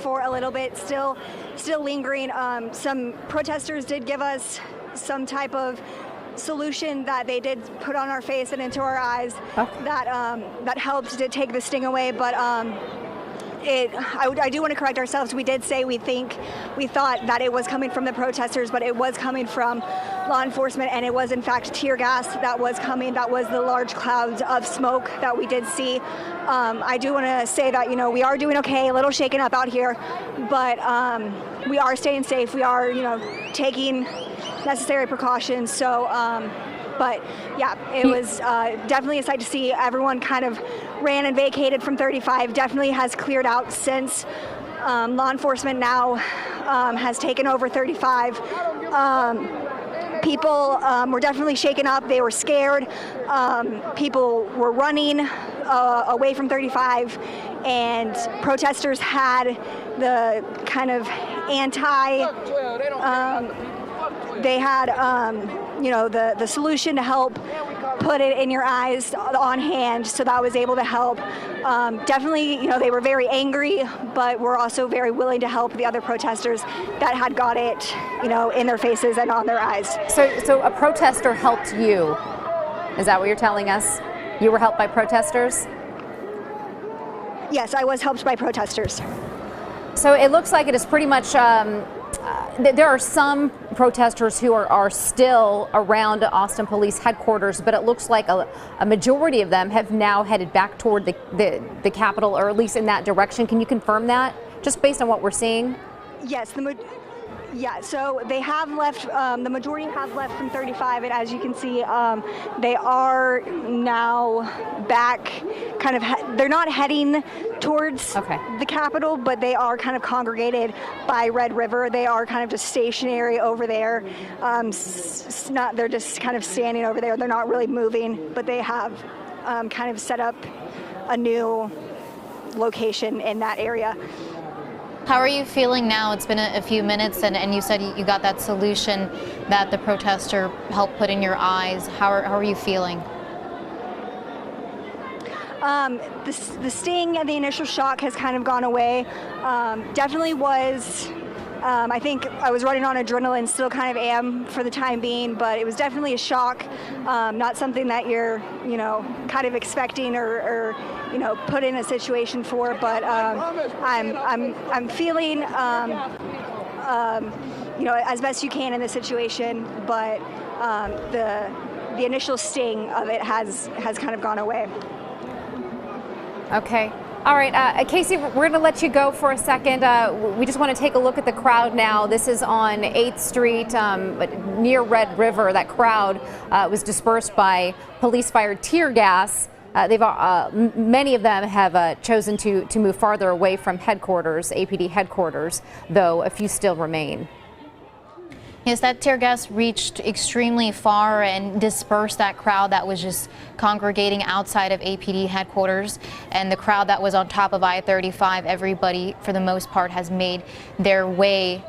for a little bit, still lingering. Some protesters did give us some type of solution that they did put on our face and into our eyes that helped to take the sting away, but I do want to correct ourselves. We did say we thought that it was coming from the protesters, but it was coming from law enforcement, and it was in fact tear gas that was coming. That was the large clouds of smoke that we did see. I do want to say that we are doing okay, a little shaken up out here, but we are staying safe. We are taking necessary precautions. So, but yeah, it was definitely a sight to see. Everyone kind of ran and vacated from 35. Definitely has cleared out since. Law enforcement now has taken over 35. People were definitely shaken up. They were scared. People were running away from 35, and protesters had the kind of they had, the solution to help put it in your eyes on hand, so that was able to help. Definitely, they were very angry, but were also very willing to help the other protesters that had got it, in their faces and on their eyes. So a protester helped you. Is that what you're telling us? You were helped by protesters? Yes, I was helped by protesters. So it looks like it is pretty much, there are some protesters who are still around Austin Police Headquarters, but it looks like a majority of them have now headed back toward the Capitol, or at least in that direction. Can you confirm that, just based on what we're seeing? Yes, so they have left, the majority have left from 35, and as you can see, they are now back, kind of, they're not heading towards the Capitol, but they are kind of congregated by Red River. They are kind of just stationary over there. They're just kind of standing over there. They're not really moving, but they have kind of set up a new location in that area. How are you feeling now? It's been a few minutes, and you said you got that solution that the protester helped put in your eyes. How are you feeling? The sting and the initial shock has kind of gone away. Definitely was, I think I was running on adrenaline, still kind of am for the time being, but it was definitely a shock. Not something that you're, kind of expecting or put in a situation for, but I'm feeling, as best you can in the situation, but the initial sting of it has kind of gone away. Okay. All right, Casey, we're going to let you go for a second. We just want to take a look at the crowd now. This is on 8th Street near Red River. That crowd was dispersed by police-fired tear gas. Many of them have chosen to move farther away from headquarters, APD headquarters, though a few still remain. Yes, that tear gas reached extremely far and dispersed that crowd that was just congregating outside of APD headquarters. And the crowd that was on top of I-35, everybody, for the most part, has made their way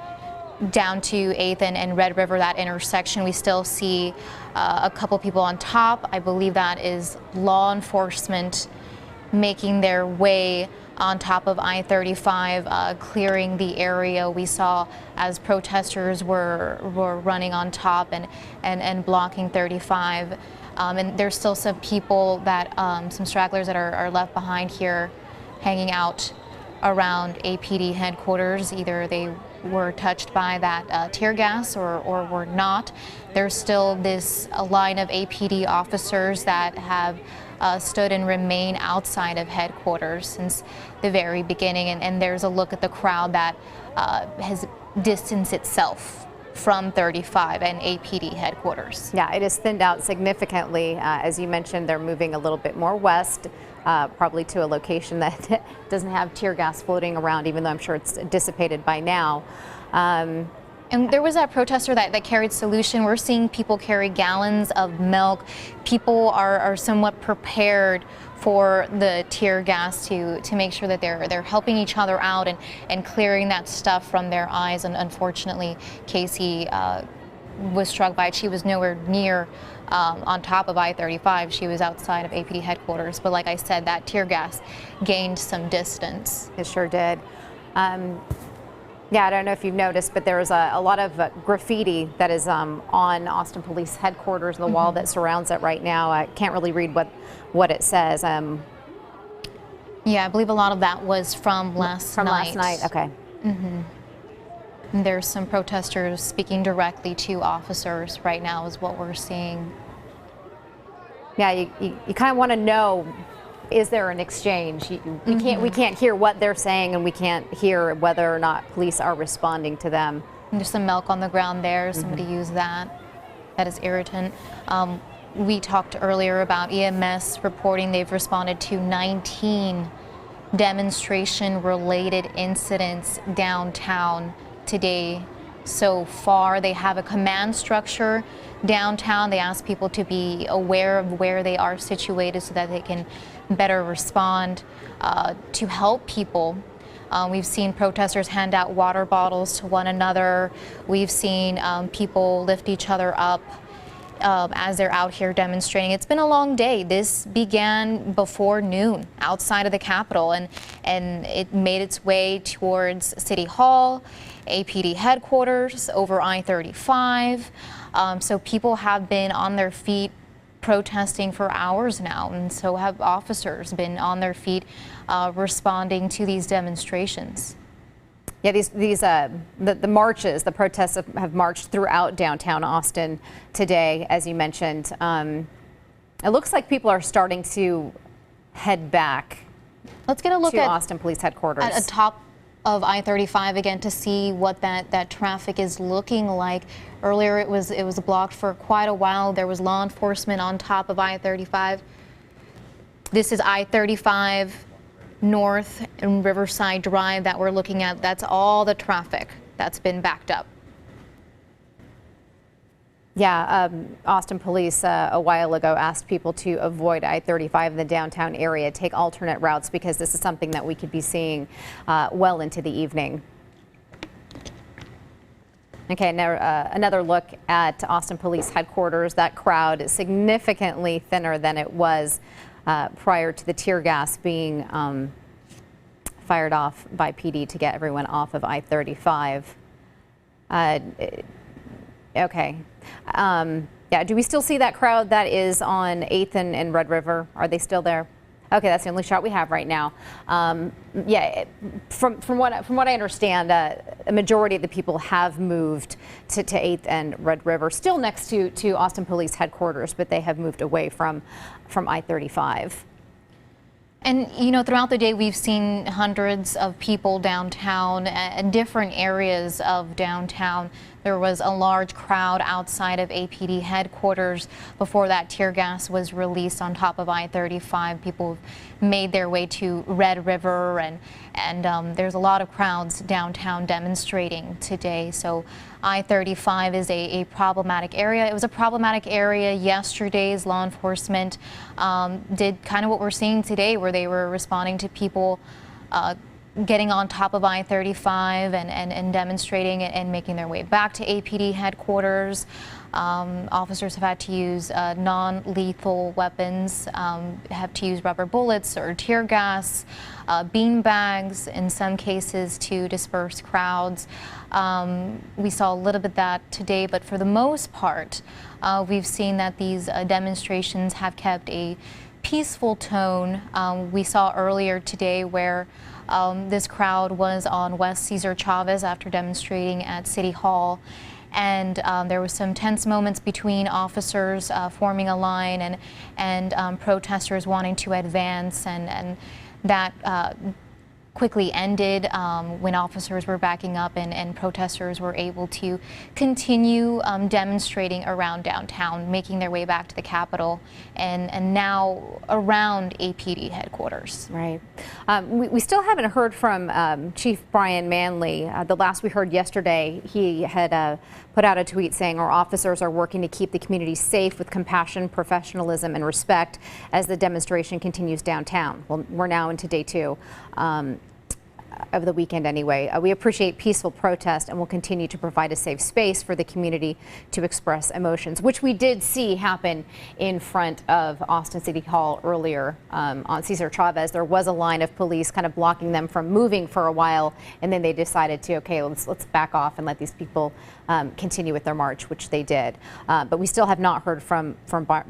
down to 8th and Red River, that intersection. We still see a couple people on top. I believe that is law enforcement making their way on top of I-35, clearing the area. We saw as protesters were running on top and blocking 35. And there's still some people that, some stragglers that are left behind here hanging out around APD headquarters. Either they were touched by that tear gas or were not. There's still this line of APD officers that have stood and remain outside of headquarters since the very beginning, and there's a look at the crowd that has distanced itself from 35 and APD headquarters. Yeah, it has thinned out significantly. As you mentioned, they're moving a little bit more west, probably to a location that doesn't have tear gas floating around, even though I'm sure it's dissipated by now. And there was that protester that carried solution. We're seeing people carry gallons of milk. People are somewhat prepared for the tear gas to make sure that they're helping each other out and clearing that stuff from their eyes. And unfortunately, Casey was struck by it. She was nowhere near on top of I-35. She was outside of APD headquarters. But like I said, that tear gas gained some distance. It sure did. Yeah, I don't know if you've noticed, but there's a lot of graffiti that is on Austin Police Headquarters, the wall that surrounds it right now. I can't really read what it says. Yeah, I believe a lot of that was from last night. From last night, okay. And there's some protesters speaking directly to officers right now is what we're seeing. Yeah, you kind of want to know, is there an exchange? We can't hear what they're saying, and we can't hear whether or not police are responding to them. There's some milk on the ground there. Somebody used that. That is irritant. We talked earlier about EMS reporting they've responded to 19 demonstration-related incidents downtown today so far. They have a command structure downtown. They ask people to be aware of where they are situated so that they can better respond to help people. We've seen protesters hand out water bottles to one another. We've seen people lift each other up as they're out here demonstrating. It's been a long day. This began before noon outside of the Capitol, and it made its way towards City Hall, APD headquarters, over I-35. So people have been on their feet protesting for hours now, and so have officers been on their feet responding to these demonstrations. Yeah, the marches, the protests have marched throughout downtown Austin today, as you mentioned. It looks like people are starting to head back. Let's get a look to at Austin Police Headquarters. At top of I-35 again to see what that traffic is looking like. Earlier it was blocked for quite a while. There was law enforcement on top of I-35. This is I-35 North and Riverside Drive that we're looking at. That's all the traffic that's been backed up. Yeah, Austin Police a while ago asked people to avoid I-35 in the downtown area, take alternate routes, because this is something that we could be seeing well into the evening. Okay, now another look at Austin Police Headquarters. That crowd is significantly thinner than it was prior to the tear gas being fired off by PD to get everyone off of I-35. Okay. Yeah, do we still see that crowd that is on 8th and Red River? Are they still there? Okay, that's the only shot we have right now. Yeah, from what I understand, a majority of the people have moved to 8th and Red River, still next to Austin Police Headquarters, but they have moved away from I-35. And, you know, throughout the day, we've seen hundreds of people downtown in different areas of downtown. There was a large crowd outside of APD headquarters before that tear gas was released on top of I-35. People made their way to Red River, and there's a lot of crowds downtown demonstrating today. So I-35 is a problematic area. It was a problematic area yesterday's law enforcement did kind of what we're seeing today, where they were responding to people getting on top of I-35 and demonstrating and making their way back to APD headquarters. Officers have had to use non-lethal weapons, have to use rubber bullets or tear gas, bean bags in some cases to disperse crowds. We saw a little bit of that today, but for the most part, we've seen that these demonstrations have kept a peaceful tone. We saw earlier today where this crowd was on West Cesar Chavez after demonstrating at City Hall, and there was some tense moments between officers forming a line and protesters wanting to advance, and that quickly ended when officers were backing up and protesters were able to continue demonstrating around downtown, making their way back to the Capitol and now around APD headquarters. Right. We still haven't heard from Chief Brian Manley. The last we heard yesterday, he had put out a tweet saying our officers are working to keep the community safe with compassion, professionalism, and respect as the demonstration continues downtown. Well, we're now into day 2. Of the weekend anyway. We appreciate peaceful protest and will continue to provide a safe space for the community to express emotions, which we did see happen in front of Austin City Hall earlier on Cesar Chavez. There was a line of police kind of blocking them from moving for a while, and then they decided to, okay, let's back off and let these people continue with their march, which they did. But we still have not heard from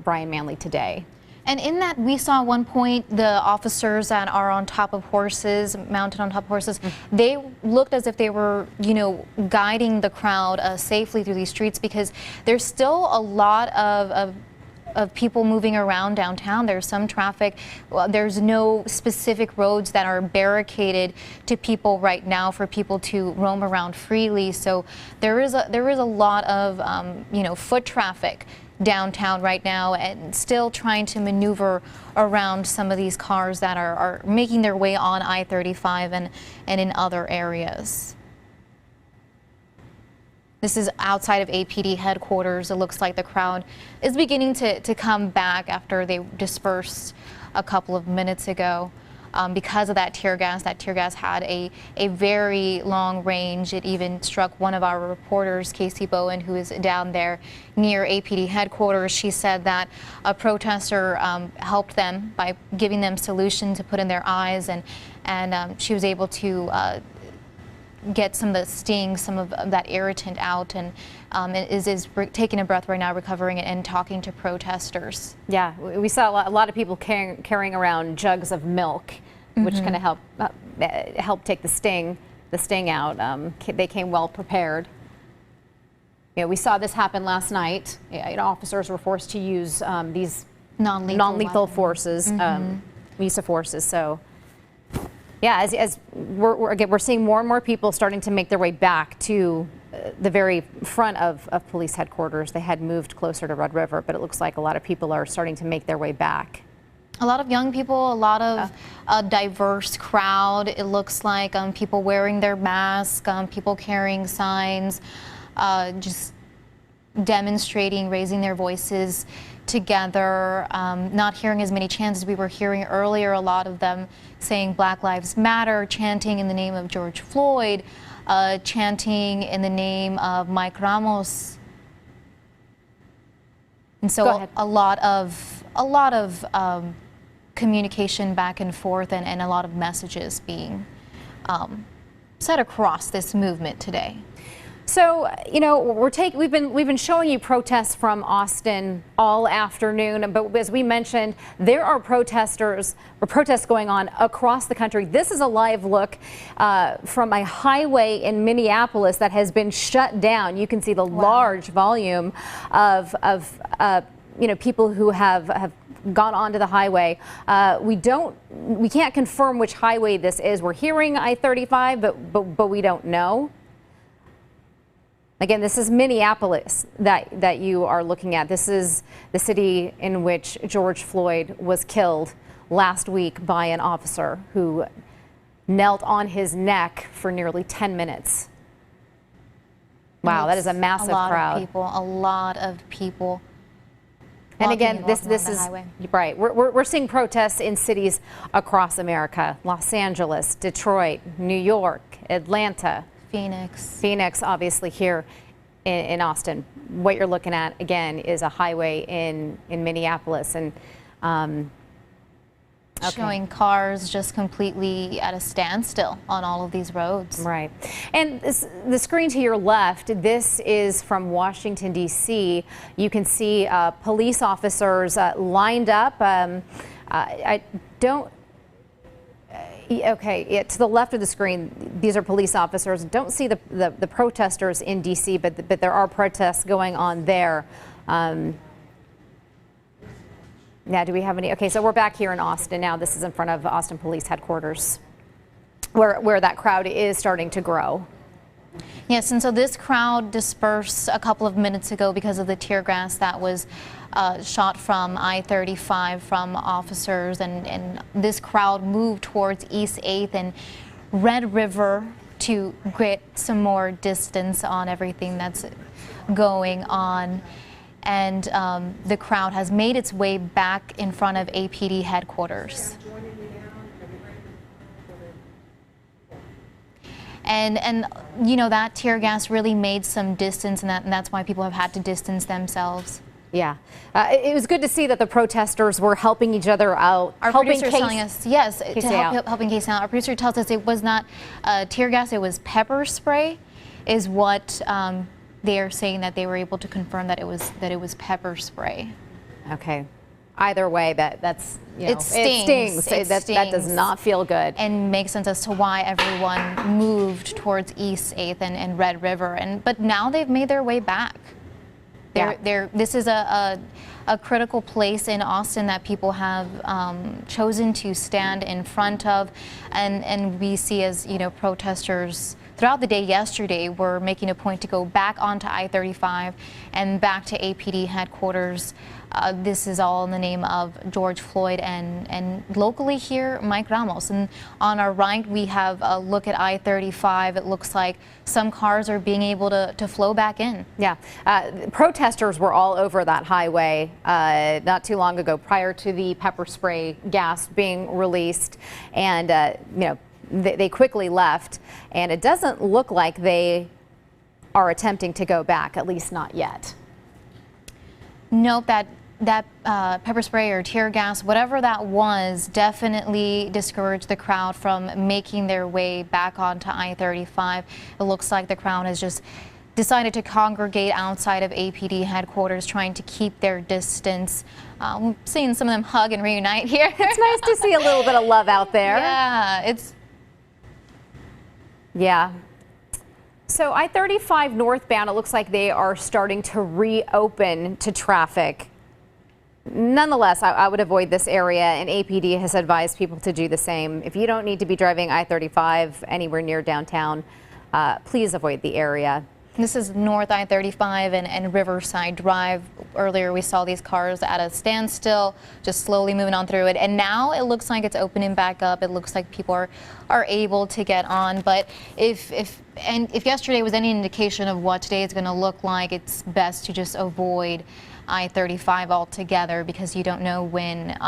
Brian Manley today. And in that, we saw at one point the officers that are on top of horses, mounted on top of horses, they looked as if they were, you know, guiding the crowd safely through these streets, because there's still a lot of of people moving around downtown. There's some traffic. Well, there's no specific roads that are barricaded to people right now for people to roam around freely. So there is a lot of foot traffic downtown right now, and still trying to maneuver around some of these cars that are making their way on I-35 and in other areas. This is outside of APD headquarters. It looks like the crowd is beginning to come back after they dispersed a couple of minutes ago. Because of that tear gas had a very long range. It even struck one of our reporters, Casey Bowen, who is down there near APD headquarters. She said that a protester helped them by giving them solution to put in their eyes, and she was able to get some of the sting, some of that irritant out, and is taking a breath right now, recovering and talking to protesters. Yeah, we saw a lot of people carrying around jugs of milk, which kind of help take the sting out. They came well prepared. We saw this happen last night. Officers were forced to use these non-lethal forces, use of forces. So. Yeah, as we're seeing more and more people starting to make their way back to the very front of police headquarters. They had moved closer to Red River, but it looks like a lot of people are starting to make their way back. A lot of young people, a lot of a diverse crowd. It looks like people wearing their masks, people carrying signs, just demonstrating, raising their voices together, not hearing as many chants as we were hearing earlier. A lot of them saying Black Lives Matter, chanting in the name of George Floyd, chanting in the name of Mike Ramos. And so a lot of communication back and forth, and a lot of messages being set across this movement today. So, we've been showing you protests from Austin all afternoon, but as we mentioned, there are protests going on across the country. This is a live look from a highway in Minneapolis that has been shut down. You can see the large volume of people who have gone onto the highway. We can't confirm which highway this is. We're hearing I-35, but we don't know. Again, this is Minneapolis that you are looking at. This is the city in which George Floyd was killed last week by an officer who knelt on his neck for nearly 10 minutes. Wow, that is a massive crowd. A lot of people. And again, this is right. We're seeing protests in cities across America: Los Angeles, Detroit, New York, Atlanta. Phoenix, obviously here in Austin. What you're looking at again is a highway in Minneapolis, and showing cars just completely at a standstill on all of these roads. Right. And the screen to your left, this is from Washington, D.C. You can see police officers lined up. Okay, to the left of the screen, these are police officers. Don't see the protesters in D.C., but there are protests going on there. Now, do we have any? Okay, so we're back here in Austin now. This is in front of Austin Police Headquarters, where that crowd is starting to grow. Yes, and so this crowd dispersed a couple of minutes ago because of the tear gas that was shot from I-35 from officers, and this crowd moved towards East 8th and Red River to get some more distance on everything that's going on. And the crowd has made its way back in front of APD headquarters. And you know, that tear gas really made some distance, and that's why people have had to distance themselves. Yeah. It was good to see that the protesters were helping each other out. Our producer is telling us, yes, helping Casey out. Our producer tells us it was not tear gas, it was pepper spray, is what they are saying, that they were able to confirm that it was pepper spray. Okay. Either way, that's, you know, it stings. That does not feel good. And makes sense as to why everyone moved towards East 8th and Red River. But now they've made their way back. This is a critical place in Austin that people have chosen to stand in front of, and we see as protesters throughout the day yesterday were making a point to go back onto I-35 and back to APD headquarters. This is all in the name of George Floyd and locally here, Mike Ramos. And on our right, we have a look at I-35. It looks like some cars are being able to flow back in. Yeah, protesters were all over that highway not too long ago, prior to the pepper spray gas being released, and they quickly left, and it doesn't look like they are attempting to go back, at least not yet. Nope, that pepper spray or tear gas, whatever that was, definitely discouraged the crowd from making their way back onto I-35. It looks like the crowd has just decided to congregate outside of APD headquarters, trying to keep their distance. We're seeing some of them hug and reunite here. It's nice to see a little bit of love out there. Yeah, So I-35 northbound, it looks like they are starting to reopen to traffic. Nonetheless, I would avoid this area, and APD has advised people to do the same. If you don't need to be driving I-35 anywhere near downtown, please avoid the area. This is North I-35 and Riverside Drive. Earlier we saw these cars at a standstill, just slowly moving on through it. And now it looks like it's opening back up. It looks like people are able to get on. But if yesterday was any indication of what today is going to look like, it's best to just avoid I-35 altogether, because you don't know when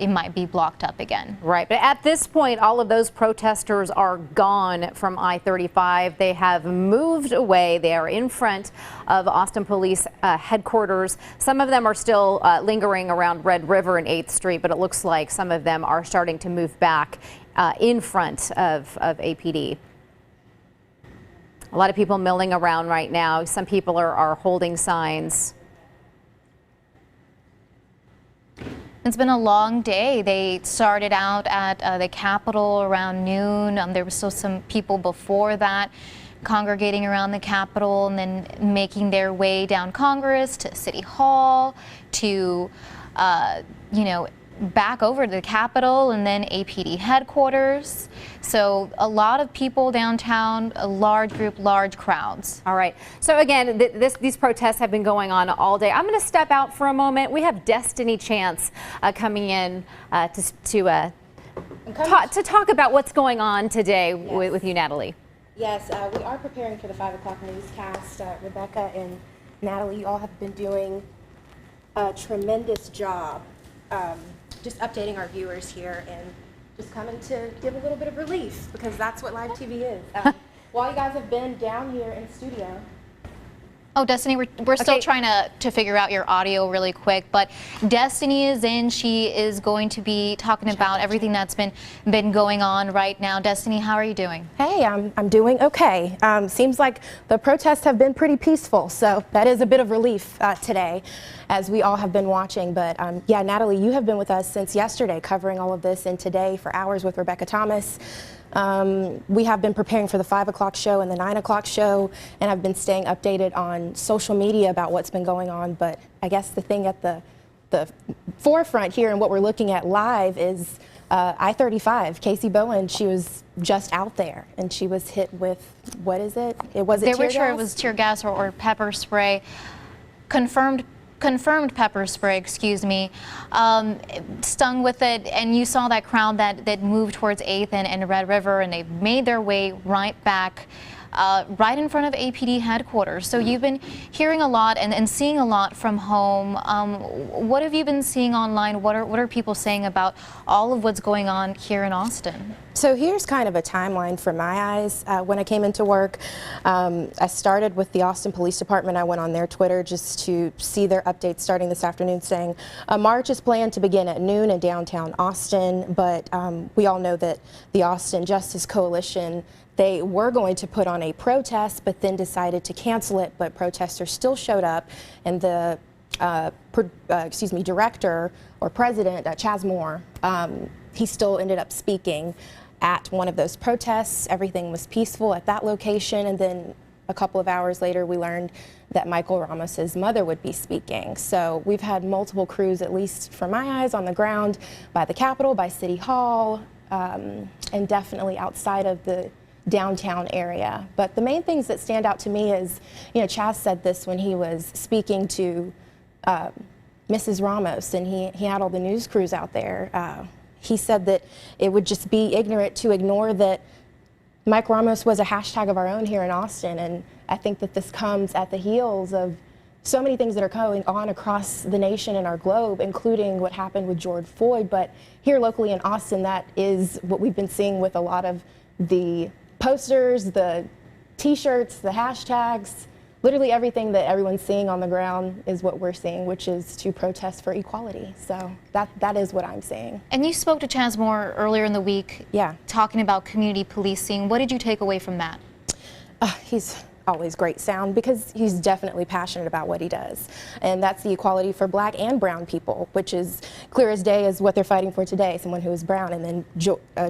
it might be blocked up again. Right, but at this point, all of those protesters are gone from I-35. They have moved away. They are in front of Austin Police headquarters. Some of them are still lingering around Red River and 8th Street, but it looks like some of them are starting to move back in front of APD. A lot of people milling around right now. Some people are holding signs. It's been a long day. They started out at the Capitol around noon. There was still some people before that congregating around the Capitol, and then making their way down Congress to City Hall to, back over to the Capitol and then APD headquarters. So a lot of people downtown, a large group, large crowds. All right. So again, these protests have been going on all day. I'm going to step out for a moment. We have Destiny Chance coming in to talk about what's going on today with you, Natalie. Yes, we are preparing for the 5 o'clock newscast. Rebecca and Natalie, you all have been doing a tremendous job just updating our viewers here and just coming to give a little bit of relief, because that's what live TV is. While you guys have been down here in studio. Oh, Destiny, we're still trying to figure out your audio really quick, but Destiny is in. She is going to be talking about everything that's been going on right now. Destiny, how are you doing? Hey, I'm doing okay. Seems like the protests have been pretty peaceful, so that is a bit of relief today, as we all have been watching. But yeah, Natalie, you have been with us since yesterday, covering all of this, and today for hours with Rebecca Thomas. We have been preparing for the 5 o'clock show and the 9 o'clock show, and I've been staying updated on social media about what's been going on. But I guess the thing at the forefront here and what we're looking at live is I-35. Casey Bowen, she was just out there, and she was hit with, what is it? They weren't sure it was tear gas or pepper spray. Confirmed pepper spray, excuse me, stung with it, and you saw that crowd that moved towards 8th and Red River, and they made their way right back right in front of APD headquarters. So you've been hearing a lot and seeing a lot from home. What have you been seeing online? What are people saying about all of what's going on here in Austin? So here's kind of a timeline from my eyes. When I came into work, I started with the Austin Police Department. I went on their Twitter just to see their updates starting this afternoon, saying a march is planned to begin at noon in downtown Austin, but we all know that the Austin Justice Coalition, they were going to put on a protest, but then decided to cancel it, but protesters still showed up, and the director or president, Chaz Moore, he still ended up speaking at one of those protests. Everything was peaceful at that location, and then a couple of hours later, we learned that Michael Ramos's mother would be speaking. So we've had multiple crews, at least from my eyes, on the ground by the Capitol, by City Hall, and definitely outside of the downtown area. But the main things that stand out to me is, Chaz said this when he was speaking to Mrs. Ramos, and he had all the news crews out there. He said that it would just be ignorant to ignore that Mike Ramos was a hashtag of our own here in Austin, and I think that this comes at the heels of so many things that are going on across the nation and our globe, including what happened with George Floyd. But here locally in Austin, that is what we've been seeing with a lot of the posters, the t-shirts, the hashtags. Literally everything that everyone's seeing on the ground is what we're seeing, which is to protest for equality. So that is what I'm seeing. And you spoke to Chaz Moore earlier in the week, talking about community policing. What did you take away from that? He's always great sound because he's definitely passionate about what he does. And that's the equality for black and brown people, which is clear as day as what they're fighting for today, someone who is brown, and then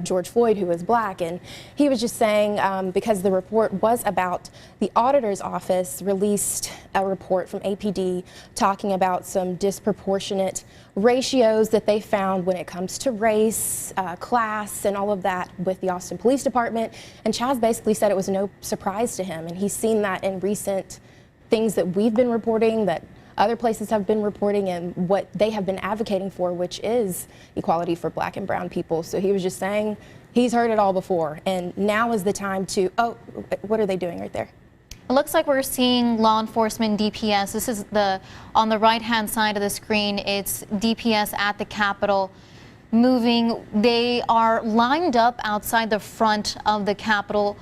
George Floyd, who is black. And he was just saying, because the report was about the auditor's office released a report from APD talking about some disproportionate ratios that they found when it comes to race, class, and all of that with the Austin Police Department. And Chaz basically said it was no surprise to him, and he's seen that in recent things that we've been reporting, that other places have been reporting, and what they have been advocating for, which is equality for black and brown people. So he was just saying he's heard it all before, and now is the time to, what are they doing right there? It looks like we're seeing law enforcement DPS. This is on the right-hand side of the screen. It's DPS at the Capitol moving. They are lined up outside the front of the Capitol.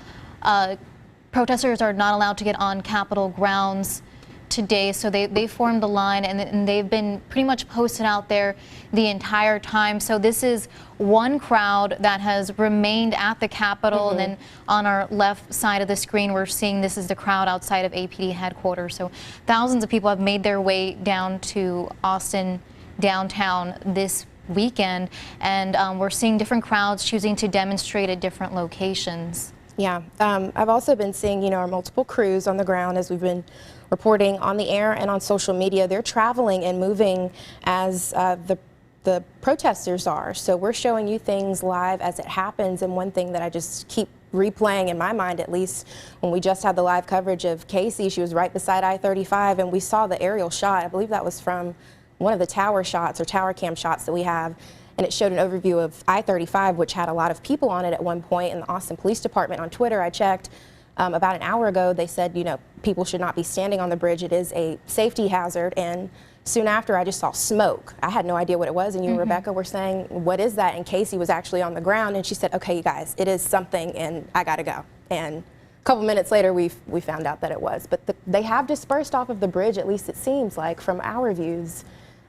Protesters are not allowed to get on Capitol grounds today, so they formed the line, and they've been pretty much posted out there the entire time. So this is one crowd that has remained at the Capitol, and then on our left side of the screen we're seeing this is the crowd outside of APD headquarters. So thousands of people have made their way down to Austin downtown this weekend, and we're seeing different crowds choosing to demonstrate at different locations. Yeah, I've also been seeing, our multiple crews on the ground as we've been reporting on the air and on social media. They're traveling and moving as the protesters are. So we're showing you things live as it happens. And one thing that I just keep replaying in my mind, at least, when we just had the live coverage of Casey, she was right beside I-35, and we saw the aerial shot. I believe that was from one of the tower shots or tower cam shots that we have. And it showed an overview of I-35, which had a lot of people on it at one point. And the Austin Police Department on Twitter, I checked about an hour ago, they said, people should not be standing on the bridge. It is a safety hazard. And soon after, I just saw smoke. I had no idea what it was. And you and Rebecca were saying, what is that? And Casey was actually on the ground. And she said, okay, you guys, it is something, and I got to go. And a couple minutes later, we found out that it was. But they have dispersed off of the bridge, at least it seems like, from our views.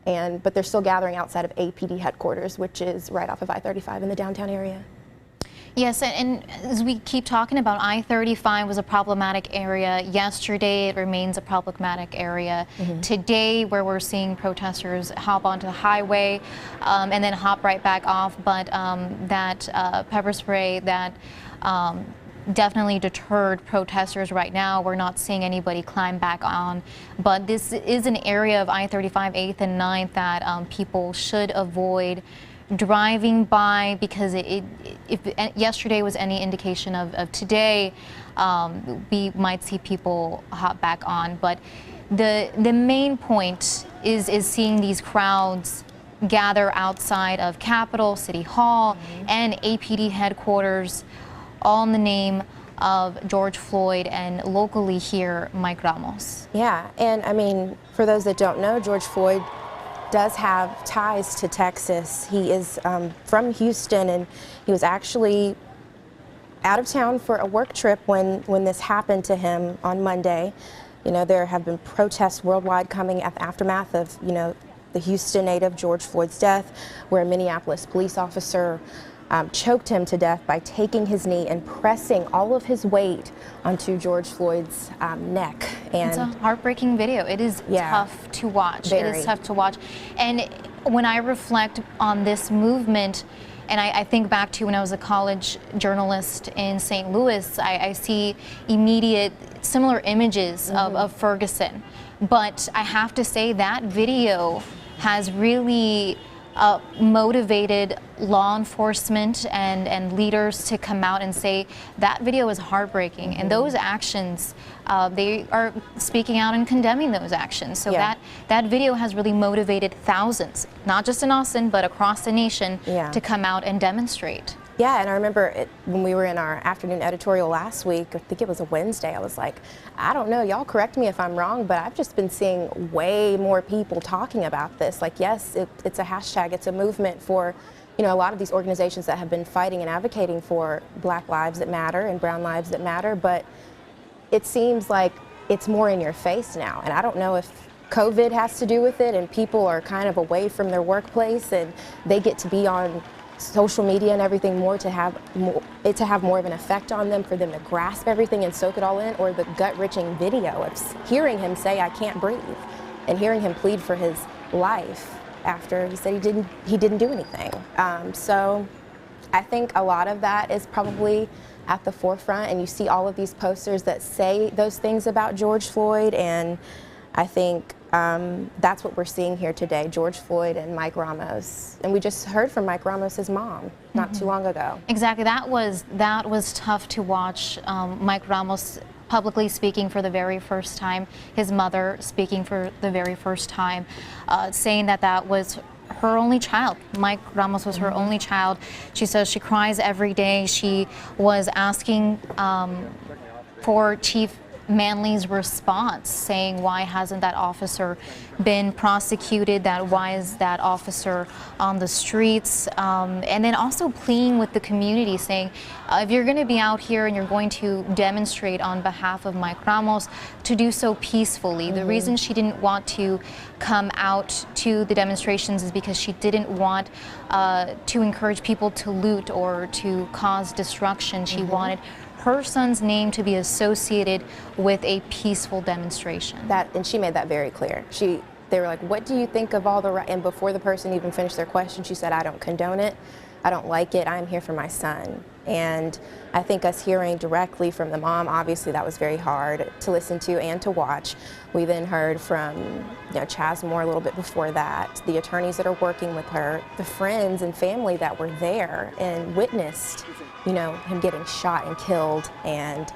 But they're still gathering outside of APD headquarters, which is right off of I-35 in the downtown area. Yes, and as we keep talking about, I-35 was a problematic area yesterday. It remains a problematic area today, where we're seeing protesters hop onto the highway and then hop right back off. But that pepper spray that definitely deterred protesters right now. We're not seeing anybody climb back on. But this is an area of I-35, 8th and 9th that people should avoid driving by, because if yesterday was any indication of today, we might see people hop back on. But the main point is seeing these crowds gather outside of Capitol, City Hall, and APD headquarters, all in the name of George Floyd and locally here, Mike Ramos. Yeah, and I mean, for those that don't know, George Floyd does have ties to Texas. He is from Houston, and he was actually out of town for a work trip when this happened to him on Monday. There have been protests worldwide coming at the aftermath of, the Houston native George Floyd's death, where a Minneapolis police officer choked him to death by taking his knee and pressing all of his weight onto George Floyd's neck. And it's a heartbreaking video. It is tough to watch. Very. It is tough to watch. And when I reflect on this movement, And I think back to when I was a college journalist in St. Louis, I see immediate similar images of Ferguson. But I have to say that video has really motivated law enforcement and leaders to come out and say that video is heartbreaking. And those actions, they are speaking out and condemning those actions. So that video has really motivated thousands, not just in Austin, but across the nation, to come out and demonstrate. Yeah, and I remember when we were in our afternoon editorial last week, I think it was a Wednesday, I was like, I don't know, y'all correct me if I'm wrong, but I've just been seeing way more people talking about this. Like, yes, it's a hashtag, it's a movement for, you know, a lot of these organizations that have been fighting and advocating for Black lives that matter and brown lives that matter, but it seems like it's more in your face now. And I don't know if COVID has to do with it and people are kind of away from their workplace and they get to be on social media and everything more to have more of an effect on them, for them to grasp everything and soak it all in, or the gut-wrenching video of hearing him say, I can't breathe, and hearing him plead for his life after he said he didn't do anything. So I think a lot of that is probably at the forefront, and you see all of these posters that say those things about George Floyd, and I think that's what we're seeing here today, George Floyd and Mike Ramos. And we just heard from Mike Ramos's mom not too long ago. Exactly, that was tough to watch. Mike Ramos publicly speaking for the very first time, his mother speaking for the very first time, saying that was her only child. Mike Ramos was her only child. She says she cries every day. She was asking for Chief Manley's response, saying, why hasn't that officer been prosecuted, that why is that officer on the streets, and then also pleading with the community, saying, if you're going to be out here and you're going to demonstrate on behalf of Mike Ramos, to do so peacefully. The reason she didn't want to come out to the demonstrations is because she didn't want to encourage people to loot or to cause destruction. She wanted her son's name to be associated with a peaceful demonstration. And she made that very clear. They were like, what do you think of all the, and before the person even finished their question, she said, I don't condone it, I don't like it, I'm here for my son. And I think us hearing directly from the mom, obviously that was very hard to listen to and to watch. We then heard from Chaz Moore a little bit before that, the attorneys that are working with her, the friends and family that were there and witnessed him getting shot and killed, and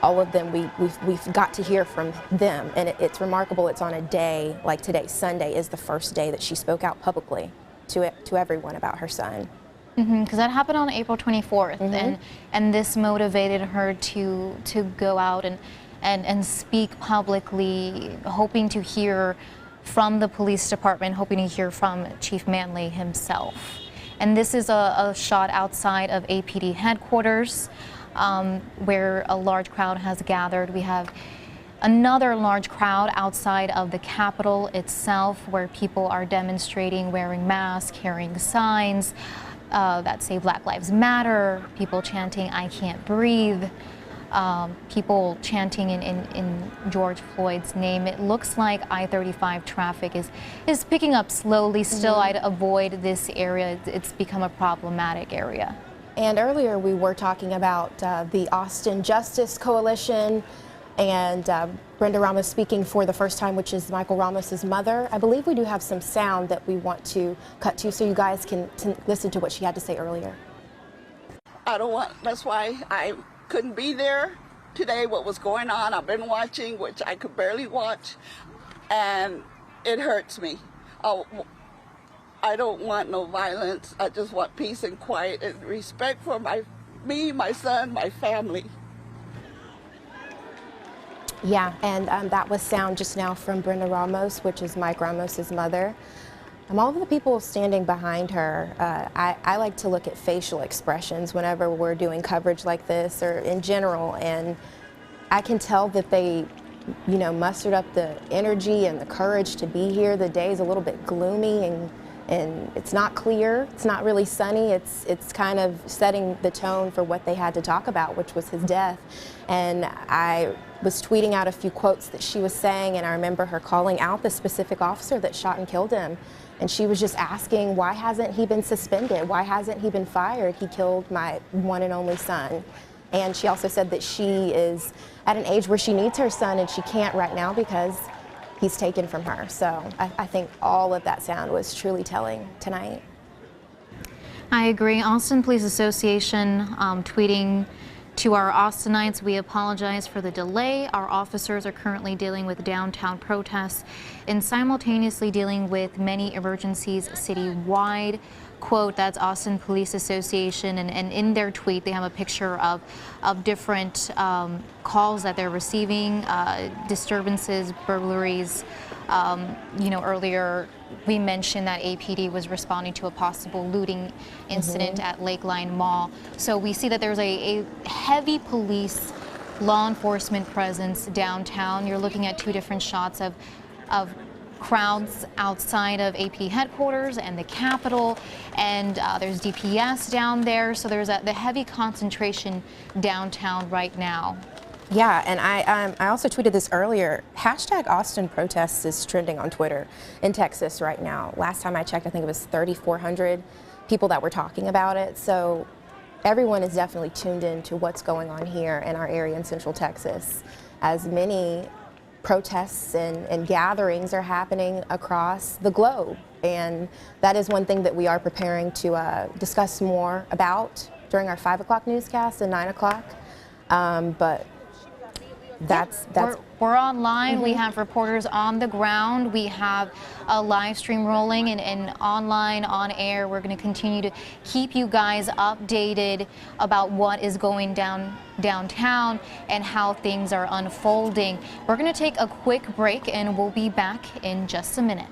all of them, we've got to hear from them. And it's remarkable, it's on a day like today. Sunday is the first day that she spoke out publicly to everyone about her son. Because that happened on April 24th, and this motivated her to go out and speak publicly, hoping to hear from the police department, hoping to hear from Chief Manley himself. And this is a shot outside of APD headquarters, where a large crowd has gathered. We have another large crowd outside of the Capitol itself, where people are demonstrating, wearing masks, carrying signs that say Black Lives Matter, people chanting, I can't breathe, people chanting in George Floyd's name. It looks like I-35 traffic is picking up slowly. Still, I'd avoid this area. It's become a problematic area. And earlier we were talking about the Austin Justice Coalition and Brenda Ramos speaking for the first time, which is Michael Ramos's mother. I believe we do have some sound that we want to cut to so you guys can listen to what she had to say earlier. That's why I couldn't be there today, what was going on. I've been watching, which I could barely watch, and it hurts me. I don't want no violence. I just want peace and quiet and respect for me, my son, my family. Yeah, and that was sound just now from Brenda Ramos, which is Mike Ramos's mother. All of the people standing behind her, I like to look at facial expressions whenever we're doing coverage like this or in general, and I can tell that they, mustered up the energy and the courage to be here. The day is a little bit gloomy, and and it's not clear, it's not really sunny, it's kind of setting the tone for what they had to talk about, which was his death. And I was tweeting out a few quotes that she was saying, and I remember her calling out the specific officer that shot and killed him. And she was just asking, why hasn't he been suspended? Why hasn't he been fired? He killed my one and only son. And she also said that she is at an age where she needs her son and she can't right now because he's taken from her. So I think all of that sound was truly telling tonight. I agree. Austin Police Association tweeting to our Austinites, we apologize for the delay. Our officers are currently dealing with downtown protests and simultaneously dealing with many emergencies citywide. Quote, that's Austin Police Association, and in their tweet they have a picture of different calls that they're receiving, disturbances, burglaries. You know, earlier we mentioned that APD was responding to a possible looting incident at Lakeline Mall. So we see that there's a heavy police law enforcement presence downtown. You're looking at two different shots of crowds outside of APD headquarters and the Capitol, and there's DPS down there. So there's the heavy concentration downtown right now. Yeah, and I also tweeted this earlier. Hashtag Austin protests is trending on Twitter in Texas right now. Last time I checked, I think it was 3,400 people that were talking about it. So everyone is definitely tuned in to what's going on here in our area in Central Texas, as many protests and gatherings are happening across the globe. And that is one thing that we are preparing to discuss more about during our 5 o'clock newscast and 9 o'clock. But that's we're online. We have reporters on the ground. We have a live stream rolling and online, on air. We're going to continue to keep you guys updated about what is going downtown and how things are unfolding. We're going to take a quick break and we'll be back in just a minute.